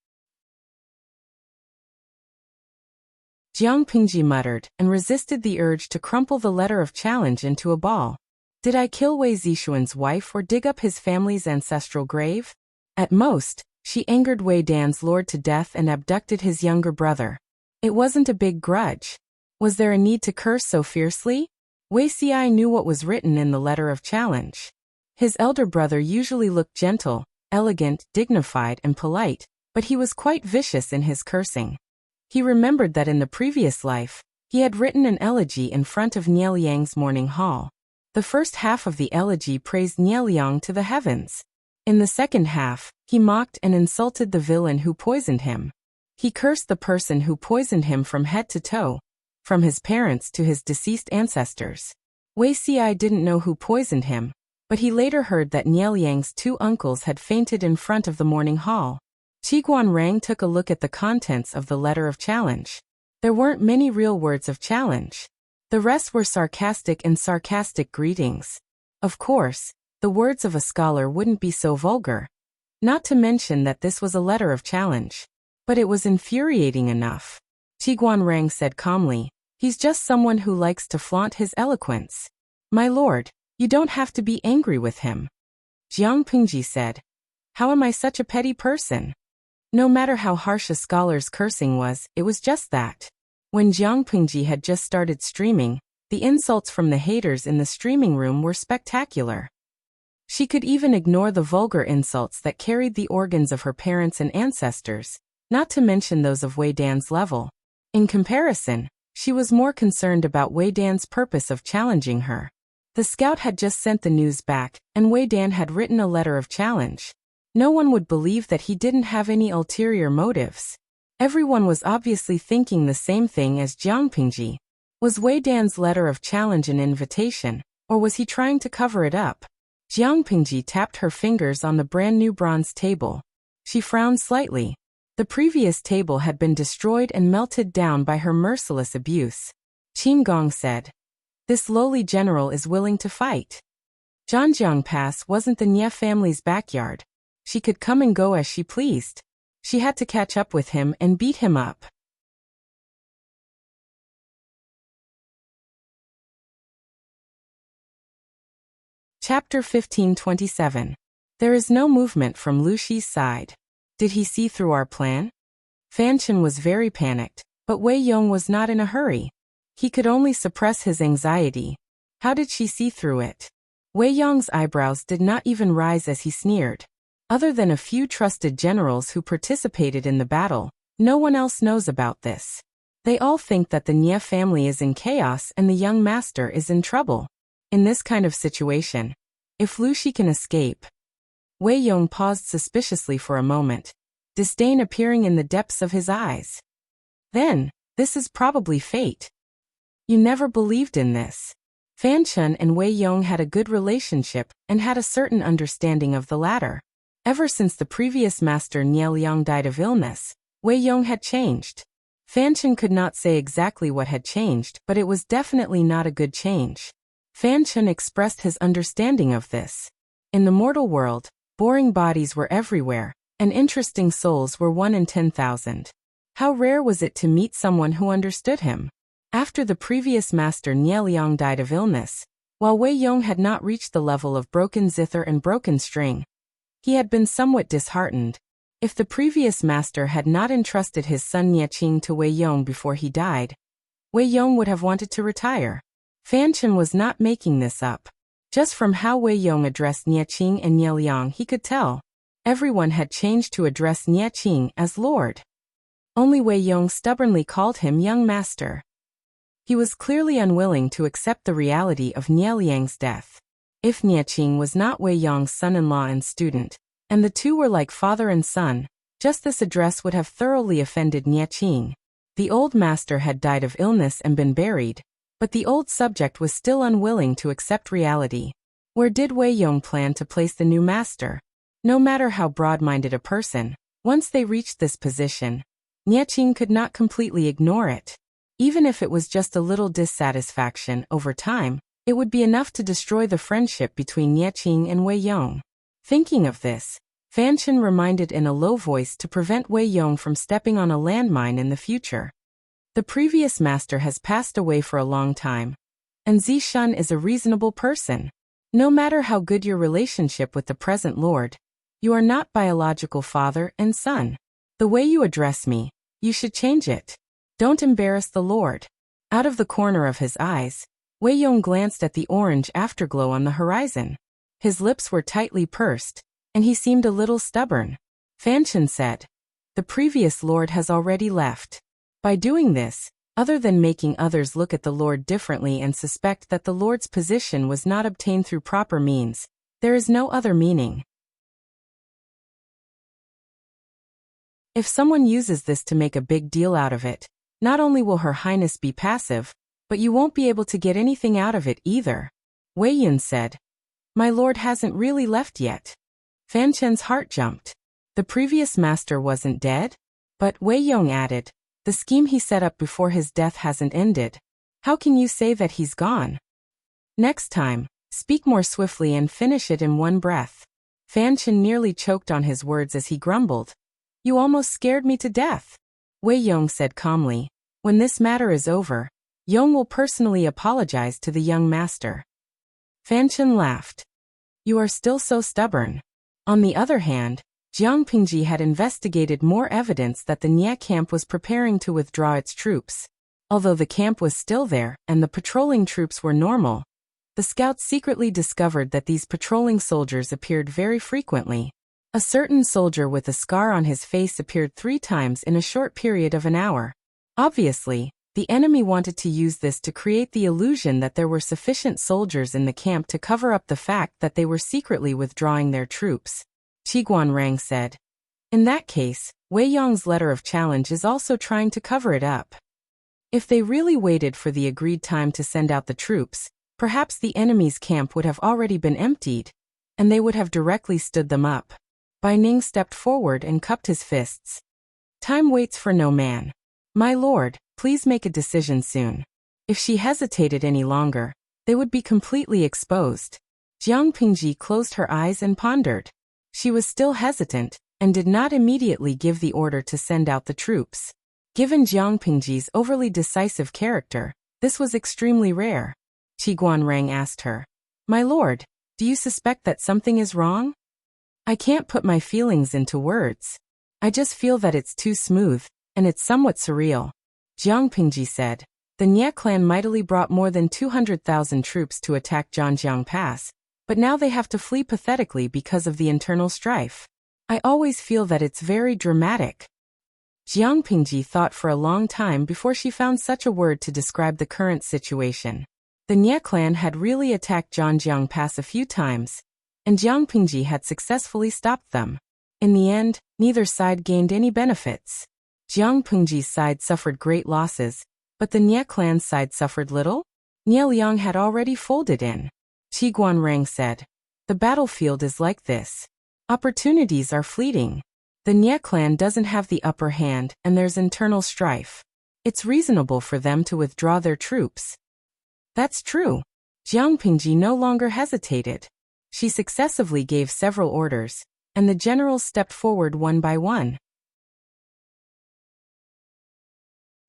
Jiang Pingji muttered and resisted the urge to crumple the letter of challenge into a ball. Did I kill Wei Zishuan's wife or dig up his family's ancestral grave? At most, she angered Wei Dan's lord to death and abducted his younger brother. It wasn't a big grudge. Was there a need to curse so fiercely? Wei Xiai knew what was written in the letter of challenge. His elder brother usually looked gentle, elegant, dignified, and polite, but he was quite vicious in his cursing. He remembered that in the previous life, he had written an elegy in front of Nieliang's morning hall. The first half of the elegy praised Nieliang to the heavens. In the second half, he mocked and insulted the villain who poisoned him. He cursed the person who poisoned him from head to toe, from his parents to his deceased ancestors. Wei Xiai didn't know who poisoned him, but he later heard that Nieliang's 2 uncles had fainted in front of the morning hall. Qiguan Rang took a look at the contents of the letter of challenge. There weren't many real words of challenge. The rest were sarcastic greetings. Of course, the words of a scholar wouldn't be so vulgar. Not to mention that this was a letter of challenge. But it was infuriating enough. Qiguan Rang said calmly, he's just someone who likes to flaunt his eloquence. My lord, you don't have to be angry with him. Jiang Pingji said, how am I such a petty person? No matter how harsh a scholar's cursing was, it was just that. When Jiang Pingji had just started streaming, the insults from the haters in the streaming room were spectacular. She could even ignore the vulgar insults that carried the organs of her parents and ancestors, not to mention those of Wei Dan's level. In comparison, she was more concerned about Wei Dan's purpose of challenging her. The scout had just sent the news back, and Wei Dan had written a letter of challenge. No one would believe that he didn't have any ulterior motives. Everyone was obviously thinking the same thing as Jiang Pingji. Was Wei Dan's letter of challenge an invitation, or was he trying to cover it up? Jiang Pingji tapped her fingers on the brand new bronze table. She frowned slightly. The previous table had been destroyed and melted down by her merciless abuse. Qin Gong said, this lowly general is willing to fight. Zhanjiang Pass wasn't the Nie family's backyard. She could come and go as she pleased. She had to catch up with him and beat him up. Chapter 1527. There is no movement from Lu Shi's side. Did he see through our plan? Fan Chen was very panicked, but Wei Yong was not in a hurry. He could only suppress his anxiety. How did she see through it? Wei Yong's eyebrows did not even rise as he sneered. Other than a few trusted generals who participated in the battle, no one else knows about this. They all think that the Nie family is in chaos and the young master is in trouble. In this kind of situation, if Lu Shi can escape... Wei Yong paused suspiciously for a moment, disdain appearing in the depths of his eyes. Then, this is probably fate. You never believed in this. Fan Chen and Wei Yong had a good relationship and had a certain understanding of the latter. Ever since the previous master Nie Liang died of illness, Wei Yong had changed. Fan Chen could not say exactly what had changed, but it was definitely not a good change. Fan Chen expressed his understanding of this. In the mortal world, boring bodies were everywhere, and interesting souls were 1 in 10,000. How rare was it to meet someone who understood him? After the previous master Nie Liang died of illness, while Wei Yong had not reached the level of broken zither and broken string, he had been somewhat disheartened. If the previous master had not entrusted his son Nieching to Wei Yong before he died, Wei Yong would have wanted to retire. Fan Chen was not making this up. Just from how Wei Yong addressed Nieching and Nie Liang he could tell. Everyone had changed to address Nieching as Lord. Only Wei Yong stubbornly called him young master. He was clearly unwilling to accept the reality of Nie Liang's death. If Nieching was not Wei Yong's son-in-law and student, and the two were like father and son, just this address would have thoroughly offended Nieching. The old master had died of illness and been buried, but the old subject was still unwilling to accept reality. Where did Wei Yong plan to place the new master? No matter how broad-minded a person, once they reached this position, Nieching could not completely ignore it. Even if it was just a little dissatisfaction over time, it would be enough to destroy the friendship between Nieching and Wei Yong. Thinking of this, Fan Chen reminded in a low voice to prevent Wei Yong from stepping on a landmine in the future. The previous master has passed away for a long time, and Zi Shun is a reasonable person. No matter how good your relationship with the present lord, you are not biological father and son. The way you address me, you should change it. Don't embarrass the lord. Out of the corner of his eyes, Wei Yong glanced at the orange afterglow on the horizon. His lips were tightly pursed, and he seemed a little stubborn. Fan Chen said, "The previous lord has already left." By doing this, other than making others look at the lord differently and suspect that the lord's position was not obtained through proper means, there is no other meaning. If someone uses this to make a big deal out of it, not only will Her Highness be passive, but you won't be able to get anything out of it either. Wei Yun said, "My lord hasn't really left yet." Fan Chen's heart jumped. The previous master wasn't dead? But Wei Yong added, "The scheme he set up before his death hasn't ended. How can you say that he's gone? Next time, speak more swiftly and finish it in one breath." Fan Chen nearly choked on his words as he grumbled, "You almost scared me to death." Wei Yong said calmly, "When this matter is over, Yong will personally apologize to the young master." Fan Chen laughed. "You are still so stubborn." On the other hand, Jiang Pingji had investigated more evidence that the Nie camp was preparing to withdraw its troops. Although the camp was still there and the patrolling troops were normal, the scouts secretly discovered that these patrolling soldiers appeared very frequently. A certain soldier with a scar on his face appeared 3 times in a short period of an hour. Obviously, the enemy wanted to use this to create the illusion that there were sufficient soldiers in the camp to cover up the fact that they were secretly withdrawing their troops. Qiguan Rang said, "In that case, Wei Yong's letter of challenge is also trying to cover it up. If they really waited for the agreed time to send out the troops, perhaps the enemy's camp would have already been emptied, and they would have directly stood them up." Bai Ning stepped forward and cupped his fists. "Time waits for no man. My lord, please make a decision soon." If she hesitated any longer, they would be completely exposed. Jiang Pingji closed her eyes and pondered. She was still hesitant, and did not immediately give the order to send out the troops. Given Jiang Pingji's overly decisive character, this was extremely rare. Qiguan Rang asked her, "My lord, do you suspect that something is wrong?" "I can't put my feelings into words. I just feel that it's too smooth, and it's somewhat surreal." Jiang Pingji said, "The Nie clan mightily brought more than 200,000 troops to attack Zhanjiang Pass, but now they have to flee pathetically because of the internal strife. I always feel that it's very dramatic." Jiang Pingji thought for a long time before she found such a word to describe the current situation. The Nie clan had really attacked Zhanjiang Pass a few times, and Jiang Pingji had successfully stopped them. In the end, neither side gained any benefits. Jiang Pingji's side suffered great losses, but the Nie clan's side suffered little? Nie Liang had already folded in. Qiguan Rang said, "The battlefield is like this. Opportunities are fleeting. The Nie clan doesn't have the upper hand and there's internal strife. It's reasonable for them to withdraw their troops." "That's true." Jiang Pingji no longer hesitated. She successively gave several orders, and the generals stepped forward one by one.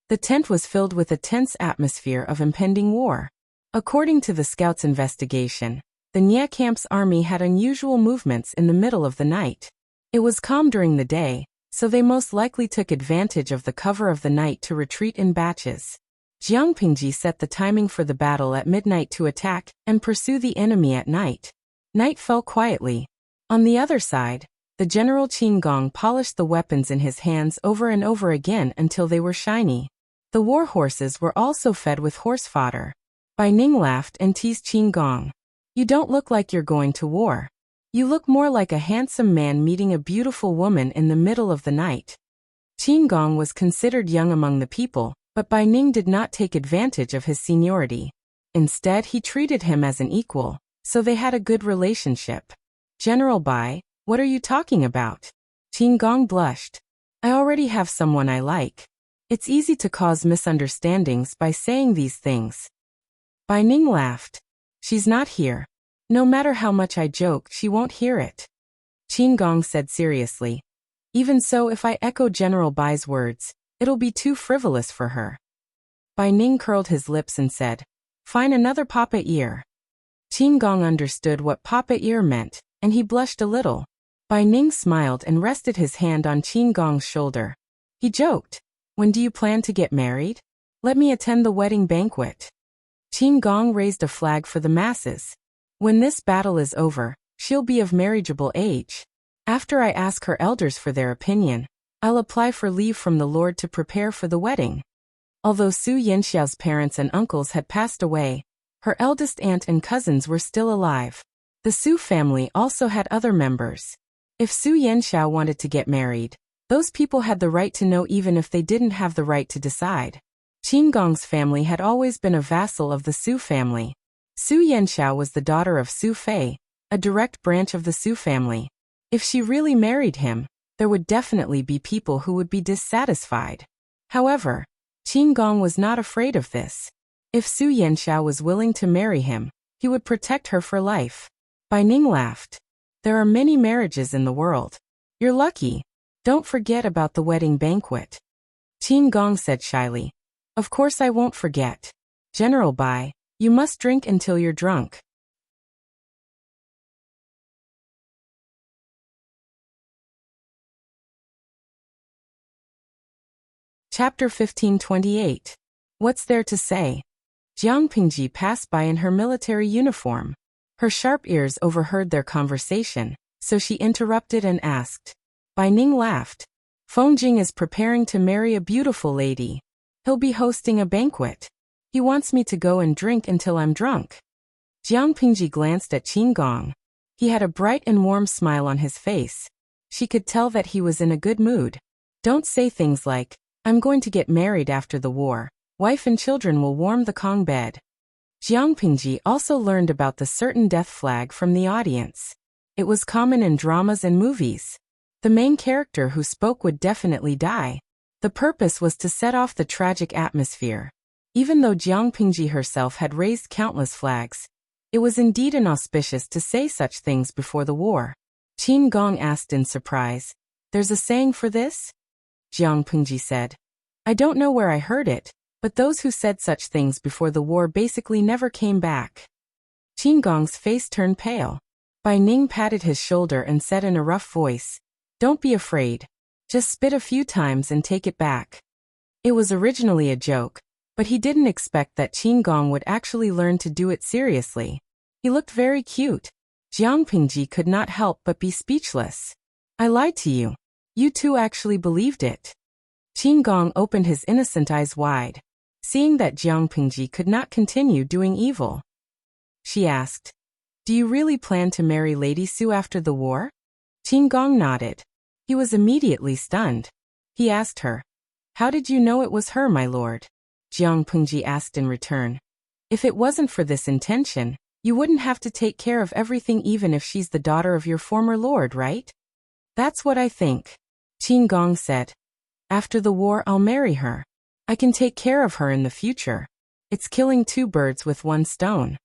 The tent was filled with a tense atmosphere of impending war. According to the scouts' investigation, the Nie camp's army had unusual movements in the middle of the night. It was calm during the day, so they most likely took advantage of the cover of the night to retreat in batches. Jiang Pingji set the timing for the battle at midnight to attack and pursue the enemy at night. Night fell quietly. On the other side, the General Qin Gong polished the weapons in his hands over and over again until they were shiny. The war horses were also fed with horse fodder. Bai Ning laughed and teased Qin Gong. You don't look like you're going to war. You look more like a handsome man meeting a beautiful woman in the middle of the night. Qin Gong was considered young among the people, but Bai Ning did not take advantage of his seniority. Instead, he treated him as an equal, so they had a good relationship. General Bai, what are you talking about? Qin Gong blushed. I already have someone I like. It's easy to cause misunderstandings by saying these things. Bai Ning laughed. She's not here. No matter how much I joke, she won't hear it. Qin Gong said seriously. Even so, if I echo General Bai's words, it'll be too frivolous for her. Bai Ning curled his lips and said, Fine, another papa ear. Qin Gong understood what papa ear meant, and he blushed a little. Bai Ning smiled and rested his hand on Qin Gong's shoulder. He joked, When do you plan to get married? Let me attend the wedding banquet. Qin Gong raised a flag for the masses. When this battle is over, she'll be of marriageable age. After I ask her elders for their opinion, I'll apply for leave from the Lord to prepare for the wedding. Although Su Yanxiao's parents and uncles had passed away, her eldest aunt and cousins were still alive. The Su family also had other members. If Su Yanxiao wanted to get married, those people had the right to know even if they didn't have the right to decide. Qin Gong's family had always been a vassal of the Su family. Su Yanxiao was the daughter of Su Fei, a direct branch of the Su family. If she really married him, there would definitely be people who would be dissatisfied. However, Qin Gong was not afraid of this. If Su Yanxiao was willing to marry him, he would protect her for life. Bai Ning laughed. There are many marriages in the world. You're lucky. Don't forget about the wedding banquet. Qin Gong said shyly. Of course I won't forget. General Bai, you must drink until you're drunk. Chapter 1528. What's there to say? Jiang Pingji passed by in her military uniform. Her sharp ears overheard their conversation, so she interrupted and asked. Bai Ning laughed. Feng is preparing to marry a beautiful lady. He'll be hosting a banquet. He wants me to go and drink until I'm drunk. Jiang Pingji glanced at Qin Gong. He had a bright and warm smile on his face. She could tell that he was in a good mood. Don't say things like, I'm going to get married after the war. Wife and children will warm the Kong bed. Jiang Pingji also learned about the certain death flag from the audience. It was common in dramas and movies. The main character who spoke would definitely die. The purpose was to set off the tragic atmosphere. Even though Jiang Pingji herself had raised countless flags, it was indeed inauspicious to say such things before the war. Qin Gong asked in surprise, There's a saying for this? Jiang Pingji said, I don't know where I heard it, but those who said such things before the war basically never came back. Qin Gong's face turned pale. Bai Ning patted his shoulder and said in a rough voice, Don't be afraid. Just spit a few times and take it back. It was originally a joke, but he didn't expect that Qin Gong would actually learn to do it seriously. He looked very cute. Jiang Pingji could not help but be speechless. I lied to you. You two actually believed it. Qin Gong opened his innocent eyes wide, seeing that Jiang Pingji could not continue doing evil. She asked, Do you really plan to marry Lady Su after the war? Qin Gong nodded. He was immediately stunned. He asked her, How did you know it was her, my lord? Jiang Pingji asked in return. If it wasn't for this intention, you wouldn't have to take care of everything even if she's the daughter of your former lord, right? That's what I think. Qin Gong said. After the war I'll marry her. I can take care of her in the future. It's killing two birds with one stone.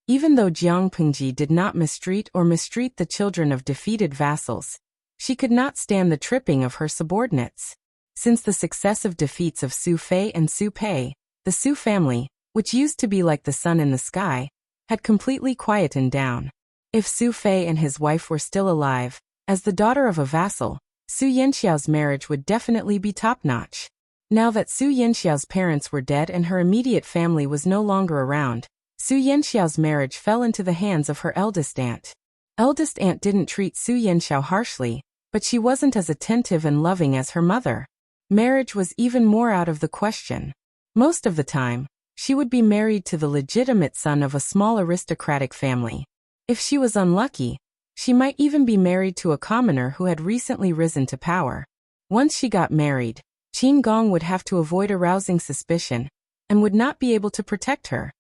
Even though Jiang Pingji did not mistreat the children of defeated vassals, she could not stand the tripping of her subordinates. Since the successive defeats of Su Fei and Su Pei, the Su family, which used to be like the sun in the sky, had completely quietened down. If Su Fei and his wife were still alive, As the daughter of a vassal, Su Yanxiao's marriage would definitely be top-notch. Now that Su Yanxiao's parents were dead and her immediate family was no longer around, Su Yanxiao's marriage fell into the hands of her eldest aunt. Eldest aunt didn't treat Su Yanxiao harshly, but she wasn't as attentive and loving as her mother. Marriage was even more out of the question. Most of the time, she would be married to the legitimate son of a small aristocratic family. If she was unlucky, she might even be married to a commoner who had recently risen to power. Once she got married, Qin Gong would have to avoid arousing suspicion, and would not be able to protect her.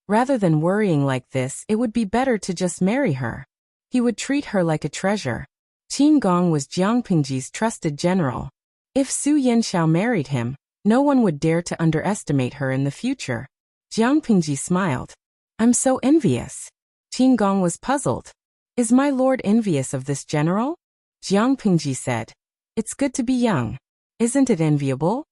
Rather than worrying like this, it would be better to just marry her. He would treat her like a treasure. Qin Gong was Jiang Pingji's trusted general. If Su Yanxiao married him, no one would dare to underestimate her in the future. Jiang Pingji smiled. I'm so envious. Qin Gong was puzzled. Is my lord envious of this general? Jiang Pingji said. It's good to be young. Isn't it enviable?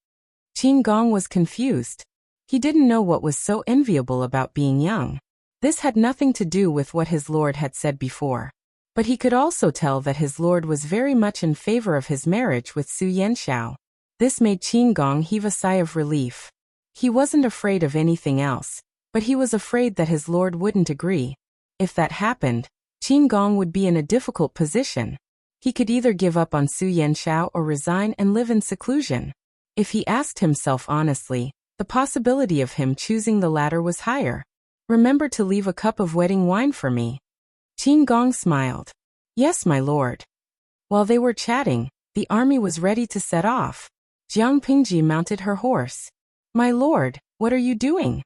Qin Gong was confused. He didn't know what was so enviable about being young. This had nothing to do with what his lord had said before. But he could also tell that his lord was very much in favor of his marriage with Su Yanxiao. This made Qin Gong heave a sigh of relief. He wasn't afraid of anything else, but he was afraid that his lord wouldn't agree. If that happened, Qin Gong would be in a difficult position. He could either give up on Su Yanxiao or resign and live in seclusion. If he asked himself honestly, the possibility of him choosing the latter was higher. Remember to leave a cup of wedding wine for me. Qin Gong smiled. Yes, my lord. While they were chatting, the army was ready to set off. Jiang Pingji mounted her horse. My lord, what are you doing?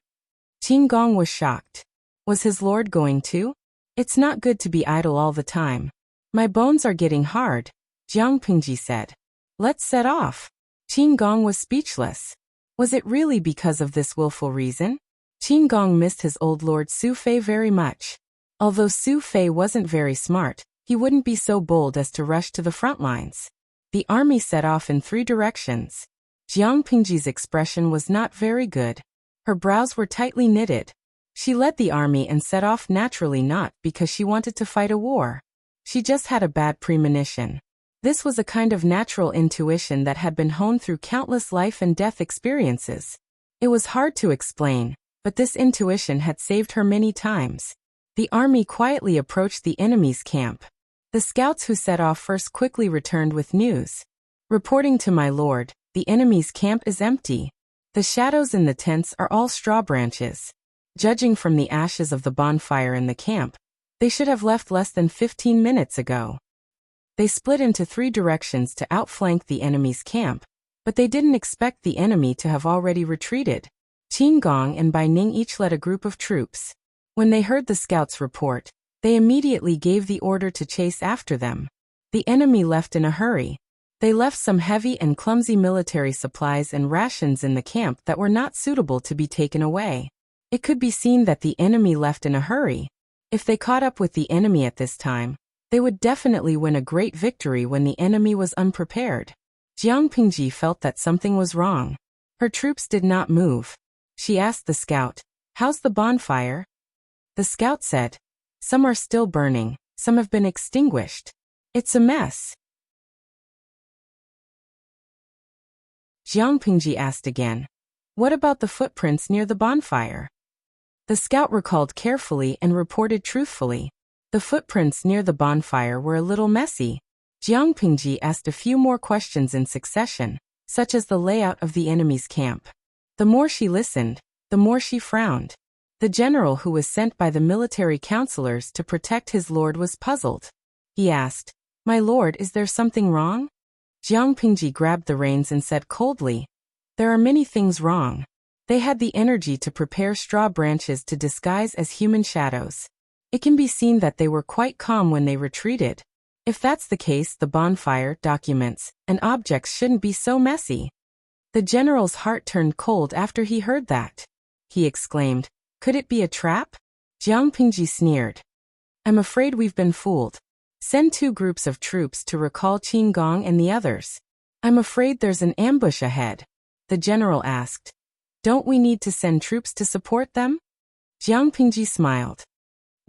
Qin Gong was shocked. Was his lord going too? It's not good to be idle all the time. My bones are getting hard, Jiang Pingji said. Let's set off. Qin Gong was speechless. Was it really because of this willful reason? Qin Gong missed his old lord Su Fei very much. Although Su Fei wasn't very smart, he wouldn't be so bold as to rush to the front lines. The army set off in 3 directions. Jiang Pingji's expression was not very good. Her brows were tightly knitted. She led the army and set off naturally, not because she wanted to fight a war. She just had a bad premonition. This was a kind of natural intuition that had been honed through countless life and death experiences. It was hard to explain, but this intuition had saved her many times. The army quietly approached the enemy's camp. The scouts who set off first quickly returned with news. Reporting to my lord, the enemy's camp is empty. The shadows in the tents are all straw branches. Judging from the ashes of the bonfire in the camp, they should have left less than 15 minutes ago. They split into 3 directions to outflank the enemy's camp, but they didn't expect the enemy to have already retreated. Qin Gong and Bai Ning each led a group of troops. When they heard the scouts' report, they immediately gave the order to chase after them. The enemy left in a hurry. They left some heavy and clumsy military supplies and rations in the camp that were not suitable to be taken away. It could be seen that the enemy left in a hurry. If they caught up with the enemy at this time, they would definitely win a great victory when the enemy was unprepared. Jiang Pingji felt that something was wrong. Her troops did not move. She asked the scout, "How's the bonfire?" The scout said, "Some are still burning, some have been extinguished. It's a mess." Jiang Pingji asked again, "What about the footprints near the bonfire?" The scout recalled carefully and reported truthfully. The footprints near the bonfire were a little messy. Jiang Pingji asked a few more questions in succession, such as the layout of the enemy's camp. The more she listened, the more she frowned. The general who was sent by the military counselors to protect his lord was puzzled. He asked, "My lord, is there something wrong?" Jiang Pingji grabbed the reins and said coldly, "There are many things wrong." They had the energy to prepare straw branches to disguise as human shadows. It can be seen that they were quite calm when they retreated. If that's the case, the bonfire, documents, and objects shouldn't be so messy. The general's heart turned cold after he heard that. He exclaimed, "Could it be a trap?" Jiang Pingji sneered. "I'm afraid we've been fooled. Send 2 groups of troops to recall Qin Gong and the others." "I'm afraid there's an ambush ahead," the general asked. "Don't we need to send troops to support them?" Jiang Pingji smiled.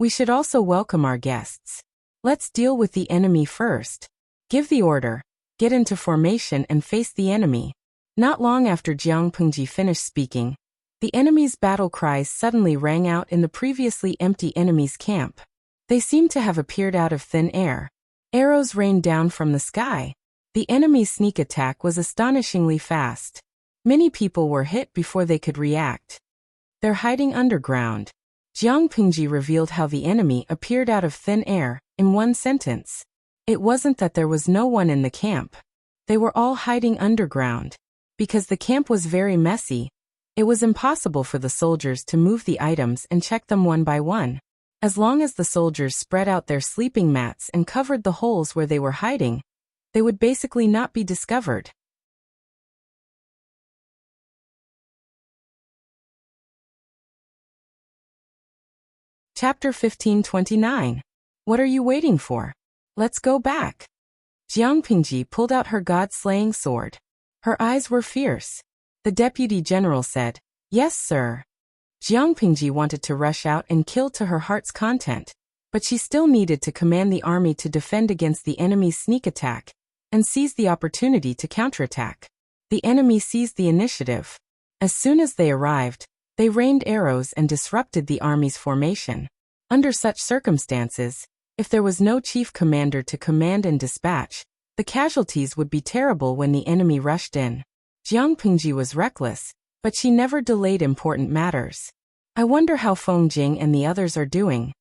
We should also welcome our guests. Let's deal with the enemy first. Give the order, get into formation and face the enemy. Not long after Jiang Pengji finished speaking, the enemy's battle cries suddenly rang out in the previously empty enemy's camp. They seemed to have appeared out of thin air. Arrows rained down from the sky. The enemy's sneak attack was astonishingly fast. Many people were hit before they could react. They're hiding underground. Jiang Pengji revealed how the enemy appeared out of thin air, in one sentence. It wasn't that there was no one in the camp. They were all hiding underground. Because the camp was very messy, it was impossible for the soldiers to move the items and check them one by one. As long as the soldiers spread out their sleeping mats and covered the holes where they were hiding, they would basically not be discovered. Chapter 1529. What are you waiting for? Let's go back. Jiang Pengji pulled out her god-slaying sword. Her eyes were fierce. The deputy general said, "Yes, sir." Jiang Pengji wanted to rush out and kill to her heart's content, but she still needed to command the army to defend against the enemy's sneak attack and seize the opportunity to counterattack. The enemy seized the initiative. As soon as they arrived, they rained arrows and disrupted the army's formation. Under such circumstances, if there was no chief commander to command and dispatch, the casualties would be terrible when the enemy rushed in. Jiang Pengji was reckless, but she never delayed important matters. I wonder how Feng Jing and the others are doing.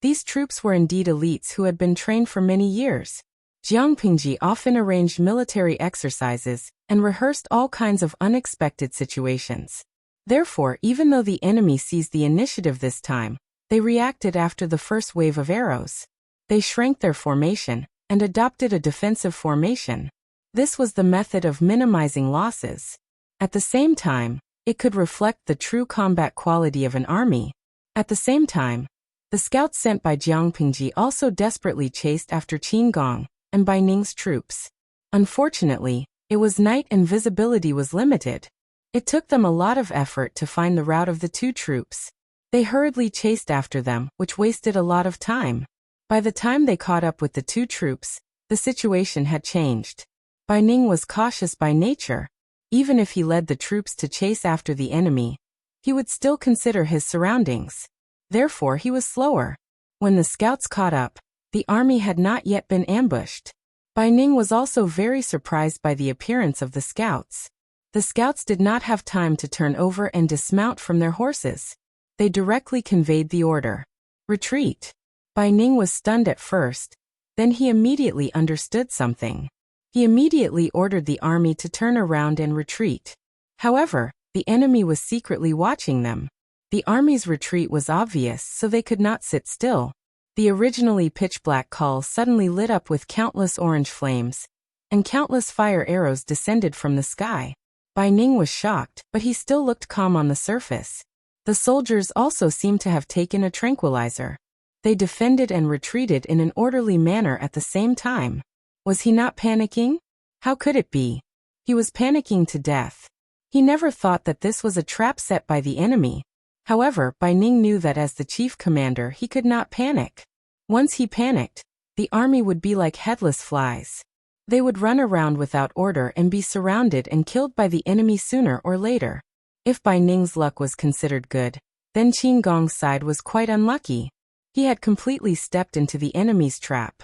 These troops were indeed elites who had been trained for many years. Jiang Pengji often arranged military exercises and rehearsed all kinds of unexpected situations. Therefore, even though the enemy seized the initiative this time, they reacted after the first wave of arrows. They shrank their formation and adopted a defensive formation. This was the method of minimizing losses. At the same time, it could reflect the true combat quality of an army. At the same time, the scouts sent by Jiang Pengji also desperately chased after Qin Gong and Bai Ning's troops. Unfortunately, it was night and visibility was limited. It took them a lot of effort to find the route of the two troops. They hurriedly chased after them, which wasted a lot of time. By the time they caught up with the two troops, the situation had changed. Bai Ning was cautious by nature. Even if he led the troops to chase after the enemy, he would still consider his surroundings. Therefore, he was slower. When the scouts caught up, the army had not yet been ambushed. Bai Ning was also very surprised by the appearance of the scouts. The scouts did not have time to turn over and dismount from their horses. They directly conveyed the order. Retreat. Bai Ning was stunned at first, then he immediately understood something. He immediately ordered the army to turn around and retreat. However, the enemy was secretly watching them. The army's retreat was obvious, so they could not sit still. The originally pitch-black call suddenly lit up with countless orange flames, and countless fire arrows descended from the sky. Bai Ning was shocked, but he still looked calm on the surface. The soldiers also seemed to have taken a tranquilizer. They defended and retreated in an orderly manner at the same time. Was he not panicking? How could it be? He was panicking to death. He never thought that this was a trap set by the enemy. However, Bai Ning knew that as the chief commander he could not panic. Once he panicked, the army would be like headless flies. They would run around without order and be surrounded and killed by the enemy sooner or later. If Bai Ning's luck was considered good, then Qin Gong's side was quite unlucky. He had completely stepped into the enemy's trap.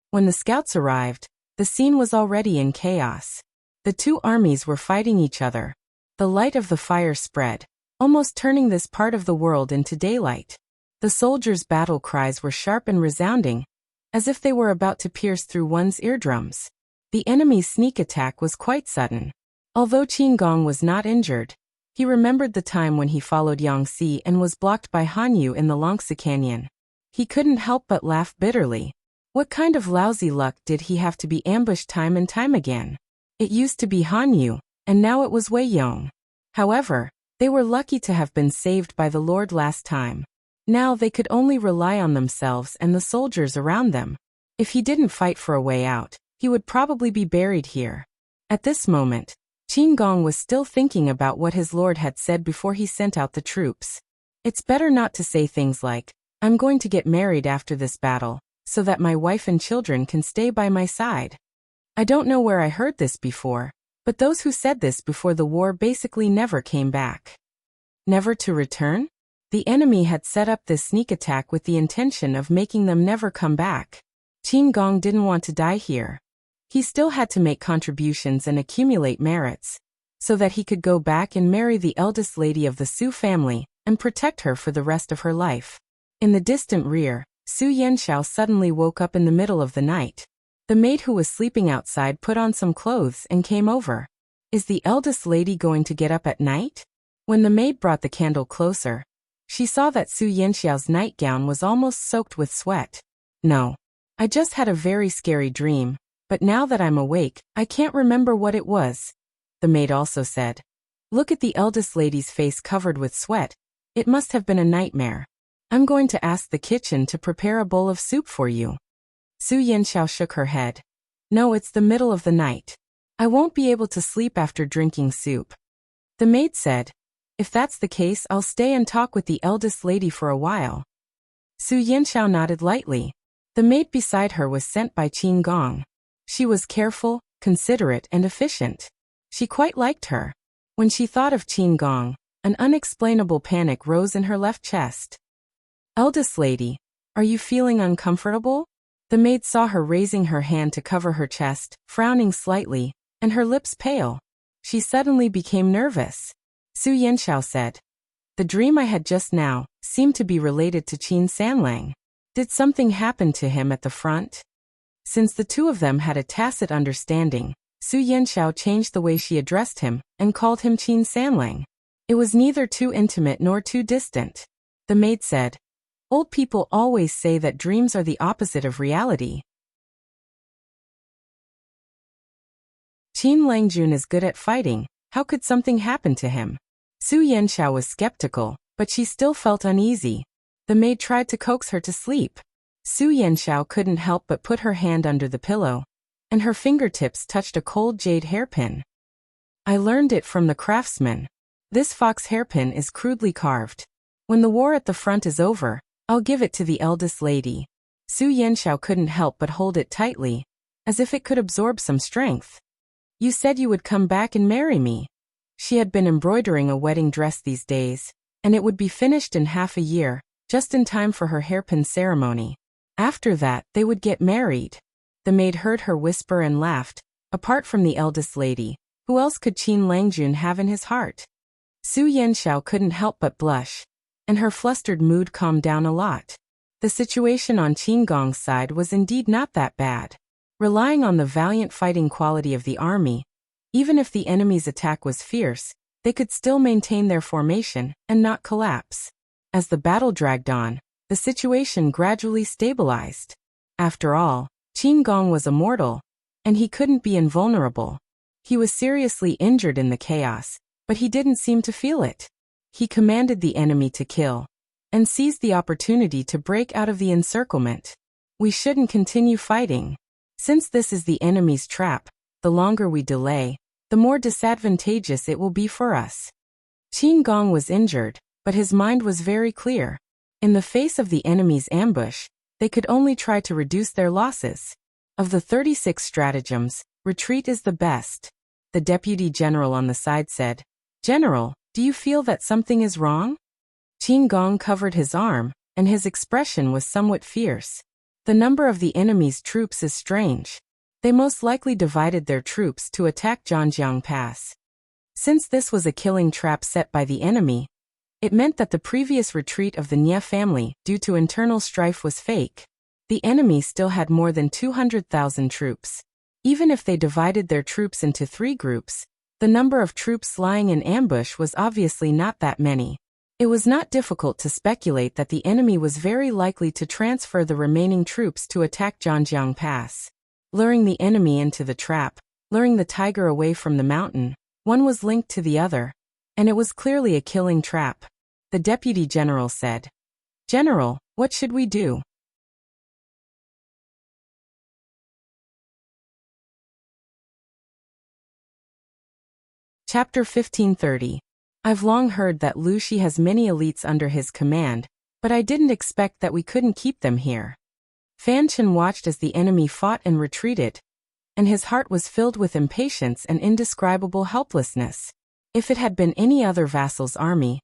When the scouts arrived, the scene was already in chaos. The two armies were fighting each other. The light of the fire spread, almost turning this part of the world into daylight. The soldiers' battle cries were sharp and resounding, as if they were about to pierce through one's eardrums. The enemy's sneak attack was quite sudden. Although Qin Gong was not injured, he remembered the time when he followed Yangtze and was blocked by Han Yu in the Longxi Canyon. He couldn't help but laugh bitterly. What kind of lousy luck did he have to be ambushed time and time again? It used to be Han Yu, and now it was Wei Yong. However, they were lucky to have been saved by the Lord last time. Now they could only rely on themselves and the soldiers around them. If he didn't fight for a way out, he would probably be buried here. At this moment, Qin Gong was still thinking about what his lord had said before he sent out the troops. It's better not to say things like, I'm going to get married after this battle, so that my wife and children can stay by my side. I don't know where I heard this before, but those who said this before the war basically never came back. Never to return? The enemy had set up this sneak attack with the intention of making them never come back. Qin Gong didn't want to die here. He still had to make contributions and accumulate merits, so that he could go back and marry the eldest lady of the Su family and protect her for the rest of her life. In the distant rear, Su Yanxiao suddenly woke up in the middle of the night. The maid who was sleeping outside put on some clothes and came over. Is the eldest lady going to get up at night? When the maid brought the candle closer, she saw that Su Yanxiao's nightgown was almost soaked with sweat. No. I just had a very scary dream, but now that I'm awake, I can't remember what it was. The maid also said. Look at the eldest lady's face covered with sweat. It must have been a nightmare. I'm going to ask the kitchen to prepare a bowl of soup for you. Su Yanxiao shook her head. No, it's the middle of the night. I won't be able to sleep after drinking soup. The maid said, if that's the case, I'll stay and talk with the eldest lady for a while. Su Yanxiao nodded lightly. The maid beside her was sent by Qin Gong. She was careful, considerate, and efficient. She quite liked her. When she thought of Qin Gong, an unexplainable panic rose in her left chest. Eldest lady, are you feeling uncomfortable? The maid saw her raising her hand to cover her chest, frowning slightly, and her lips pale. She suddenly became nervous. Su Yanxiao said. The dream I had just now seemed to be related to Qin Sanlang. Did something happen to him at the front? Since the two of them had a tacit understanding, Su Yanxiao changed the way she addressed him and called him Qin Sanlang. It was neither too intimate nor too distant. The maid said, old people always say that dreams are the opposite of reality. Qin Langjun is good at fighting. How could something happen to him? Su Yanxiao was skeptical, but she still felt uneasy. The maid tried to coax her to sleep. Su Yanxiao couldn't help but put her hand under the pillow, and her fingertips touched a cold jade hairpin. I learned it from the craftsman. This fox hairpin is crudely carved. When the war at the front is over, I'll give it to the eldest lady. Su Yanxiao couldn't help but hold it tightly, as if it could absorb some strength. You said you would come back and marry me. She had been embroidering a wedding dress these days, and it would be finished in half a year, just in time for her hairpin ceremony. After that, they would get married. The maid heard her whisper and laughed. Apart from the eldest lady, who else could Qin Langjun have in his heart? Su Yanxiao couldn't help but blush, and her flustered mood calmed down a lot. The situation on Qin Gong's side was indeed not that bad. Relying on the valiant fighting quality of the army, even if the enemy's attack was fierce, they could still maintain their formation and not collapse. As the battle dragged on, the situation gradually stabilized. After all, Qin Gong was immortal, and he couldn't be invulnerable. He was seriously injured in the chaos, but he didn't seem to feel it. He commanded the enemy to kill, and seized the opportunity to break out of the encirclement. We shouldn't continue fighting. Since this is the enemy's trap, the longer we delay, the more disadvantageous it will be for us. Qin Gong was injured, but his mind was very clear. In the face of the enemy's ambush, they could only try to reduce their losses. Of the 36 stratagems, retreat is the best. The deputy general on the side said, General, do you feel that something is wrong? Qin Gong covered his arm, and his expression was somewhat fierce. The number of the enemy's troops is strange. They most likely divided their troops to attack Zhangjiang Pass. Since this was a killing trap set by the enemy, it meant that the previous retreat of the Nie family due to internal strife was fake. The enemy still had more than 200,000 troops. Even if they divided their troops into 3 groups, the number of troops lying in ambush was obviously not that many. It was not difficult to speculate that the enemy was very likely to transfer the remaining troops to attack Zhangjiang Pass. Luring the enemy into the trap, luring the tiger away from the mountain, one was linked to the other, and it was clearly a killing trap. The deputy general said, General, what should we do? Chapter 1530. I've long heard that Lu Shi has many elites under his command, but I didn't expect that we couldn't keep them here. Fan Chen watched as the enemy fought and retreated, and his heart was filled with impatience and indescribable helplessness. If it had been any other vassal's army,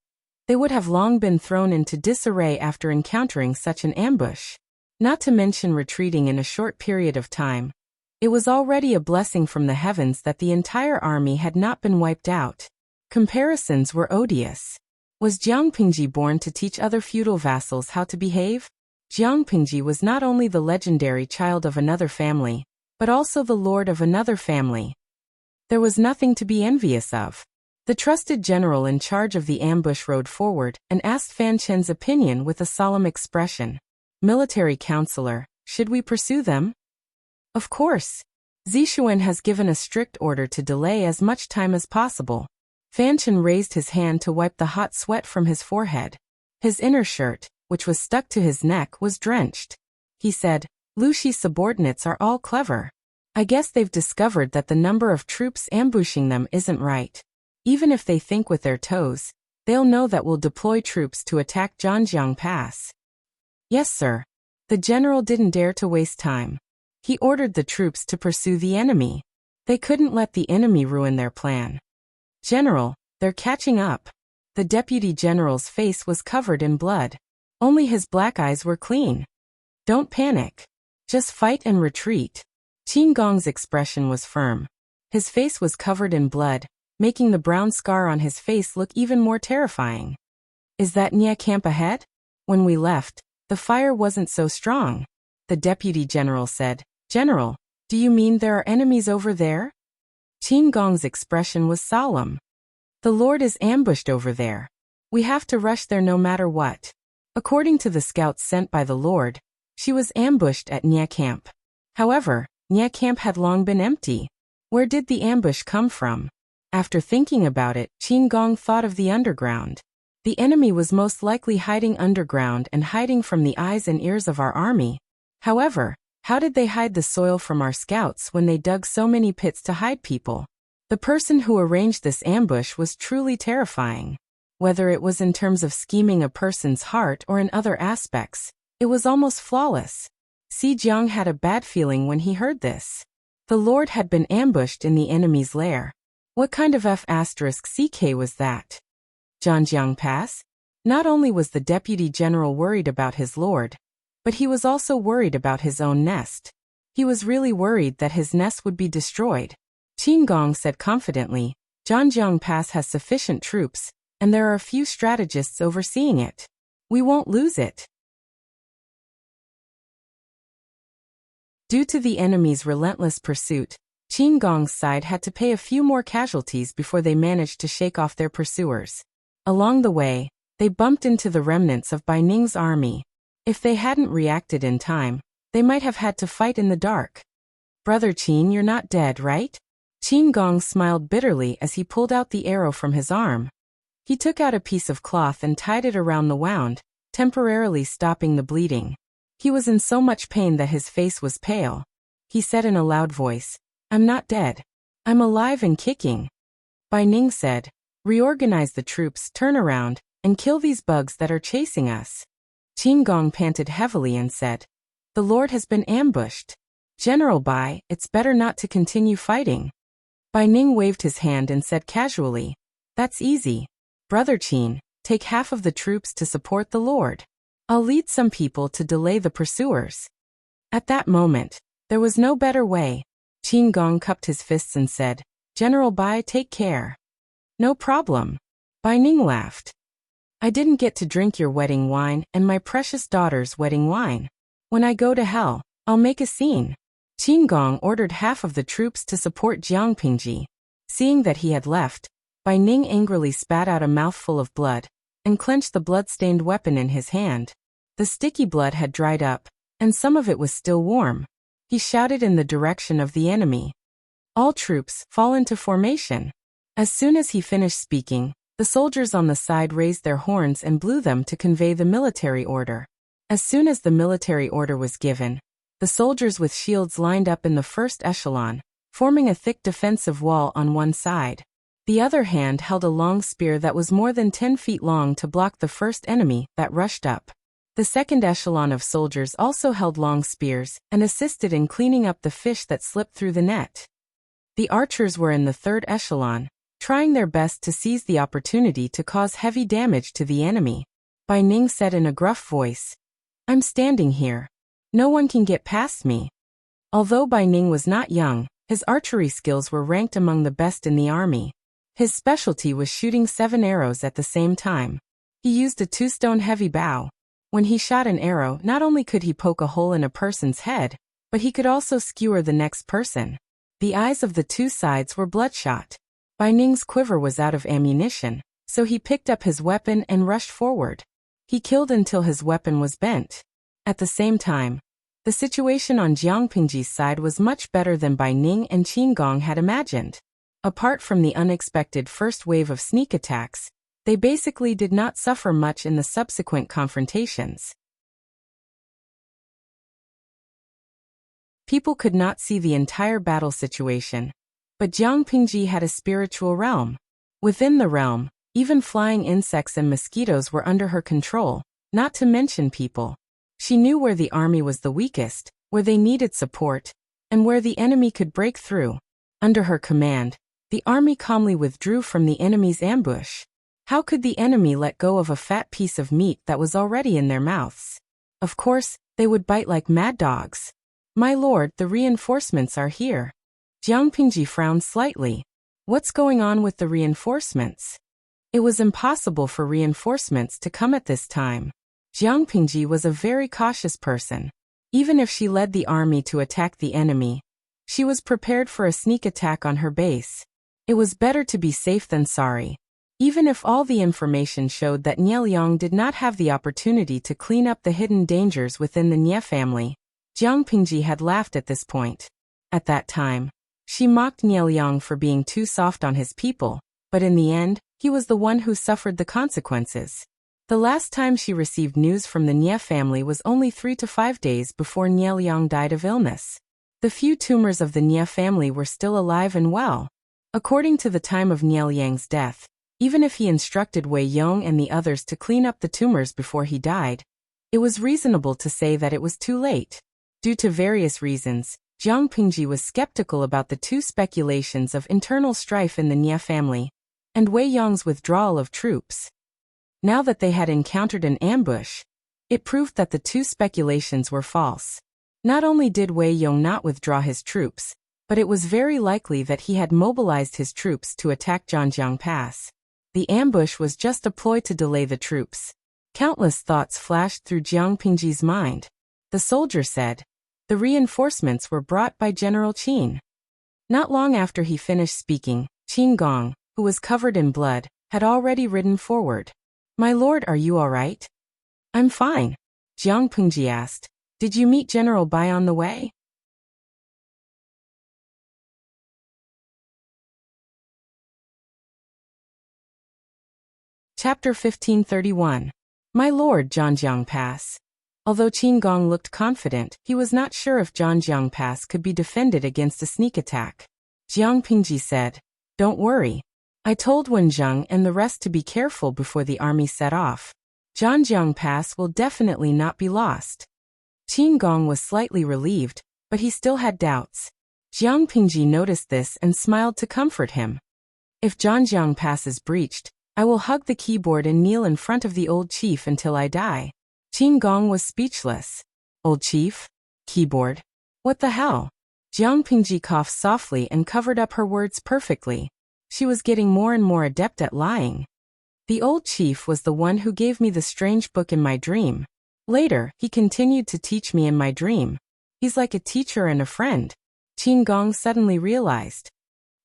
they would have long been thrown into disarray after encountering such an ambush. Not to mention retreating in a short period of time. It was already a blessing from the heavens that the entire army had not been wiped out. Comparisons were odious. Was Jiang Pingji born to teach other feudal vassals how to behave? Jiang Pingji was not only the legendary child of another family, but also the lord of another family. There was nothing to be envious of. The trusted general in charge of the ambush rode forward and asked Fan Chen's opinion with a solemn expression. Military counselor, should we pursue them? Of course. Zixuan has given a strict order to delay as much time as possible. Fan Chen raised his hand to wipe the hot sweat from his forehead. His inner shirt, which was stuck to his neck, was drenched. He said, Lu Shi's subordinates are all clever. I guess they've discovered that the number of troops ambushing them isn't right. Even if they think with their toes, they'll know that we'll deploy troops to attack Zhanjiang Pass. Yes, sir. The general didn't dare to waste time. He ordered the troops to pursue the enemy. They couldn't let the enemy ruin their plan. General, they're catching up. The deputy general's face was covered in blood. Only his black eyes were clean. Don't panic. Just fight and retreat. Qin Gong's expression was firm. His face was covered in blood, making the brown scar on his face look even more terrifying. Is that Nya camp ahead? When we left, the fire wasn't so strong. The deputy general said, General, do you mean there are enemies over there? Qin Gong's expression was solemn. The Lord is ambushed over there. We have to rush there no matter what. According to the scouts sent by the Lord, she was ambushed at Nya camp. However, Nya camp had long been empty. Where did the ambush come from? After thinking about it, Qin Gong thought of the underground. The enemy was most likely hiding underground and hiding from the eyes and ears of our army. However, how did they hide the soil from our scouts when they dug so many pits to hide people? The person who arranged this ambush was truly terrifying. Whether it was in terms of scheming a person's heart or in other aspects, it was almost flawless. Si Jiang had a bad feeling when he heard this. The Lord had been ambushed in the enemy's lair. What kind of F***CK was that? Zhanjiang Pass? Not only was the deputy general worried about his lord, but he was also worried about his own nest. He was really worried that his nest would be destroyed. Qin Gong said confidently, Zhanjiang Pass has sufficient troops, and there are a few strategists overseeing it. We won't lose it. Due to the enemy's relentless pursuit, Qin Gong's side had to pay a few more casualties before they managed to shake off their pursuers. Along the way, they bumped into the remnants of Bai Ning's army. If they hadn't reacted in time, they might have had to fight in the dark. Brother Qin, you're not dead, right? Qin Gong smiled bitterly as he pulled out the arrow from his arm. He took out a piece of cloth and tied it around the wound, temporarily stopping the bleeding. He was in so much pain that his face was pale. He said in a loud voice, I'm not dead. I'm alive and kicking. Bai Ning said, reorganize the troops, turn around, and kill these bugs that are chasing us. Qin Gong panted heavily and said, the Lord has been ambushed. General Bai, it's better not to continue fighting. Bai Ning waved his hand and said casually, that's easy. Brother Qin, take half of the troops to support the Lord. I'll lead some people to delay the pursuers. At that moment, there was no better way. Qin Gong cupped his fists and said, General Bai, take care. No problem. Bai Ning laughed. I didn't get to drink your wedding wine and my precious daughter's wedding wine. When I go to hell, I'll make a scene. Qin Gong ordered half of the troops to support Jiang Pingji. Seeing that he had left, Bai Ning angrily spat out a mouthful of blood and clenched the blood-stained weapon in his hand. The sticky blood had dried up, and some of it was still warm. He shouted in the direction of the enemy. All troops, fall into formation. As soon as he finished speaking, the soldiers on the side raised their horns and blew them to convey the military order. As soon as the military order was given, the soldiers with shields lined up in the first echelon, forming a thick defensive wall on one side. The other hand held a long spear that was more than 10 feet long to block the first enemy that rushed up. The second echelon of soldiers also held long spears and assisted in cleaning up the fish that slipped through the net. The archers were in the third echelon, trying their best to seize the opportunity to cause heavy damage to the enemy. Bai Ning said in a gruff voice, "I'm standing here. No one can get past me." Although Bai Ning was not young, his archery skills were ranked among the best in the army. His specialty was shooting 7 arrows at the same time. He used a 2-stone heavy bow. When he shot an arrow, not only could he poke a hole in a person's head, but he could also skewer the next person. The eyes of the two sides were bloodshot. Bai Ning's quiver was out of ammunition, so he picked up his weapon and rushed forward. He killed until his weapon was bent. At the same time, the situation on Jiang Pingji's side was much better than Bai Ning and Qin Gong had imagined. Apart from the unexpected first wave of sneak attacks, they basically did not suffer much in the subsequent confrontations. People could not see the entire battle situation, but Jiang Pingji had a spiritual realm. Within the realm, even flying insects and mosquitoes were under her control, not to mention people. She knew where the army was the weakest, where they needed support, and where the enemy could break through. Under her command, the army calmly withdrew from the enemy's ambush. How could the enemy let go of a fat piece of meat that was already in their mouths? Of course, they would bite like mad dogs. "My lord, the reinforcements are here." Jiang Pingji frowned slightly. What's going on with the reinforcements? It was impossible for reinforcements to come at this time. Jiang Pingji was a very cautious person. Even if she led the army to attack the enemy, she was prepared for a sneak attack on her base. It was better to be safe than sorry. Even if all the information showed that Nie Liang did not have the opportunity to clean up the hidden dangers within the Nie family, Jiang Pingji had laughed at this point. At that time, she mocked Nie Liang for being too soft on his people, but in the end, he was the one who suffered the consequences. The last time she received news from the Nie family was only 3 to 5 days before Nie Liang died of illness. The few tumors of the Nie family were still alive and well. According to the time of Nie Liang's death, even if he instructed Wei Yong and the others to clean up the tumors before he died, it was reasonable to say that it was too late. Due to various reasons, Jiang Pingji was skeptical about the two speculations of internal strife in the Nie family, and Wei Yong's withdrawal of troops. Now that they had encountered an ambush, it proved that the two speculations were false. Not only did Wei Yong not withdraw his troops, but it was very likely that he had mobilized his troops to attack Zhanjiang Pass. The ambush was just a ploy to delay the troops. Countless thoughts flashed through Jiang Pingji's mind. The soldier said, "The reinforcements were brought by General Qin." Not long after he finished speaking, Qin Gong, who was covered in blood, had already ridden forward. "My lord, are you all right?" "I'm fine." Jiang Pingji asked, "Did you meet General Bai on the way?" Chapter 1531. My lord, Zhanjiang Pass. Although Qin Gong looked confident, he was not sure if Zhanjiang Pass could be defended against a sneak attack. Jiang Pingji said, "Don't worry. I told Wen Zheng and the rest to be careful before the army set off. Zhanjiang Pass will definitely not be lost." Qin Gong was slightly relieved, but he still had doubts. Jiang Pingji noticed this and smiled to comfort him. "If Zhanjiang Pass is breached, I will hug the keyboard and kneel in front of the old chief until I die." Qin Gong was speechless. "Old chief? Keyboard? What the hell?" Jiang Pingji coughed softly and covered up her words perfectly. She was getting more and more adept at lying. "The old chief was the one who gave me the strange book in my dream. Later, he continued to teach me in my dream. He's like a teacher and a friend." Qin Gong suddenly realized.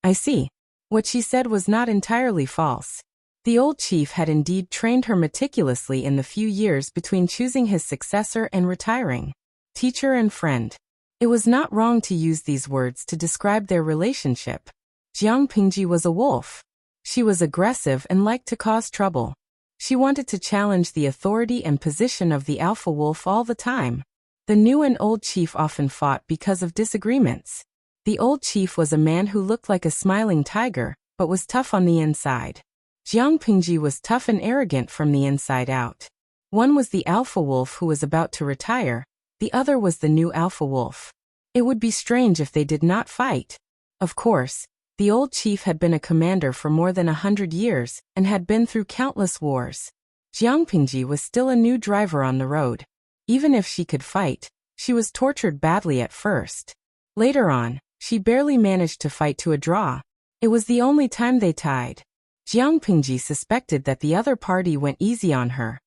"I see." What she said was not entirely false. The old chief had indeed trained her meticulously in the few years between choosing his successor and retiring. Teacher and friend. It was not wrong to use these words to describe their relationship. Jiang Pingji was a wolf. She was aggressive and liked to cause trouble. She wanted to challenge the authority and position of the alpha wolf all the time. The new and old chief often fought because of disagreements. The old chief was a man who looked like a smiling tiger, but was tough on the inside. Jiang Pingji was tough and arrogant from the inside out. One was the alpha wolf who was about to retire, the other was the new alpha wolf. It would be strange if they did not fight. Of course, the old chief had been a commander for more than 100 years and had been through countless wars. Jiang Pingji was still a new driver on the road. Even if she could fight, she was tortured badly at first. Later on, she barely managed to fight to a draw. It was the only time they tied. Jiang Pingji suspected that the other party went easy on her.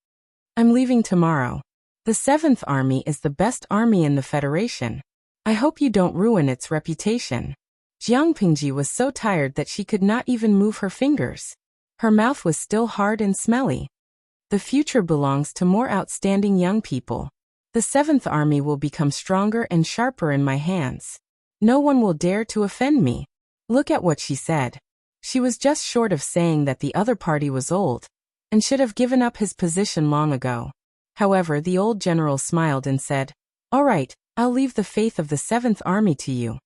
I'm leaving tomorrow. The 7th Army is the best army in the Federation. I hope you don't ruin its reputation. Jiang Pingji was so tired that she could not even move her fingers. Her mouth was still hard and smelly. The future belongs to more outstanding young people. The 7th Army will become stronger and sharper in my hands. No one will dare to offend me. Look at what she said. She was just short of saying that the other party was old, and should have given up his position long ago. However, the old general smiled and said, "All right, I'll leave the faith of the 7th Army to you."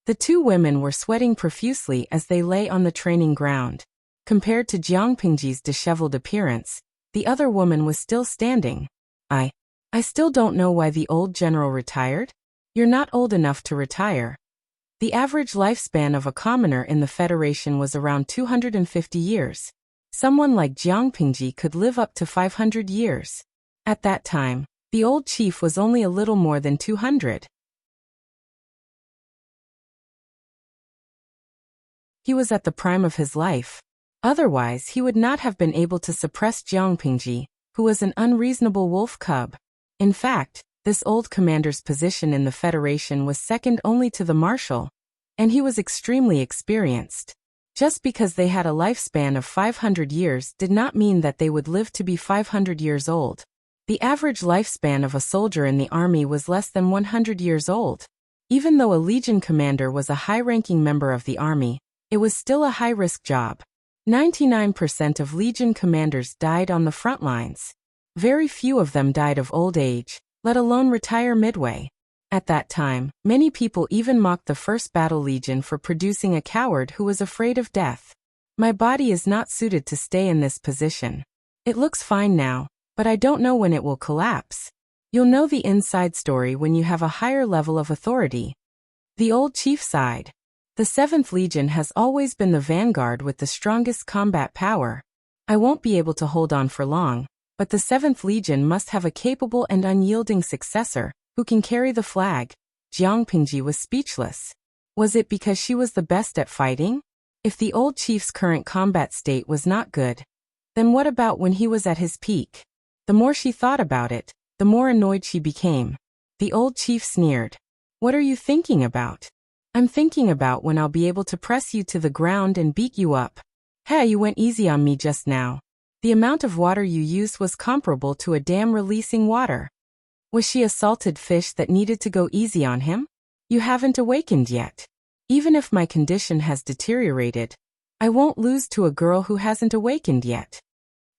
The two women were sweating profusely as they lay on the training ground. Compared to Jiang Pingji's disheveled appearance, the other woman was still standing. I still don't know why the old general retired. You're not old enough to retire. The average lifespan of a commoner in the Federation was around 250 years. Someone like Jiang Pingji could live up to 500 years. At that time, the old chief was only a little more than 200. He was at the prime of his life. Otherwise, he would not have been able to suppress Jiang Pingji, who was an unreasonable wolf cub. In fact, this old commander's position in the Federation was second only to the marshal, and he was extremely experienced. Just because they had a lifespan of 500 years did not mean that they would live to be 500 years old. The average lifespan of a soldier in the army was less than 100 years old. Even though a legion commander was a high-ranking member of the army, it was still a high-risk job. 99% of legion commanders died on the front lines. Very few of them died of old age, let alone retire midway. At that time, many people even mocked the 1st Battle Legion for producing a coward who was afraid of death. My body is not suited to stay in this position. It looks fine now, but I don't know when it will collapse. You'll know the inside story when you have a higher level of authority. The old chief sighed. The 7th Legion has always been the vanguard with the strongest combat power. I won't be able to hold on for long, but the 7th Legion must have a capable and unyielding successor, who can carry the flag. Jiang Pingji was speechless. Was it because she was the best at fighting? If the old chief's current combat state was not good, then what about when he was at his peak? The more she thought about it, the more annoyed she became. The old chief sneered. What are you thinking about? I'm thinking about when I'll be able to press you to the ground and beat you up. Hey, you went easy on me just now. The amount of water you used was comparable to a dam releasing water. Was she a salted fish that needed to go easy on him? You haven't awakened yet. Even if my condition has deteriorated, I won't lose to a girl who hasn't awakened yet.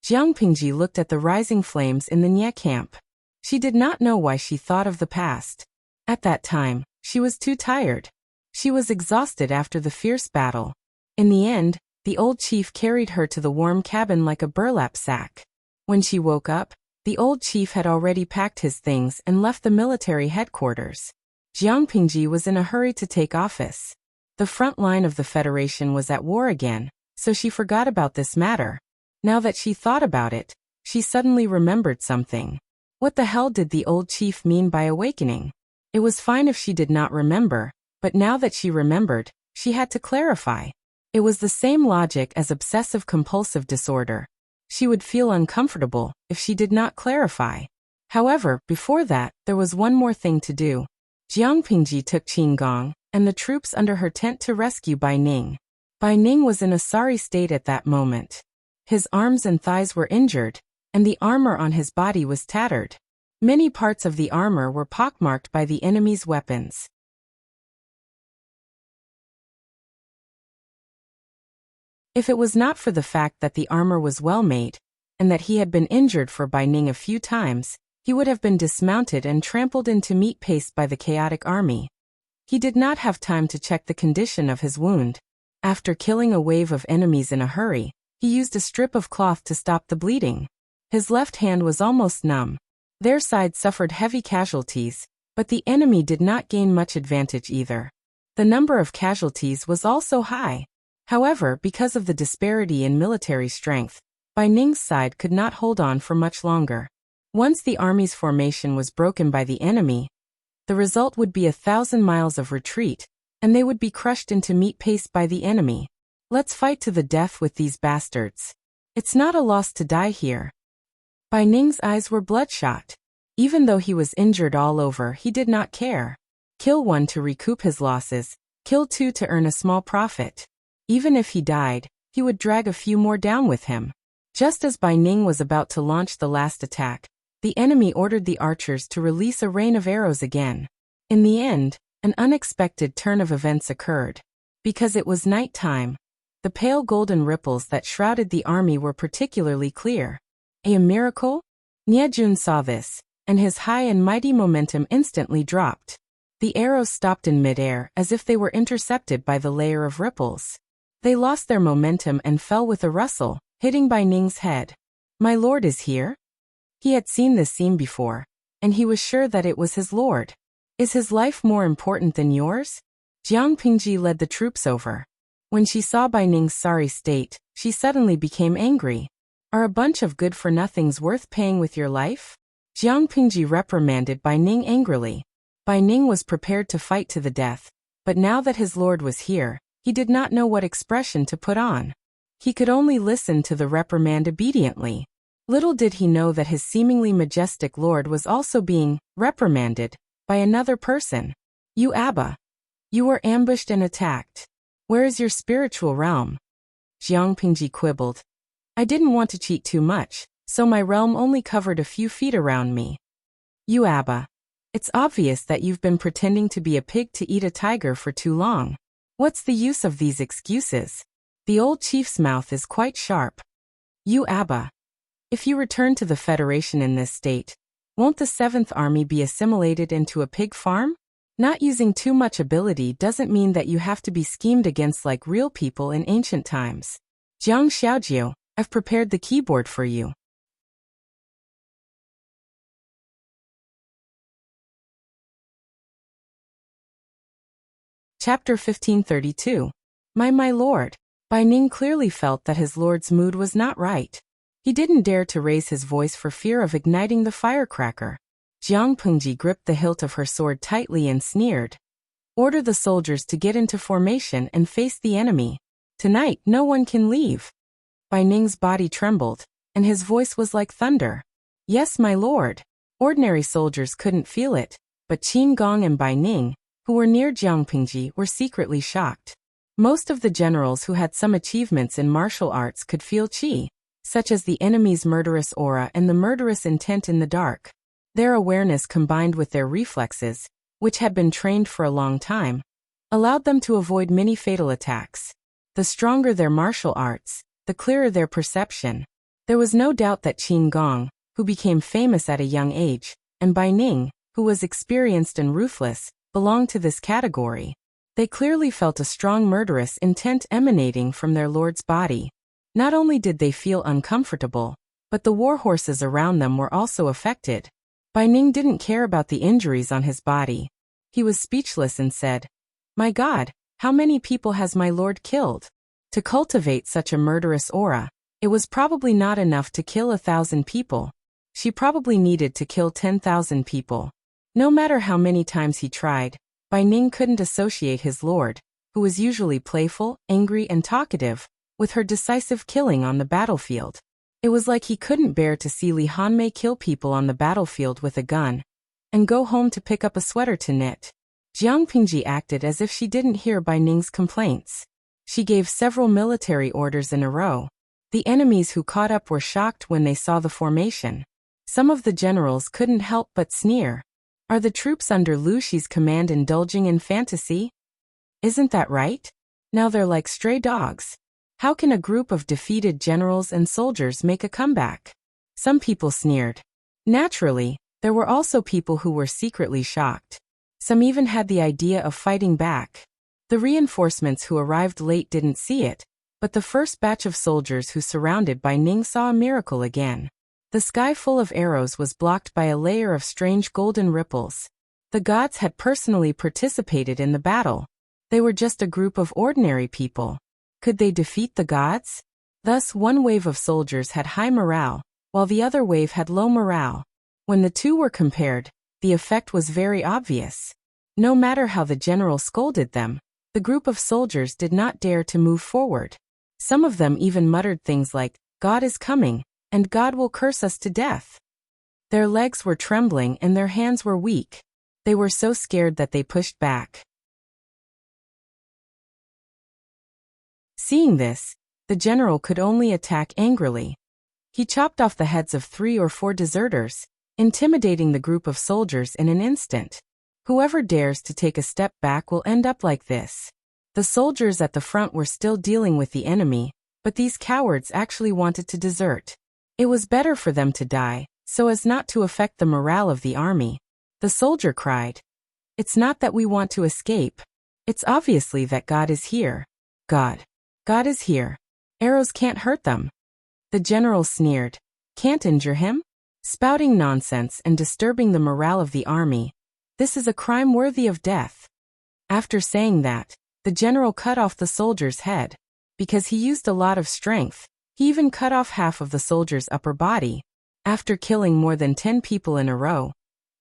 Jiang Pingji looked at the rising flames in the Nye camp. She did not know why she thought of the past. At that time, she was too tired. She was exhausted after the fierce battle. In the end, the old chief carried her to the warm cabin like a burlap sack. When she woke up, the old chief had already packed his things and left the military headquarters. Jiang Pingji was in a hurry to take office. The front line of the Federation was at war again, so she forgot about this matter. Now that she thought about it, she suddenly remembered something. What the hell did the old chief mean by awakening? It was fine if she did not remember, but now that she remembered, she had to clarify. It was the same logic as obsessive-compulsive disorder. She would feel uncomfortable if she did not clarify. However, before that, there was one more thing to do. Jiang Pingji took Qinggong and the troops under her tent to rescue Bai Ning. Bai Ning was in a sorry state at that moment. His arms and thighs were injured, and the armor on his body was tattered. Many parts of the armor were pockmarked by the enemy's weapons. If it was not for the fact that the armor was well made, and that he had been injured for Bai Ning a few times, he would have been dismounted and trampled into meat paste by the chaotic army. He did not have time to check the condition of his wound. After killing a wave of enemies in a hurry, he used a strip of cloth to stop the bleeding. His left hand was almost numb. Their side suffered heavy casualties, but the enemy did not gain much advantage either. The number of casualties was also high. However, because of the disparity in military strength, Bai Ning's side could not hold on for much longer. Once the army's formation was broken by the enemy, the result would be 1,000 miles of retreat, and they would be crushed into meat paste by the enemy. Let's fight to the death with these bastards. It's not a loss to die here. Bai Ning's eyes were bloodshot. Even though he was injured all over, he did not care. Kill one to recoup his losses, kill two to earn a small profit. Even if he died, he would drag a few more down with him. Just as Bai Ning was about to launch the last attack, the enemy ordered the archers to release a rain of arrows again. In the end, an unexpected turn of events occurred. Because it was night time, the pale golden ripples that shrouded the army were particularly clear. A miracle? Niejun saw this, and his high and mighty momentum instantly dropped. The arrows stopped in midair as if they were intercepted by the layer of ripples. They lost their momentum and fell with a rustle, hitting Bai Ning's head. My lord is here? He had seen this scene before, and he was sure that it was his lord. Is his life more important than yours? Jiang Pingji led the troops over. When she saw Bai Ning's sorry state, she suddenly became angry. Are a bunch of good-for-nothings worth paying with your life? Jiang Pingji reprimanded Bai Ning angrily. Bai Ning was prepared to fight to the death, but now that his lord was here, he did not know what expression to put on. He could only listen to the reprimand obediently. Little did he know that his seemingly majestic lord was also being reprimanded by another person. You Abba. You were ambushed and attacked. Where is your spiritual realm? Jiang Pingji quibbled. I didn't want to cheat too much, so my realm only covered a few feet around me. You Abba. It's obvious that you've been pretending to be a pig to eat a tiger for too long. What's the use of these excuses? The old chief's mouth is quite sharp. You Abba. If you return to the Federation in this state, won't the 7th Army be assimilated into a pig farm? Not using too much ability doesn't mean that you have to be schemed against like real people in ancient times. Jiang Xiaojiu, I've prepared the keyboard for you. Chapter 1532. My lord. Bai Ning clearly felt that his lord's mood was not right. He didn't dare to raise his voice for fear of igniting the firecracker. Jiang Pingji gripped the hilt of her sword tightly and sneered. Order the soldiers to get into formation and face the enemy. Tonight no one can leave. Bai Ning's body trembled, and his voice was like thunder. Yes, my lord. Ordinary soldiers couldn't feel it, but Qin Gong and Bai Ning, who were near Jiang Pingji, were secretly shocked. Most of the generals who had some achievements in martial arts could feel qi, such as the enemy's murderous aura and the murderous intent in the dark. Their awareness combined with their reflexes, which had been trained for a long time, allowed them to avoid many fatal attacks. The stronger their martial arts, the clearer their perception. There was no doubt that Qin Gong, who became famous at a young age, and Bai Ning, who was experienced and ruthless, belonged to this category. They clearly felt a strong murderous intent emanating from their lord's body. Not only did they feel uncomfortable, but the war horses around them were also affected. Bai Ning didn't care about the injuries on his body. He was speechless and said, My God, how many people has my lord killed? To cultivate such a murderous aura, it was probably not enough to kill 1,000 people. She probably needed to kill 10,000 people. No matter how many times he tried, Bai Ning couldn't associate his lord, who was usually playful, angry and talkative, with her decisive killing on the battlefield. It was like he couldn't bear to see Li Hanmei kill people on the battlefield with a gun, and go home to pick up a sweater to knit. Jiang Pingji acted as if she didn't hear Bai Ning's complaints. She gave several military orders in a row. The enemies who caught up were shocked when they saw the formation. Some of the generals couldn't help but sneer. Are the troops under Lu Shi's command indulging in fantasy? Isn't that right? Now they're like stray dogs. How can a group of defeated generals and soldiers make a comeback? Some people sneered. Naturally, there were also people who were secretly shocked. Some even had the idea of fighting back. The reinforcements who arrived late didn't see it, but the first batch of soldiers who surrounded Bai Ning saw a miracle again. The sky full of arrows was blocked by a layer of strange golden ripples. The gods had personally participated in the battle. They were just a group of ordinary people. Could they defeat the gods? Thus, one wave of soldiers had high morale, while the other wave had low morale. When the two were compared, the effect was very obvious. No matter how the general scolded them, the group of soldiers did not dare to move forward. Some of them even muttered things like, "God is coming, and God will curse us to death." Their legs were trembling and their hands were weak. They were so scared that they pushed back. Seeing this, the general could only attack angrily. He chopped off the heads of 3 or 4 deserters, intimidating the group of soldiers in an instant. Whoever dares to take a step back will end up like this. The soldiers at the front were still dealing with the enemy, but these cowards actually wanted to desert. It was better for them to die, so as not to affect the morale of the army. The soldier cried, "It's not that we want to escape. It's obviously that God is here. God is here. Arrows can't hurt them." The general sneered, "Can't injure him?" Spouting nonsense and disturbing the morale of the army. This is a crime worthy of death. After saying that, the general cut off the soldier's head. Because he used a lot of strength, he even cut off half of the soldier's upper body. After killing more than 10 people in a row,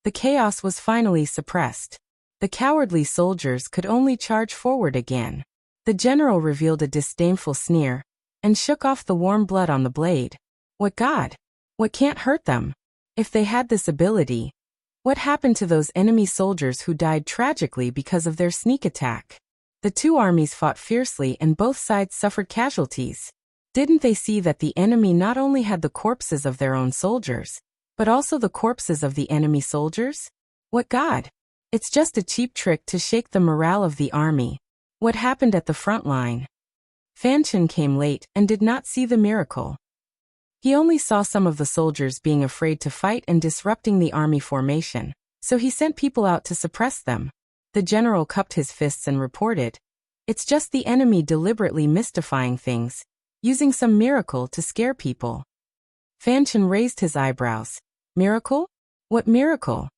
the chaos was finally suppressed. The cowardly soldiers could only charge forward again. The general revealed a disdainful sneer and shook off the warm blood on the blade. What God? What can't hurt them? If they had this ability, what happened to those enemy soldiers who died tragically because of their sneak attack? The two armies fought fiercely and both sides suffered casualties. Didn't they see that the enemy not only had the corpses of their own soldiers, but also the corpses of the enemy soldiers? What God? It's just a cheap trick to shake the morale of the army. What happened at the front line? Fan Chen came late and did not see the miracle. He only saw some of the soldiers being afraid to fight and disrupting the army formation, so he sent people out to suppress them. The general cupped his fists and reported, "It's just the enemy deliberately mystifying things, using some miracle to scare people." Fan Chen raised his eyebrows. "Miracle? What miracle?"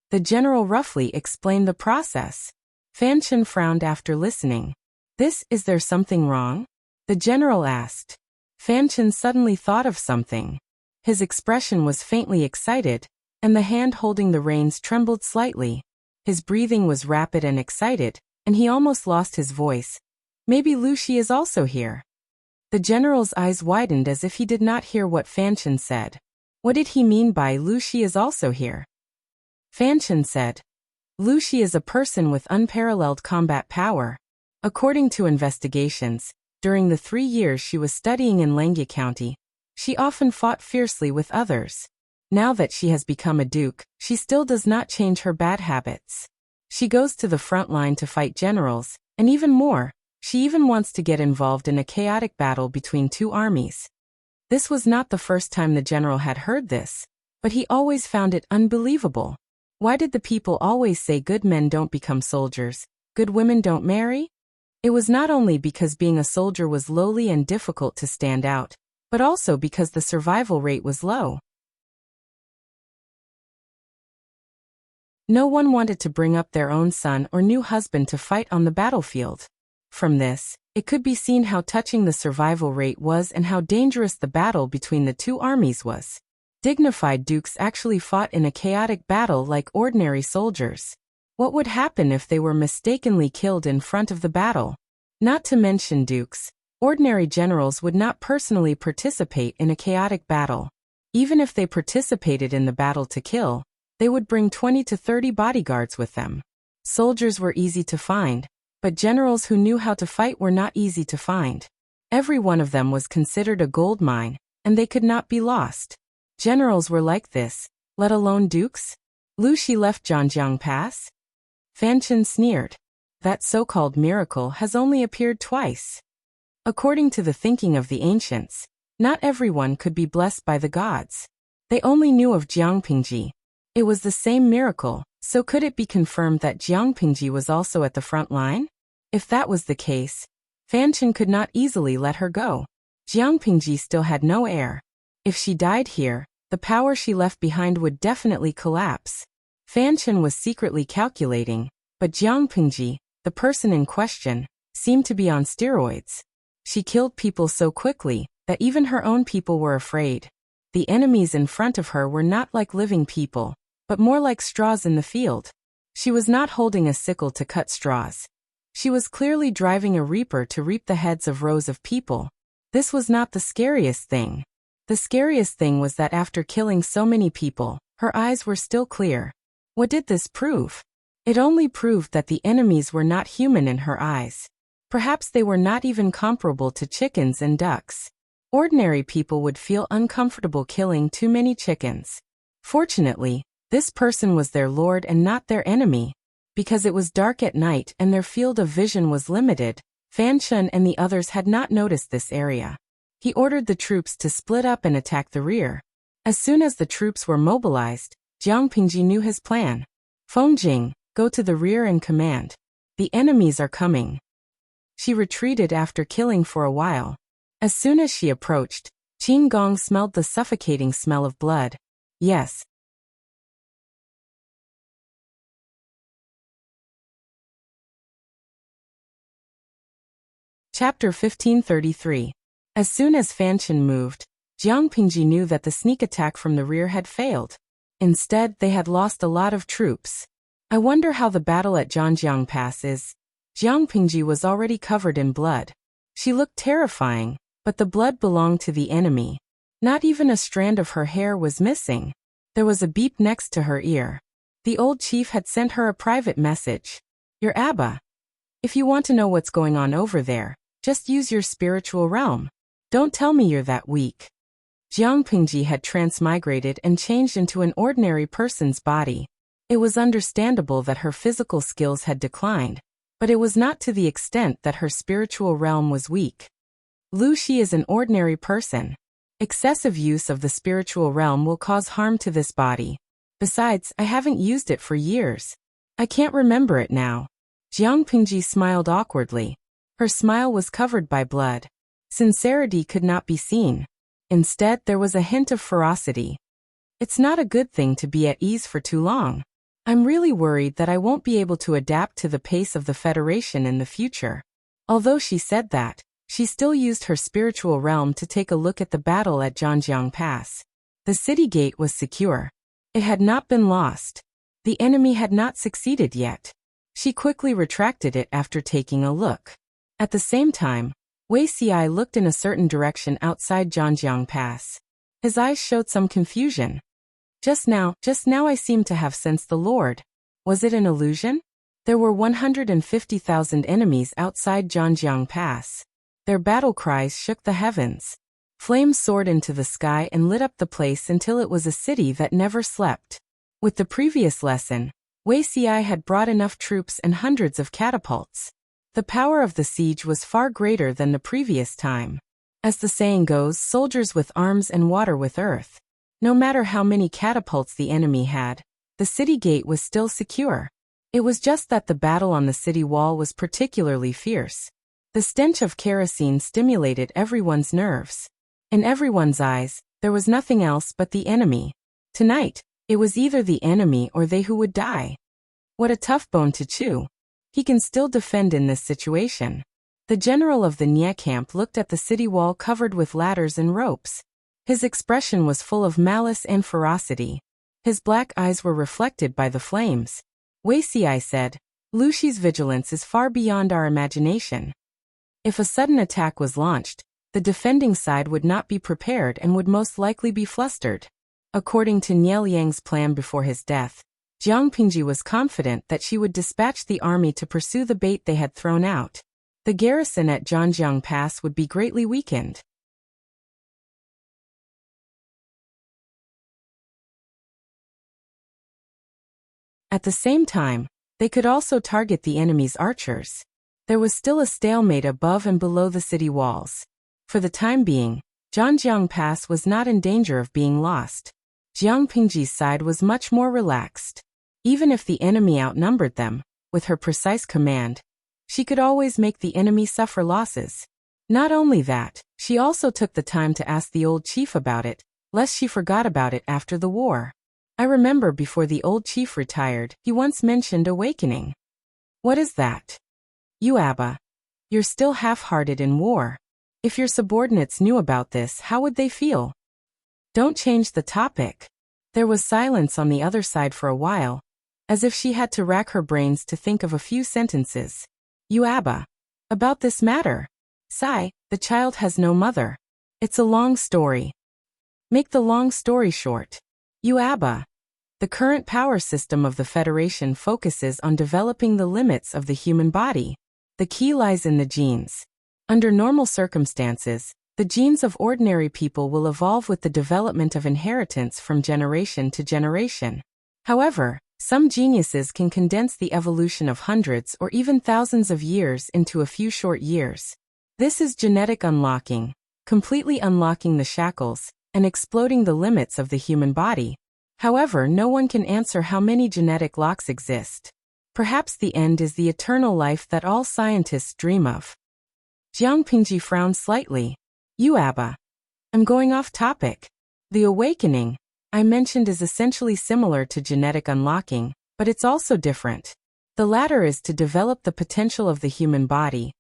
The general roughly explained the process. Fan Chen frowned after listening. Is there something wrong?" the general asked. Fan Chen suddenly thought of something. His expression was faintly excited, and the hand holding the reins trembled slightly. His breathing was rapid and excited, and he almost lost his voice. "Maybe Wuxia is also here." The general's eyes widened as if he did not hear what Fan Chen said. What did he mean by Wuxia is also here? Fan Chen said, "Wuxia is a person with unparalleled combat power. According to investigations, during the 3 years she was studying in Lengia County, she often fought fiercely with others. Now that she has become a duke, she still does not change her bad habits. She goes to the front line to fight generals, and even more, she even wants to get involved in a chaotic battle between 2 armies." This was not the first time the general had heard this, but he always found it unbelievable. Why did the people always say good men don't become soldiers, good women don't marry? It was not only because being a soldier was lowly and difficult to stand out, but also because the survival rate was low. No one wanted to bring up their own son or new husband to fight on the battlefield. From this, it could be seen how touching the survival rate was and how dangerous the battle between the 2 armies was. Dignified dukes actually fought in a chaotic battle like ordinary soldiers. What would happen if they were mistakenly killed in front of the battle? Not to mention dukes, ordinary generals would not personally participate in a chaotic battle. Even if they participated in the battle to kill, they would bring 20 to 30 bodyguards with them. Soldiers were easy to find, but generals who knew how to fight were not easy to find. Every one of them was considered a gold mine, and they could not be lost. Generals were like this, let alone dukes? Wuxia left Zhangjiang Pass? Fan Chen sneered. That so-called miracle has only appeared twice. According to the thinking of the ancients, not everyone could be blessed by the gods. They only knew of Jiangpingji. It was the same miracle, so could it be confirmed that Jiangpingji was also at the front line? If that was the case, Fan Chen could not easily let her go. Jiang Pingji still had no heir. If she died here, the power she left behind would definitely collapse. Fan Chen was secretly calculating, but Jiang Pingji, the person in question, seemed to be on steroids. She killed people so quickly that even her own people were afraid. The enemies in front of her were not like living people, but more like straws in the field. She was not holding a sickle to cut straws. She was clearly driving a reaper to reap the heads of rows of people. This was not the scariest thing. The scariest thing was that after killing so many people, her eyes were still clear. What did this prove? It only proved that the enemies were not human in her eyes. Perhaps they were not even comparable to chickens and ducks. Ordinary people would feel uncomfortable killing too many chickens. Fortunately, this person was their lord and not their enemy. Because it was dark at night and their field of vision was limited, Fan Chen and the others had not noticed this area. He ordered the troops to split up and attack the rear. As soon as the troops were mobilized, Jiang Pingji knew his plan. Feng Jing, go to the rear and command. The enemies are coming. She retreated after killing for a while. As soon as she approached, Qin Gong smelled the suffocating smell of blood. Yes. Chapter 1533. As soon as Fan Chen moved, Jiang Pingji knew that the sneak attack from the rear had failed. Instead, they had lost a lot of troops. I wonder how the battle at Zhanjiang Pass is. Jiang Pingji was already covered in blood. She looked terrifying, but the blood belonged to the enemy. Not even a strand of her hair was missing. There was a beep next to her ear. The old chief had sent her a private message. Your Abba. If you want to know what's going on over there, just use your spiritual realm. Don't tell me you're that weak. Jiang Pingji had transmigrated and changed into an ordinary person's body. It was understandable that her physical skills had declined, but it was not to the extent that her spiritual realm was weak. Lu Shi is an ordinary person. Excessive use of the spiritual realm will cause harm to this body. Besides, I haven't used it for years. I can't remember it now. Jiang Pingji smiled awkwardly. Her smile was covered by blood. Sincerity could not be seen. Instead, there was a hint of ferocity. It's not a good thing to be at ease for too long. I'm really worried that I won't be able to adapt to the pace of the Federation in the future. Although she said that, she still used her spiritual realm to take a look at the battle at Zhanjiang Pass. The city gate was secure. It had not been lost. The enemy had not succeeded yet. She quickly retracted it after taking a look. At the same time, Wuxia looked in a certain direction outside Zhanjiang Pass. His eyes showed some confusion. Just now I seemed to have sensed the Lord. Was it an illusion? There were 150,000 enemies outside Zhanjiang Pass. Their battle cries shook the heavens. Flames soared into the sky and lit up the place until it was a city that never slept. With the previous lesson, Wuxia had brought enough troops and hundreds of catapults. The power of the siege was far greater than the previous time. As the saying goes, soldiers with arms and water with earth. No matter how many catapults the enemy had, the city gate was still secure. It was just that the battle on the city wall was particularly fierce. The stench of kerosene stimulated everyone's nerves. In everyone's eyes, there was nothing else but the enemy. Tonight, it was either the enemy or they who would die. What a tough bone to chew. He can still defend in this situation. The general of the Nye camp looked at the city wall covered with ladders and ropes. His expression was full of malice and ferocity. His black eyes were reflected by the flames. Wuxia said, Lu Shi's vigilance is far beyond our imagination. If a sudden attack was launched, the defending side would not be prepared and would most likely be flustered. According to Nye Liang's plan before his death, Jiang Pingji was confident that she would dispatch the army to pursue the bait they had thrown out. The garrison at Zhanjiang Pass would be greatly weakened. At the same time, they could also target the enemy's archers. There was still a stalemate above and below the city walls. For the time being, Zhanjiang Pass was not in danger of being lost. Jiang Pingji's side was much more relaxed. Even if the enemy outnumbered them, with her precise command, She could always make the enemy suffer losses. Not only that, she also took the time to ask the old chief about it, lest she forgot about it after the war. I remember before the old chief retired, he once mentioned awakening. What is that? You Abba. You're still half-hearted in war. If your subordinates knew about this, how would they feel? Don't change the topic. There was silence on the other side for a while, as if she had to rack her brains to think of a few sentences. You Abba. About this matter. Sigh, the child has no mother. It's a long story. Make the long story short. You Abba. The current power system of the Federation focuses on developing the limits of the human body. The key lies in the genes. Under normal circumstances, the genes of ordinary people will evolve with the development of inheritance from generation to generation. However, some geniuses can condense the evolution of hundreds or even thousands of years into a few short years. This is genetic unlocking, completely unlocking the shackles and exploding the limits of the human body. However, no one can answer how many genetic locks exist. Perhaps the end is the eternal life that all scientists dream of. Jiang Pingji frowned slightly. You Abba. I'm going off topic. The awakening I mentioned is essentially similar to genetic unlocking, but it's also different. The latter is to develop the potential of the human body,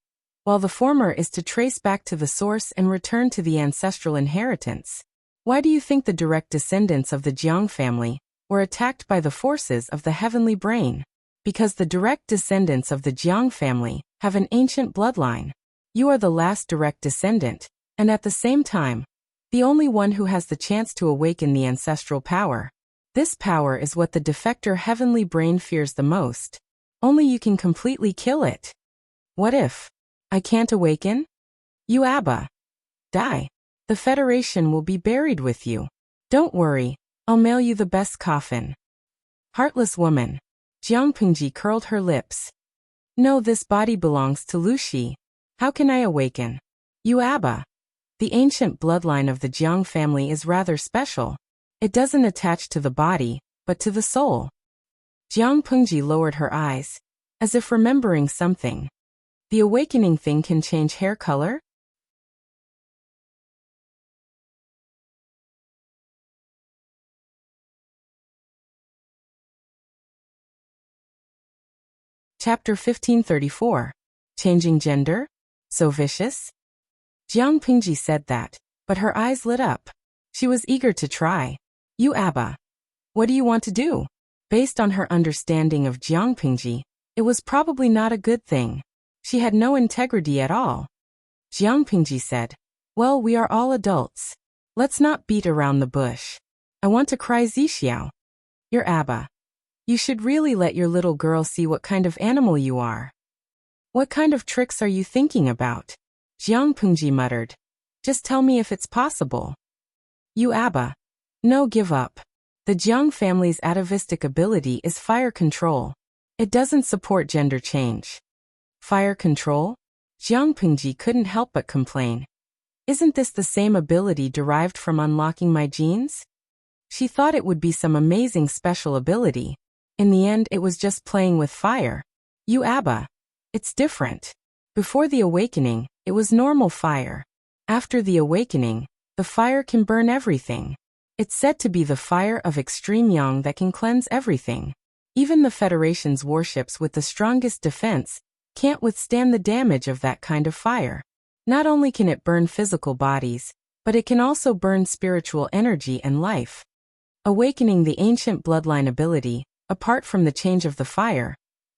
while the former is to trace back to the source and return to the ancestral inheritance. Why do you think the direct descendants of the Jiang family were attacked by the forces of the heavenly brain? Because the direct descendants of the Jiang family have an ancient bloodline. You are the last direct descendant, and at the same time, the only one who has the chance to awaken the ancestral power. This power is what the defector heavenly brain fears the most. Only you can completely kill it. What if I can't awaken? You Abba. Die. The Federation will be buried with you. Don't worry, I'll mail you the best coffin. Heartless woman. Jiang Pingji curled her lips. No, this body belongs to Lu Shi. How can I awaken? You Abba. The ancient bloodline of the Jiang family is rather special. It doesn't attach to the body, but to the soul. Jiang Pingji lowered her eyes, as if remembering something. The awakening thing can change hair color? Chapter 1534. Changing gender? So vicious? Jiang Pingji said that, but her eyes lit up. She was eager to try. You Abba. What do you want to do? Based on her understanding of Jiang Pingji, it was probably not a good thing. She had no integrity at all. Jiang Pingji said, well, we are all adults. Let's not beat around the bush. I want to cry Zixiao. Your Abba. You should really let your little girl see what kind of animal you are. What kind of tricks are you thinking about? Jiang Pingji muttered. Just tell me if it's possible. You Abba. No, give up. The Jiang family's atavistic ability is fire control. It doesn't support gender change. Fire control? Jiang Pingji couldn't help but complain. Isn't this the same ability derived from unlocking my genes? She thought it would be some amazing special ability. In the end, it was just playing with fire. You Abba. It's different. Before the awakening, it was normal fire. After the awakening, the fire can burn everything. It's said to be the fire of extreme yang that can cleanse everything. Even the Federation's warships with the strongest defense can't withstand the damage of that kind of fire. Not only can it burn physical bodies, but it can also burn spiritual energy and life. Awakening the ancient bloodline ability, apart from the change of the fire,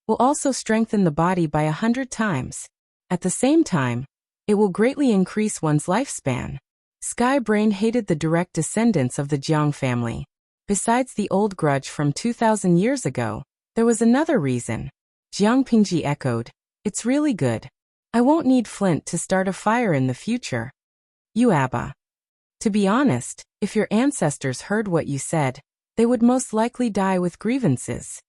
will also strengthen the body by 100 times. At the same time, it will greatly increase one's lifespan. Sky Brain hated the direct descendants of the Jiang family. Besides the old grudge from 2,000 years ago, there was another reason. Jiang Pingji echoed, it's really good. I won't need flint to start a fire in the future. You Abba. To be honest, if your ancestors heard what you said, they would most likely die with grievances.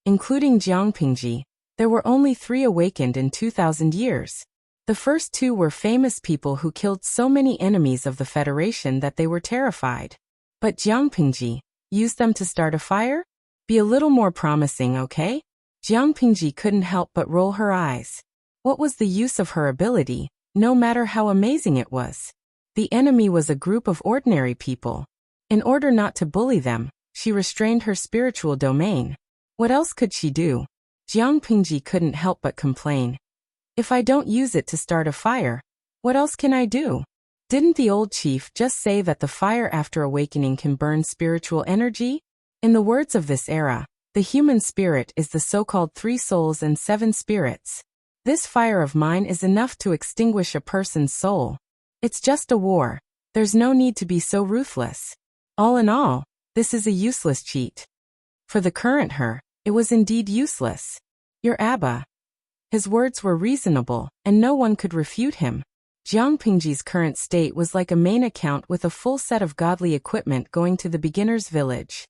Including Jiang Pingji, there were only 3 awakened in 2,000 years. The first 2 were famous people who killed so many enemies of the Federation that they were terrified. But Jiang Pingji used them to start a fire? Be a little more promising, okay? Jiang Pingji couldn't help but roll her eyes. What was the use of her ability, no matter how amazing it was? The enemy was a group of ordinary people. In order not to bully them, she restrained her spiritual domain. What else could she do? Jiang Pingji couldn't help but complain. If I don't use it to start a fire, what else can I do? Didn't the old chief just say that the fire after awakening can burn spiritual energy? In the words of this era, the human spirit is the so-called 3 souls and 7 spirits. This fire of mine is enough to extinguish a person's soul. It's just a war. There's no need to be so ruthless. All in all, this is a useless cheat. For the current her, it was indeed useless. Your Abba. His words were reasonable, and no one could refute him. Jiang Pingji's current state was like a main account with a full set of godly equipment going to the beginner's village.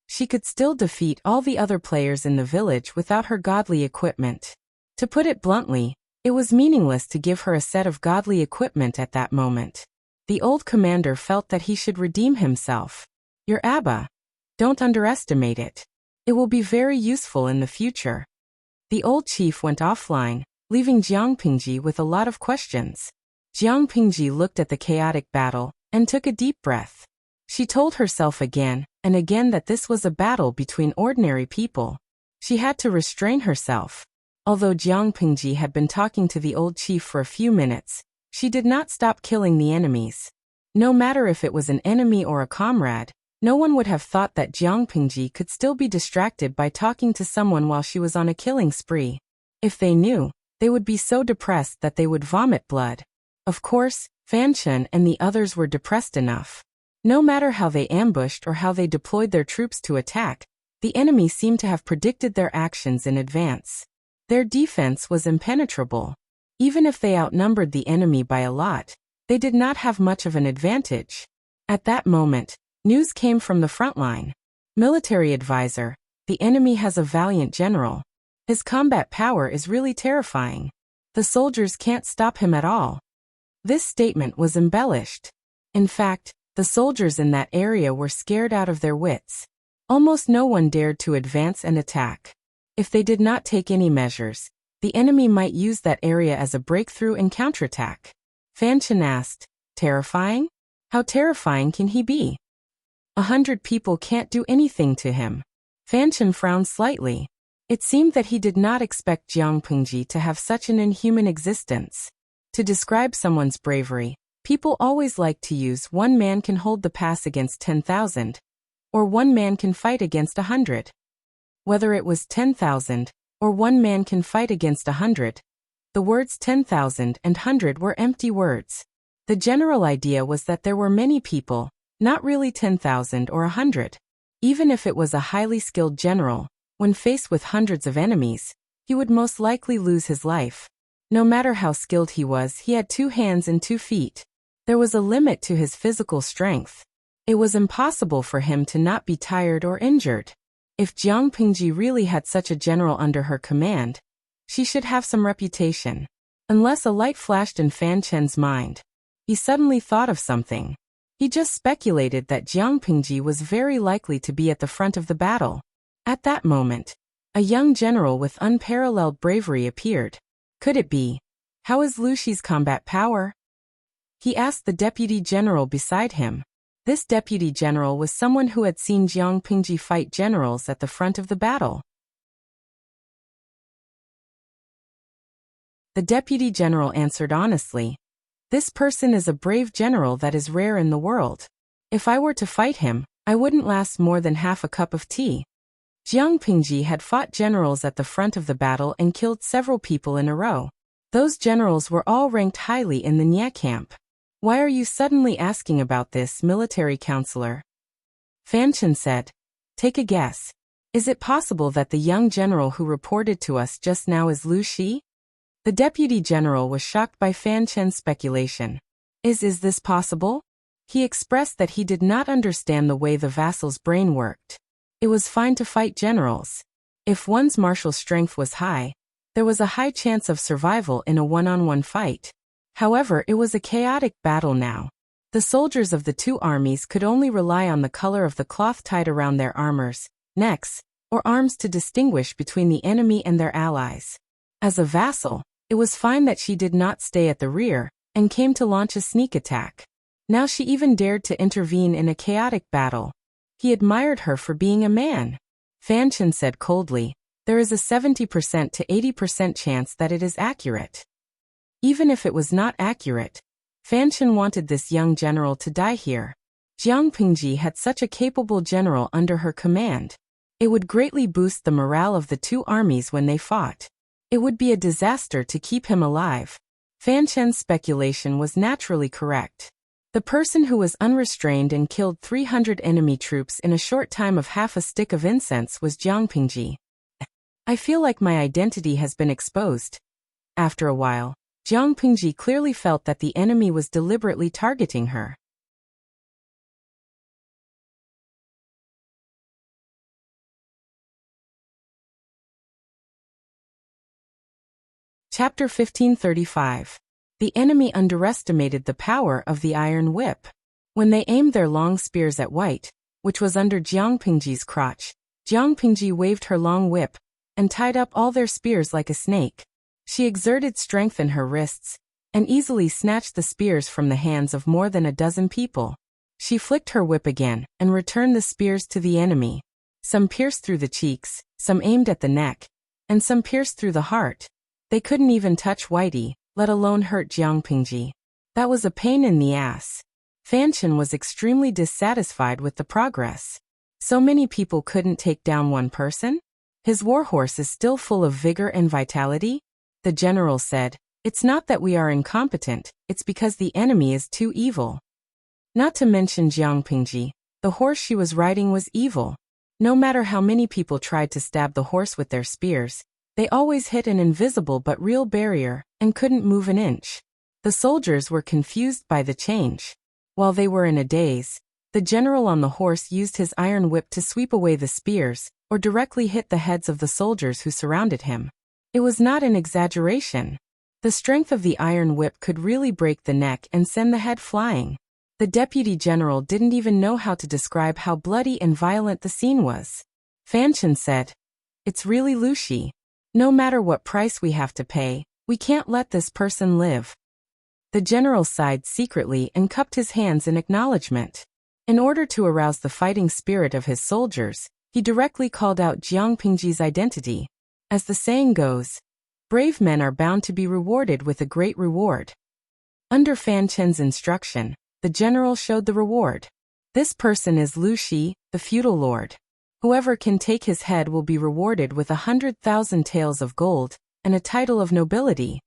She could still defeat all the other players in the village without her godly equipment. To put it bluntly, it was meaningless to give her a set of godly equipment at that moment. The old commander felt that he should redeem himself. Your Abba. Don't underestimate it. It will be very useful in the future. The old chief went offline, leaving Jiang Pingji with a lot of questions. Jiang Pingji looked at the chaotic battle and took a deep breath. She told herself again and again that this was a battle between ordinary people. She had to restrain herself. Although Jiang Pingji had been talking to the old chief for a few minutes, she did not stop killing the enemies. No matter if it was an enemy or a comrade, no one would have thought that Jiang Pingji could still be distracted by talking to someone while she was on a killing spree. If they knew, they would be so depressed that they would vomit blood. Of course, Fan Chen and the others were depressed enough. No matter how they ambushed or how they deployed their troops to attack, the enemy seemed to have predicted their actions in advance. Their defense was impenetrable. Even if they outnumbered the enemy by a lot, they did not have much of an advantage. At that moment, news came from the front line. Military advisor, the enemy has a valiant general. His combat power is really terrifying. The soldiers can't stop him at all. This statement was embellished. In fact, the soldiers in that area were scared out of their wits. Almost no one dared to advance and attack. If they did not take any measures, the enemy might use that area as a breakthrough and counterattack. Fan Chen asked, terrifying? How terrifying can he be? 100 people can't do anything to him. Fan Chen frowned slightly. It seemed that he did not expect Jiang Pingji to have such an inhuman existence. To describe someone's bravery, people always like to use 1 man can hold the pass against 10,000, or 1 man can fight against 100. Whether it was 10,000, or 1 man can fight against 100, the words 10,000 and 100 were empty words. The general idea was that there were many people, not really 10,000 or 100. Even if it was a highly skilled general, when faced with hundreds of enemies, he would most likely lose his life. No matter how skilled he was, he had 2 hands and 2 feet. There was a limit to his physical strength. It was impossible for him to not be tired or injured. If Jiang Pingji really had such a general under her command, she should have some reputation. Unless a light flashed in Fan Chen's mind. He suddenly thought of something. He just speculated that Jiang Pingji was very likely to be at the front of the battle. At that moment, a young general with unparalleled bravery appeared. Could it be? How is Lu Shi's combat power? He asked the deputy general beside him. This deputy general was someone who had seen Jiang Pingji fight generals at the front of the battle. The deputy general answered honestly. This person is a brave general that is rare in the world. If I were to fight him, I wouldn't last more than half a cup of tea. Jiang Pingji had fought generals at the front of the battle and killed several people in a row. Those generals were all ranked highly in the Nya camp. Why are you suddenly asking about this, military counselor? Fan Chen said. Take a guess. Is it possible that the young general who reported to us just now is Lu Shi? The deputy general was shocked by Fan Chen's speculation. Is this possible? He expressed that he did not understand the way the vassal's brain worked. It was fine to fight generals. If one's martial strength was high, there was a high chance of survival in a one-on-one fight. However, it was a chaotic battle now. The soldiers of the two armies could only rely on the color of the cloth tied around their armors, necks, or arms to distinguish between the enemy and their allies. As a vassal, it was fine that she did not stay at the rear and came to launch a sneak attack. Now she even dared to intervene in a chaotic battle. He admired her for being a man. Fan Chen said coldly, "There is a 70% to 80% chance that it is accurate." Even if it was not accurate, Fan Chen wanted this young general to die here. Jiang Pingji had such a capable general under her command. It would greatly boost the morale of the two armies when they fought. It would be a disaster to keep him alive. Fan Chen's speculation was naturally correct. The person who was unrestrained and killed 300 enemy troops in a short time of half a stick of incense was Jiang Pingji. "I feel like my identity has been exposed." After a while, Jiang Pingji clearly felt that the enemy was deliberately targeting her. Chapter 1535. The enemy underestimated the power of the iron whip. When they aimed their long spears at White, which was under Jiang Pingji's crotch, Jiang Pingji waved her long whip and tied up all their spears like a snake. She exerted strength in her wrists and easily snatched the spears from the hands of more than a dozen people. She flicked her whip again and returned the spears to the enemy. Some pierced through the cheeks, some aimed at the neck, and some pierced through the heart. They couldn't even touch Whitey, let alone hurt Jiang Pingji. That was a pain in the ass. Fan Chen was extremely dissatisfied with the progress. So many people couldn't take down one person? His warhorse is still full of vigor and vitality? The general said, "It's not that we are incompetent, it's because the enemy is too evil." Not to mention Jiang Pingji, the horse she was riding was evil. No matter how many people tried to stab the horse with their spears, they always hit an invisible but real barrier and couldn't move an inch. The soldiers were confused by the change. While they were in a daze, the general on the horse used his iron whip to sweep away the spears or directly hit the heads of the soldiers who surrounded him. It was not an exaggeration. The strength of the iron whip could really break the neck and send the head flying. The deputy general didn't even know how to describe how bloody and violent the scene was. Fan Chen said, "It's really Lushi. No matter what price we have to pay, we can't let this person live." The general sighed secretly and cupped his hands in acknowledgement. In order to arouse the fighting spirit of his soldiers, he directly called out Jiang Pingji's identity. As the saying goes, brave men are bound to be rewarded with a great reward. Under Fan Chen's instruction, the general showed the reward. "This person is Lu Shi, the feudal lord. Whoever can take his head will be rewarded with 100,000 taels of gold and a title of nobility."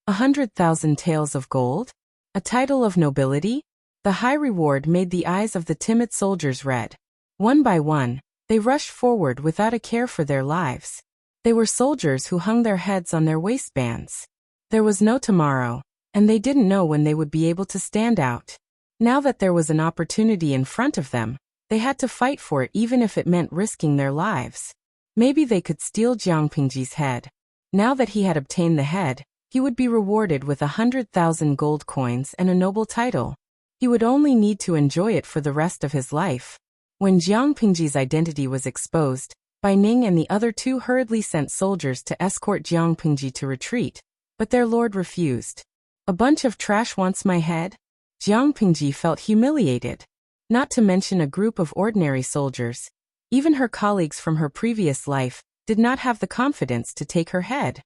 100,000 taels of gold? A title of nobility? The high reward made the eyes of the timid soldiers red. One by one, they rushed forward without a care for their lives. They were soldiers who hung their heads on their waistbands. There was no tomorrow, and they didn't know when they would be able to stand out. Now that there was an opportunity in front of them, they had to fight for it even if it meant risking their lives. Maybe they could steal Jiang Pingji's head. Now that he had obtained the head, he would be rewarded with 100,000 gold coins and a noble title. He would only need to enjoy it for the rest of his life. When Jiang Pingji's identity was exposed, Bai Ning and the other two hurriedly sent soldiers to escort Jiang Pingji to retreat, but their lord refused. "A bunch of trash wants my head?" Jiang Pingji felt humiliated. Not to mention a group of ordinary soldiers. Even her colleagues from her previous life did not have the confidence to take her head.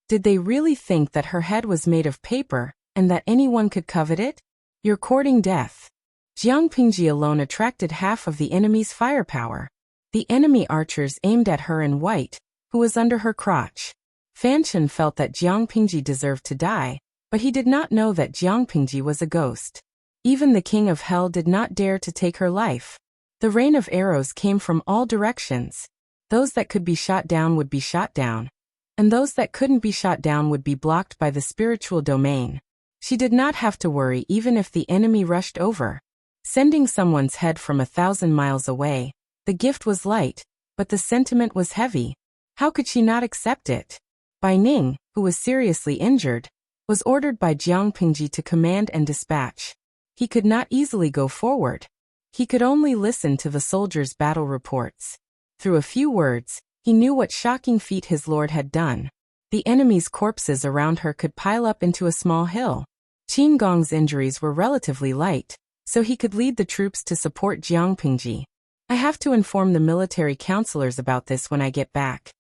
Did they really think that her head was made of paper and that anyone could covet it? "You're courting death." Jiang Pingji alone attracted half of the enemy's firepower. The enemy archers aimed at her in White, who was under her crotch. Fan Chen felt that Jiang Pingji deserved to die, but he did not know that Jiang Pingji was a ghost. Even the king of hell did not dare to take her life. The rain of arrows came from all directions. Those that could be shot down would be shot down, and those that couldn't be shot down would be blocked by the spiritual domain. She did not have to worry even if the enemy rushed over. Sending someone's head from 1,000 miles away, the gift was light, but the sentiment was heavy. How could she not accept it? Bai Ning, who was seriously injured, was ordered by Jiang Pingji to command and dispatch. He could not easily go forward. He could only listen to the soldiers' battle reports. Through a few words, he knew what shocking feat his lord had done. The enemy's corpses around her could pile up into a small hill. Qin Gong's injuries were relatively light, so he could lead the troops to support Jiang Pingji. I have to inform the military counselors about this when I get back.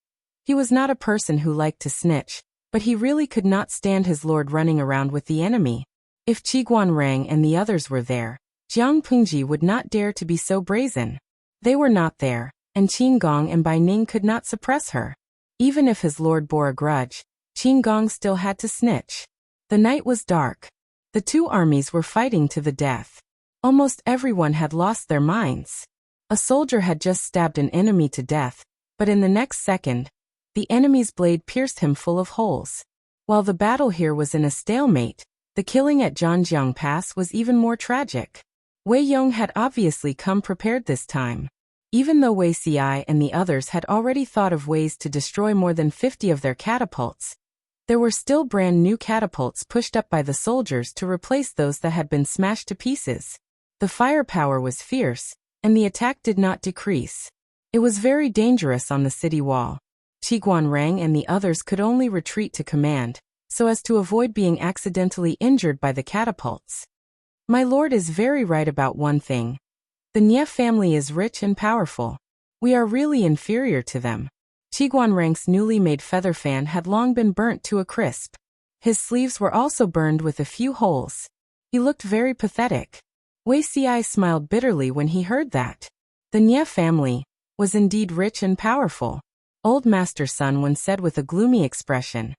He was not a person who liked to snitch, but he really could not stand his lord running around with the enemy. If Qiguanrang and the others were there, Jiang Pingji would not dare to be so brazen. They were not there, and Qin Gong and Bai Ning could not suppress her. Even if his lord bore a grudge, Qin Gong still had to snitch. The night was dark. The two armies were fighting to the death. Almost everyone had lost their minds. A soldier had just stabbed an enemy to death, but in the next second, the enemy's blade pierced him full of holes. While the battle here was in a stalemate, the killing at Zhanjiang Pass was even more tragic. Wei Yong had obviously come prepared this time. Even though Wei Xi and the others had already thought of ways to destroy more than 50 of their catapults, there were still brand new catapults pushed up by the soldiers to replace those that had been smashed to pieces. The firepower was fierce, and the attack did not decrease. It was very dangerous on the city wall. Qiguanrang and the others could only retreat to command, so as to avoid being accidentally injured by the catapults. My lord is very right about one thing. The Nie family is rich and powerful. We are really inferior to them. Qiguanrang's newly made feather fan had long been burnt to a crisp. His sleeves were also burned with a few holes. He looked very pathetic. Wei Xi smiled bitterly when he heard that. The Nie family was indeed rich and powerful. Old Master Sun Wen said with a gloomy expression.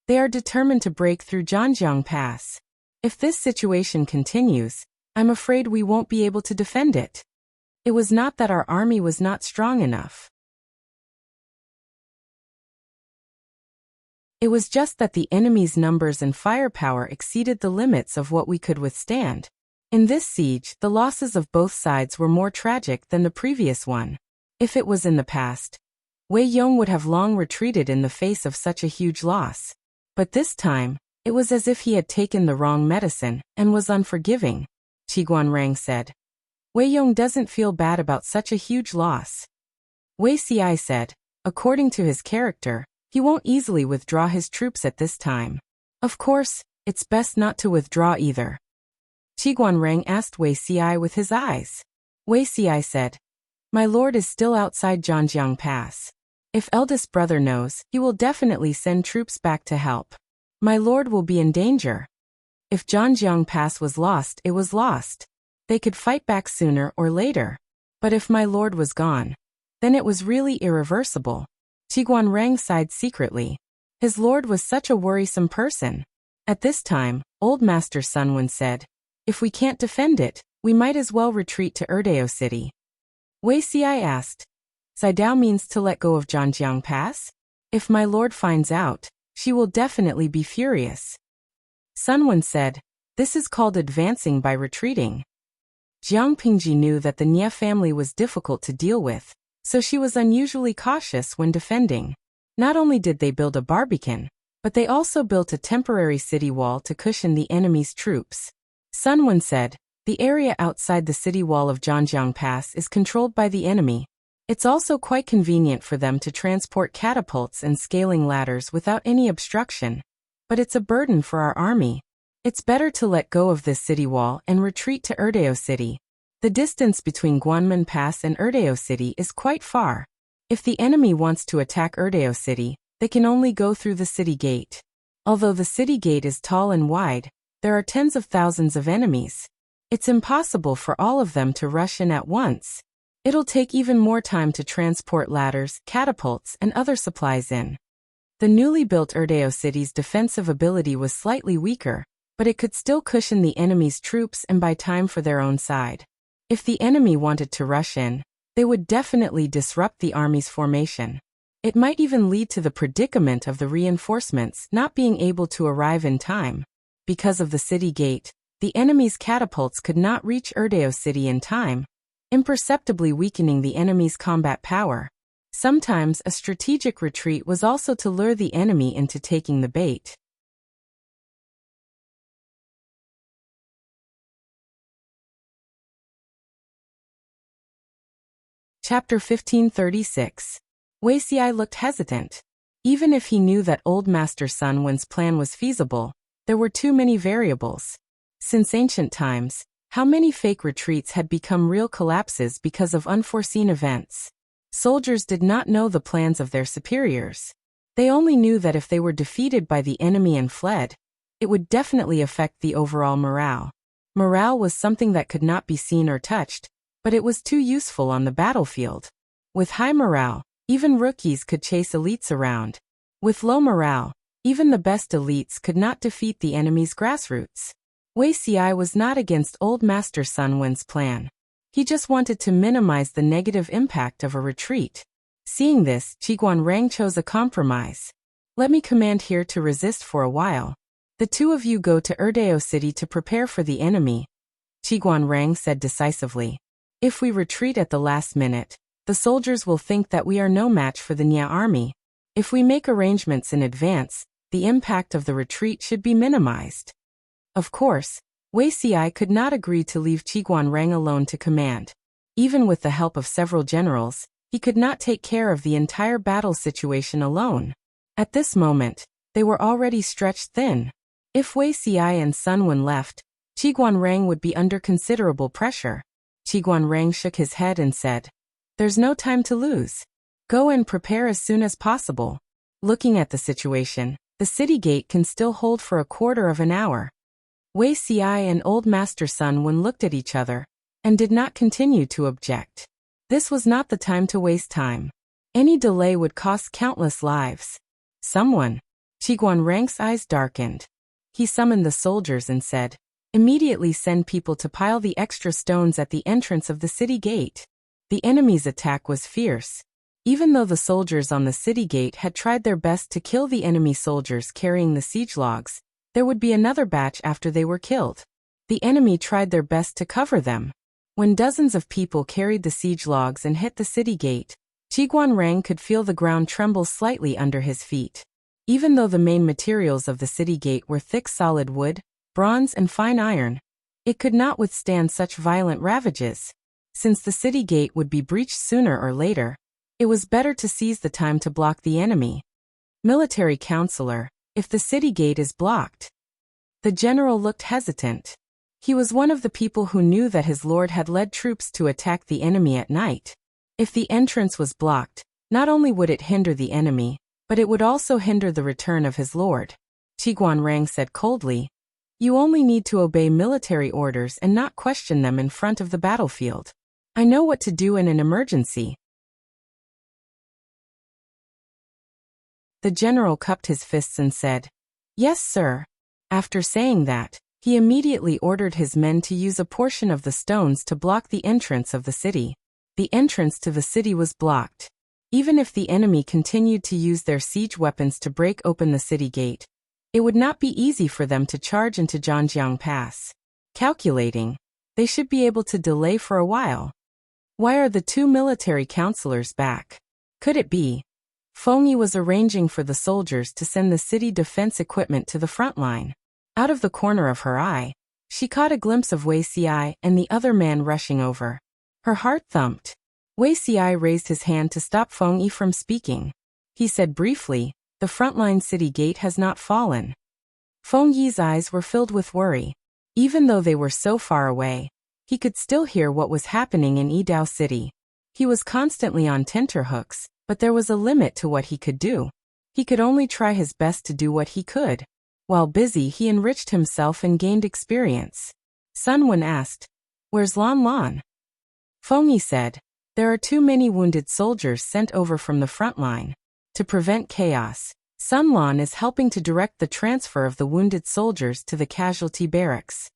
They are determined to break through Zhanjiang Pass. If this situation continues, I'm afraid we won't be able to defend it. It was not that our army was not strong enough. It was just that the enemy's numbers and firepower exceeded the limits of what we could withstand. In this siege, the losses of both sides were more tragic than the previous one. If it was in the past, Wei Yong would have long retreated in the face of such a huge loss. But this time, it was as if he had taken the wrong medicine and was unforgiving. Qiguanrang said. Wei Yong doesn't feel bad about such a huge loss. Wei Xi said, according to his character, he won't easily withdraw his troops at this time. Of course, it's best not to withdraw either. Qiguanrang asked Wei Xi with his eyes. Wei Xi said, my lord is still outside Zhanjiang Pass. If eldest brother knows, he will definitely send troops back to help. My lord will be in danger. If Zhanjiang Pass was lost, it was lost. They could fight back sooner or later. But if my lord was gone, then it was really irreversible. Qiguanrang sighed secretly. His lord was such a worrisome person. At this time, Old Master Sun Wen said, if we can't defend it, we might as well retreat to Erdeo City. Wei Xi asked, Zidao means to let go of Zhanjiang Pass? If my lord finds out, she will definitely be furious. Sun Wen said, this is called advancing by retreating. Jiang Pingji knew that the Nie family was difficult to deal with, so she was unusually cautious when defending. Not only did they build a barbican, but they also built a temporary city wall to cushion the enemy's troops. Sun Wen said, the area outside the city wall of Zhanjiang Pass is controlled by the enemy. It's also quite convenient for them to transport catapults and scaling ladders without any obstruction. But it's a burden for our army. It's better to let go of this city wall and retreat to Erdeo City. The distance between Guanmen Pass and Erdeo City is quite far. If the enemy wants to attack Erdeo City, they can only go through the city gate. Although the city gate is tall and wide, there are tens of thousands of enemies. It's impossible for all of them to rush in at once. It'll take even more time to transport ladders, catapults, and other supplies in. The newly built Erdeo City's defensive ability was slightly weaker, but it could still cushion the enemy's troops and buy time for their own side. If the enemy wanted to rush in, they would definitely disrupt the army's formation. It might even lead to the predicament of the reinforcements not being able to arrive in time. Because of the city gate, the enemy's catapults could not reach Erdeo City in time, imperceptibly weakening the enemy's combat power. Sometimes a strategic retreat was also to lure the enemy into taking the bait. Chapter 1536. Wuxia looked hesitant. Even if he knew that old Master Sun Wen's plan was feasible, there were too many variables. Since ancient times, how many fake retreats had become real collapses because of unforeseen events? Soldiers did not know the plans of their superiors. They only knew that if they were defeated by the enemy and fled, it would definitely affect the overall morale. Morale was something that could not be seen or touched, but it was too useful on the battlefield. With high morale, even rookies could chase elites around. With low morale, even the best elites could not defeat the enemy's grassroots. Wuxia was not against old Master Sun Wen's plan. He just wanted to minimize the negative impact of a retreat. Seeing this, Qiguanrang chose a compromise. Let me command here to resist for a while. The two of you go to Erdeo City to prepare for the enemy, Qiguanrang said decisively. If we retreat at the last minute, the soldiers will think that we are no match for the Nya army. If we make arrangements in advance, the impact of the retreat should be minimized. Of course, Wuxia could not agree to leave Qiguanrang alone to command. Even with the help of several generals, he could not take care of the entire battle situation alone. At this moment, they were already stretched thin. If Wuxia and Sun Wen left, Qiguanrang would be under considerable pressure. Qiguanrang shook his head and said, "There's no time to lose. Go and prepare as soon as possible." Looking at the situation, the city gate can still hold for a quarter of an hour. Wuxia and old Master Sun Wen looked at each other, and did not continue to object. This was not the time to waste time. Any delay would cost countless lives. Someone. Qiguanrang's eyes darkened. He summoned the soldiers and said, "Immediately send people to pile the extra stones at the entrance of the city gate." The enemy's attack was fierce. Even though the soldiers on the city gate had tried their best to kill the enemy soldiers carrying the siege logs, there would be another batch after they were killed. The enemy tried their best to cover them. When dozens of people carried the siege logs and hit the city gate, Qiguanrang could feel the ground tremble slightly under his feet. Even though the main materials of the city gate were thick solid wood, bronze and fine iron, it could not withstand such violent ravages. Since the city gate would be breached sooner or later, it was better to seize the time to block the enemy. Military counselor, if the city gate is blocked. The general looked hesitant. He was one of the people who knew that his lord had led troops to attack the enemy at night. If the entrance was blocked, not only would it hinder the enemy, but it would also hinder the return of his lord. Qiguanrang said coldly, "You only need to obey military orders and not question them in front of the battlefield. I know what to do in an emergency." The general cupped his fists and said, "Yes, sir." After saying that, he immediately ordered his men to use a portion of the stones to block the entrance of the city. The entrance to the city was blocked. Even if the enemy continued to use their siege weapons to break open the city gate, it would not be easy for them to charge into Zhangjiang Pass. Calculating, they should be able to delay for a while. Why are the two military counselors back? Could it be? Feng Yi was arranging for the soldiers to send the city defense equipment to the front line. Out of the corner of her eye, she caught a glimpse of Wuxia and the other man rushing over. Her heart thumped. Wuxia raised his hand to stop Feng Yi from speaking. He said briefly, "The frontline city gate has not fallen." Feng Yi's eyes were filled with worry. Even though they were so far away, he could still hear what was happening in Yidao City. He was constantly on tenterhooks, but there was a limit to what he could do. He could only try his best to do what he could. While busy, he enriched himself and gained experience. Sun Wen asked, "Where's Lan Lan?" Feng Yi said, "There are too many wounded soldiers sent over from the front line. To prevent chaos, Sun Lan is helping to direct the transfer of the wounded soldiers to the casualty barracks."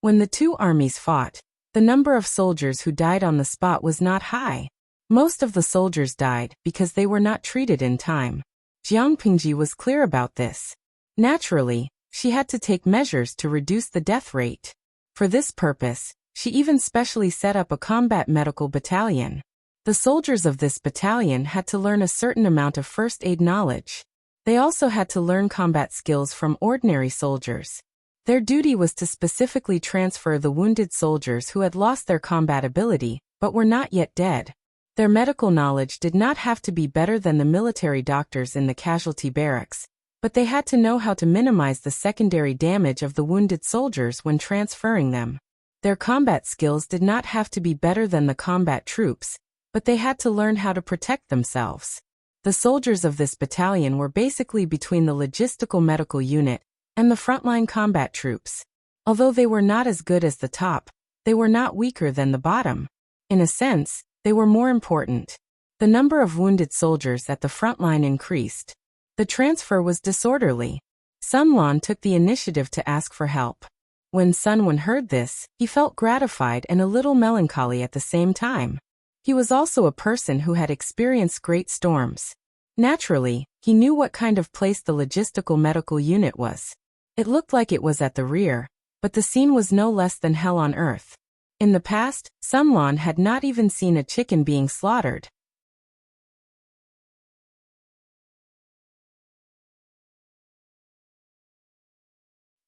When the two armies fought, the number of soldiers who died on the spot was not high. Most of the soldiers died because they were not treated in time. Jiang Pingji was clear about this. Naturally, she had to take measures to reduce the death rate. For this purpose, she even specially set up a combat medical battalion. The soldiers of this battalion had to learn a certain amount of first aid knowledge. They also had to learn combat skills from ordinary soldiers. Their duty was to specifically transfer the wounded soldiers who had lost their combat ability, but were not yet dead. Their medical knowledge did not have to be better than the military doctors in the casualty barracks, but they had to know how to minimize the secondary damage of the wounded soldiers when transferring them. Their combat skills did not have to be better than the combat troops, but they had to learn how to protect themselves. The soldiers of this battalion were basically between the logistical medical unit and the frontline combat troops. Although they were not as good as the top, they were not weaker than the bottom. In a sense, they were more important. The number of wounded soldiers at the front line increased. The transfer was disorderly. Sun Lan took the initiative to ask for help. When Sun Wen heard this, he felt gratified and a little melancholy at the same time. He was also a person who had experienced great storms. Naturally, he knew what kind of place the logistical medical unit was. It looked like it was at the rear, but the scene was no less than hell on earth. In the past, Sun Lan had not even seen a chicken being slaughtered.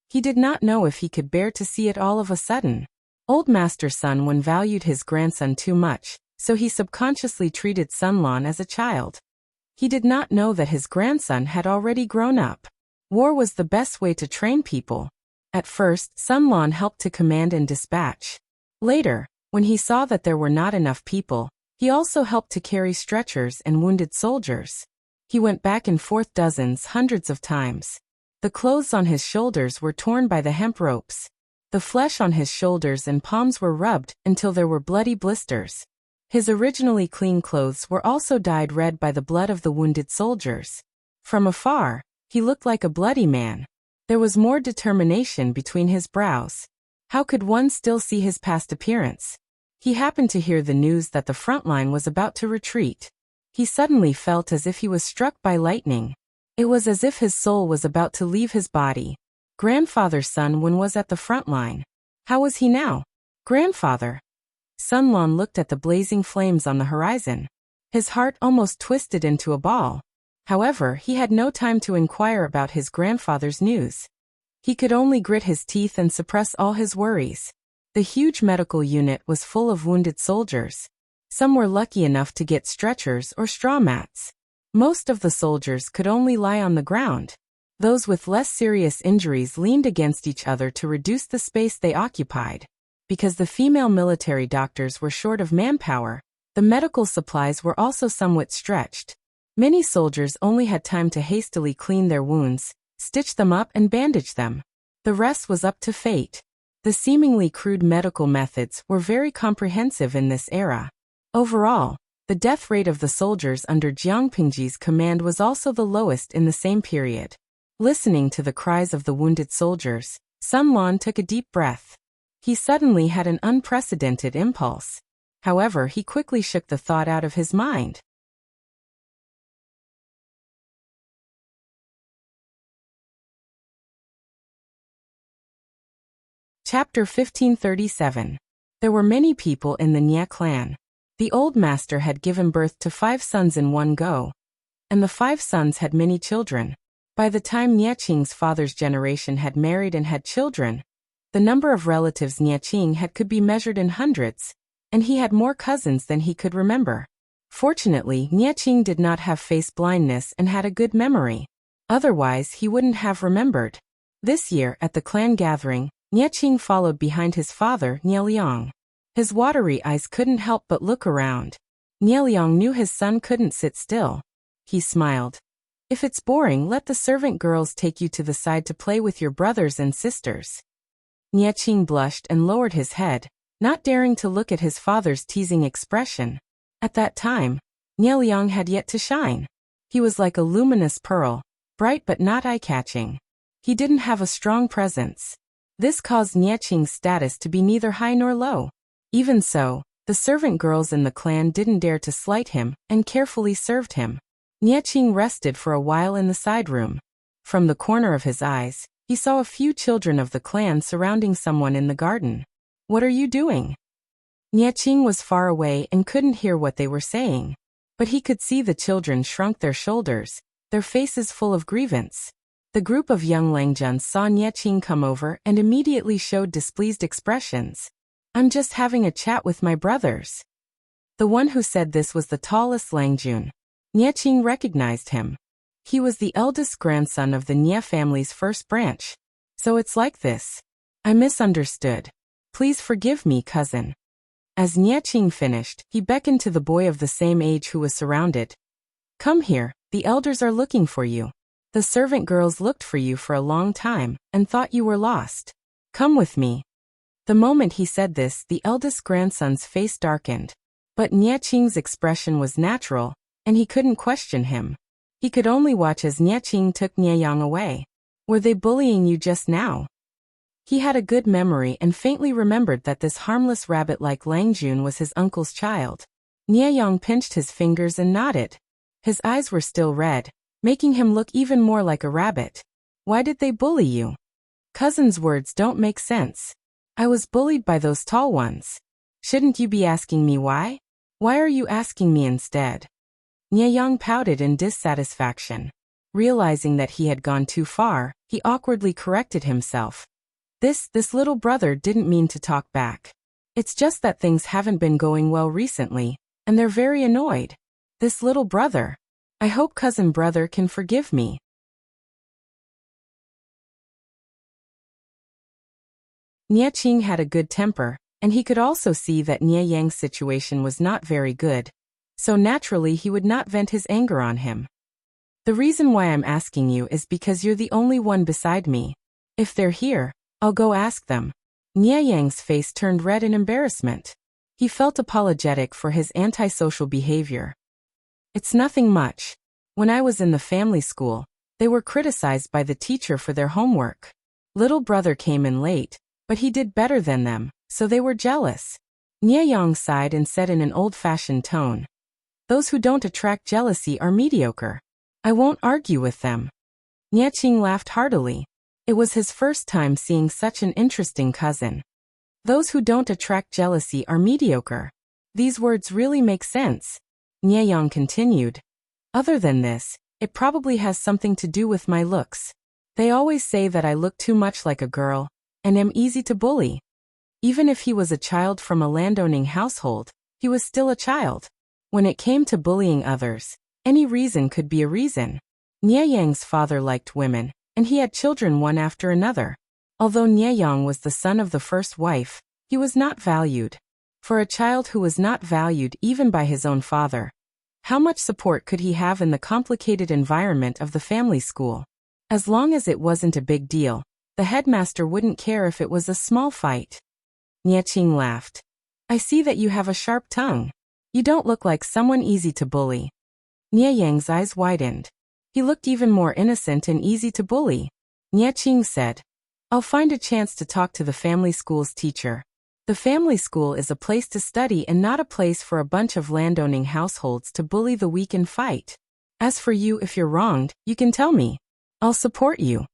He did not know if he could bear to see it all of a sudden. Old Master Sun Wen valued his grandson too much, so he subconsciously treated Sun Lan as a child. He did not know that his grandson had already grown up. War was the best way to train people. At first, Sun Lan helped to command and dispatch. Later, when he saw that there were not enough people, he also helped to carry stretchers and wounded soldiers. He went back and forth dozens, hundreds of times. The clothes on his shoulders were torn by the hemp ropes. The flesh on his shoulders and palms were rubbed until there were bloody blisters. His originally clean clothes were also dyed red by the blood of the wounded soldiers. From afar, he looked like a bloody man. There was more determination between his brows. How could one still see his past appearance? He happened to hear the news that the front line was about to retreat. He suddenly felt as if he was struck by lightning. It was as if his soul was about to leave his body. Grandfather Sun Wen was at the front line. How was he now? Grandfather. Sun Lan looked at the blazing flames on the horizon. His heart almost twisted into a ball. However, he had no time to inquire about his grandfather's news. He could only grit his teeth and suppress all his worries. The huge medical unit was full of wounded soldiers. Some were lucky enough to get stretchers or straw mats. Most of the soldiers could only lie on the ground. Those with less serious injuries leaned against each other to reduce the space they occupied. Because the female military doctors were short of manpower, the medical supplies were also somewhat stretched. Many soldiers only had time to hastily clean their wounds, stitch them up and bandage them. The rest was up to fate. The seemingly crude medical methods were very comprehensive in this era. Overall, the death rate of the soldiers under Jiang Pingji's command was also the lowest in the same period. Listening to the cries of the wounded soldiers, Sun Lan took a deep breath. He suddenly had an unprecedented impulse. However, he quickly shook the thought out of his mind. Chapter 1537. There were many people in the Nya clan. The old master had given birth to 5 sons in one go, and the 5 sons had many children. By the time Nya Qing's father's generation had married and had children, the number of relatives Nya Qing had could be measured in hundreds, and he had more cousins than he could remember. Fortunately, Nya Qing did not have face blindness and had a good memory. Otherwise, he wouldn't have remembered. This year, at the clan gathering, Nya Qing followed behind his father, Nya Liang. His watery eyes couldn't help but look around. Nya Liang knew his son couldn't sit still. He smiled. If it's boring, let the servant girls take you to the side to play with your brothers and sisters. Nya Qing blushed and lowered his head, not daring to look at his father's teasing expression. At that time, Nya Liang had yet to shine. He was like a luminous pearl, bright but not eye-catching. He didn't have a strong presence. This caused Nya Qing's status to be neither high nor low. Even so, the servant girls in the clan didn't dare to slight him and carefully served him. Nya Qing rested for a while in the side room. From the corner of his eyes, he saw a few children of the clan surrounding someone in the garden. What are you doing? Nya Qing was far away and couldn't hear what they were saying. But he could see the children shrunk their shoulders, their faces full of grievance. The group of young Langjuns saw Nya Qing come over and immediately showed displeased expressions. I'm just having a chat with my brothers. The one who said this was the tallest Langjun. Nieching recognized him. He was the eldest grandson of the Nie family's first branch. So it's like this. I misunderstood. Please forgive me, cousin. As Nieching finished, he beckoned to the boy of the same age who was surrounded. Come here, the elders are looking for you. The servant girls looked for you for a long time, and thought you were lost. Come with me. The moment he said this, the eldest grandson's face darkened. But Nieching's expression was natural, and he couldn't question him. He could only watch as Nieching took Nieyang away. Were they bullying you just now? He had a good memory and faintly remembered that this harmless rabbit like Langjun was his uncle's child. Nieyang pinched his fingers and nodded. His eyes were still red, making him look even more like a rabbit. Why did they bully you? Cousin's words don't make sense. I was bullied by those tall ones. Shouldn't you be asking me why? Why are you asking me instead? Nieyang pouted in dissatisfaction. Realizing that he had gone too far, he awkwardly corrected himself. This little brother didn't mean to talk back. It's just that things haven't been going well recently, and they're very annoyed. This little brother. I hope cousin brother can forgive me. Nieching had a good temper, and he could also see that Nieyang's situation was not very good. So naturally he would not vent his anger on him. The reason why I'm asking you is because you're the only one beside me. If they're here, I'll go ask them. Nieyang's face turned red in embarrassment. He felt apologetic for his antisocial behavior. It's nothing much. When I was in the family school, they were criticized by the teacher for their homework. Little brother came in late, but he did better than them, so they were jealous. Nieyang sighed and said in an old-fashioned tone, those who don't attract jealousy are mediocre. I won't argue with them. Nieching laughed heartily. It was his first time seeing such an interesting cousin. Those who don't attract jealousy are mediocre. These words really make sense. Nieyang continued. Other than this, it probably has something to do with my looks. They always say that I look too much like a girl, and am easy to bully. Even if he was a child from a landowning household, he was still a child. When it came to bullying others, any reason could be a reason. Nieyang's father liked women, and he had children one after another. Although Nieyang was the son of the first wife, he was not valued. For a child who was not valued even by his own father, how much support could he have in the complicated environment of the family school? As long as it wasn't a big deal, the headmaster wouldn't care if it was a small fight. Nieching laughed. I see that you have a sharp tongue. You don't look like someone easy to bully. Nieyang's eyes widened. He looked even more innocent and easy to bully. Nieching said, I'll find a chance to talk to the family school's teacher. The family school is a place to study and not a place for a bunch of landowning households to bully the weak and fight. As for you, if you're wronged, you can tell me. I'll support you.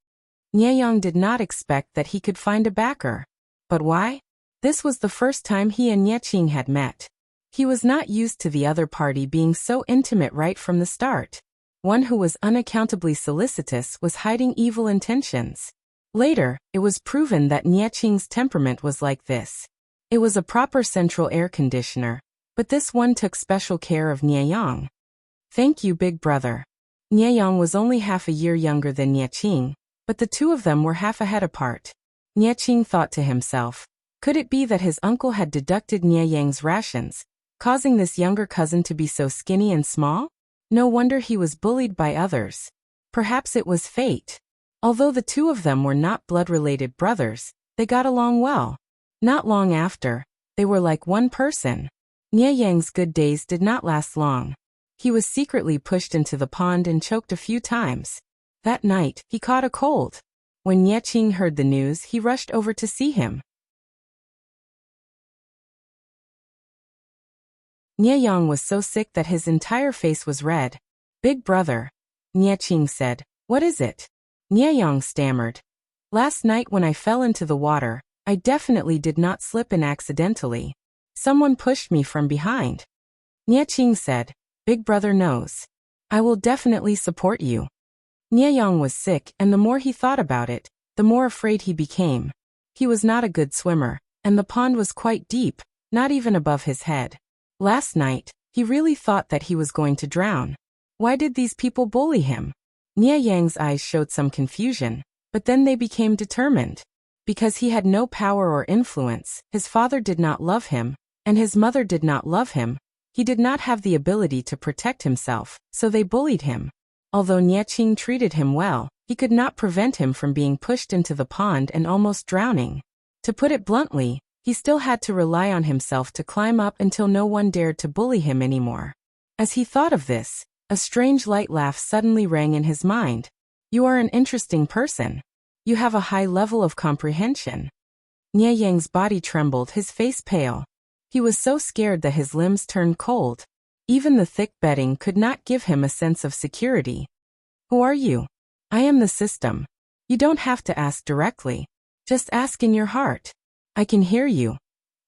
Nieyang did not expect that he could find a backer. But why? This was the first time he and Nieching had met. He was not used to the other party being so intimate right from the start. One who was unaccountably solicitous was hiding evil intentions. Later, it was proven that Nieching's temperament was like this. It was a proper central air conditioner, but this one took special care of Nieyang. Thank you, big brother. Nieyang was only half a year younger than Nieching, but the two of them were half a head apart. Nieching thought to himself, could it be that his uncle had deducted Nieyang's rations, causing this younger cousin to be so skinny and small? No wonder he was bullied by others. Perhaps it was fate. Although the two of them were not blood-related brothers, they got along well. Not long after, they were like one person. Nieyang's good days did not last long. He was secretly pushed into the pond and choked a few times. That night, he caught a cold. When Nieching heard the news, he rushed over to see him. Nieyang was so sick that his entire face was red. Big brother. Nieching said, what is it? Nieyang stammered. Last night when I fell into the water, I definitely did not slip in accidentally. Someone pushed me from behind. Nieching said, big brother knows. I will definitely support you. Nieyang was sick, and the more he thought about it, the more afraid he became. He was not a good swimmer, and the pond was quite deep, not even above his head. Last night, he really thought that he was going to drown. Why did these people bully him? Nie Yang's eyes showed some confusion, but then they became determined. Because he had no power or influence, his father did not love him, and his mother did not love him. He did not have the ability to protect himself, so they bullied him. Although Nie Qing treated him well, he could not prevent him from being pushed into the pond and almost drowning. To put it bluntly, he still had to rely on himself to climb up until no one dared to bully him anymore. As he thought of this, a strange light laugh suddenly rang in his mind. You are an interesting person. You have a high level of comprehension. Nie Yang's body trembled, his face pale. He was so scared that his limbs turned cold. Even the thick bedding could not give him a sense of security. Who are you? I am the system. You don't have to ask directly. Just ask in your heart. I can hear you.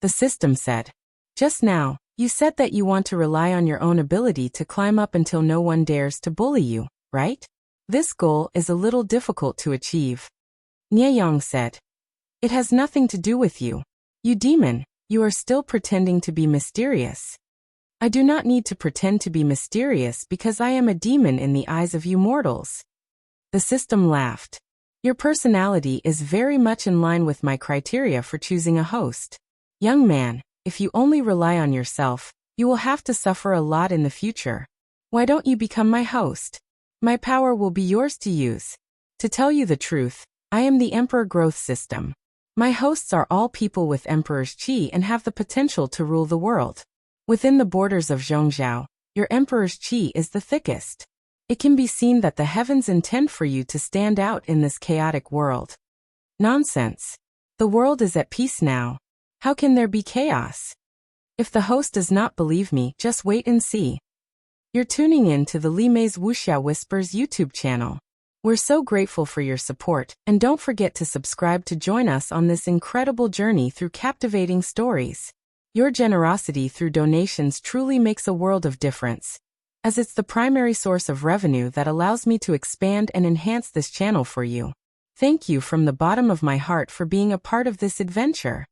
The system said. Just now, you said that you want to rely on your own ability to climb up until no one dares to bully you, right? This goal is a little difficult to achieve. Nie Yang said. It has nothing to do with you. You demon, you are still pretending to be mysterious. I do not need to pretend to be mysterious because I am a demon in the eyes of you mortals. The system laughed. Your personality is very much in line with my criteria for choosing a host. Young man, if you only rely on yourself, you will have to suffer a lot in the future. Why don't you become my host? My power will be yours to use. To tell you the truth, I am the Emperor Growth System. My hosts are all people with Emperor's Qi and have the potential to rule the world. Within the borders of Zhongzhou, your Emperor's Qi is the thickest. It can be seen that the heavens intend for you to stand out in this chaotic world. Nonsense. The world is at peace now. How can there be chaos? If the host does not believe me, just wait and see. You're tuning in to the Li Mei's Wuxia Whispers YouTube channel. We're so grateful for your support, and don't forget to subscribe to join us on this incredible journey through captivating stories. Your generosity through donations truly makes a world of difference, as it's the primary source of revenue that allows me to expand and enhance this channel for you. Thank you from the bottom of my heart for being a part of this adventure.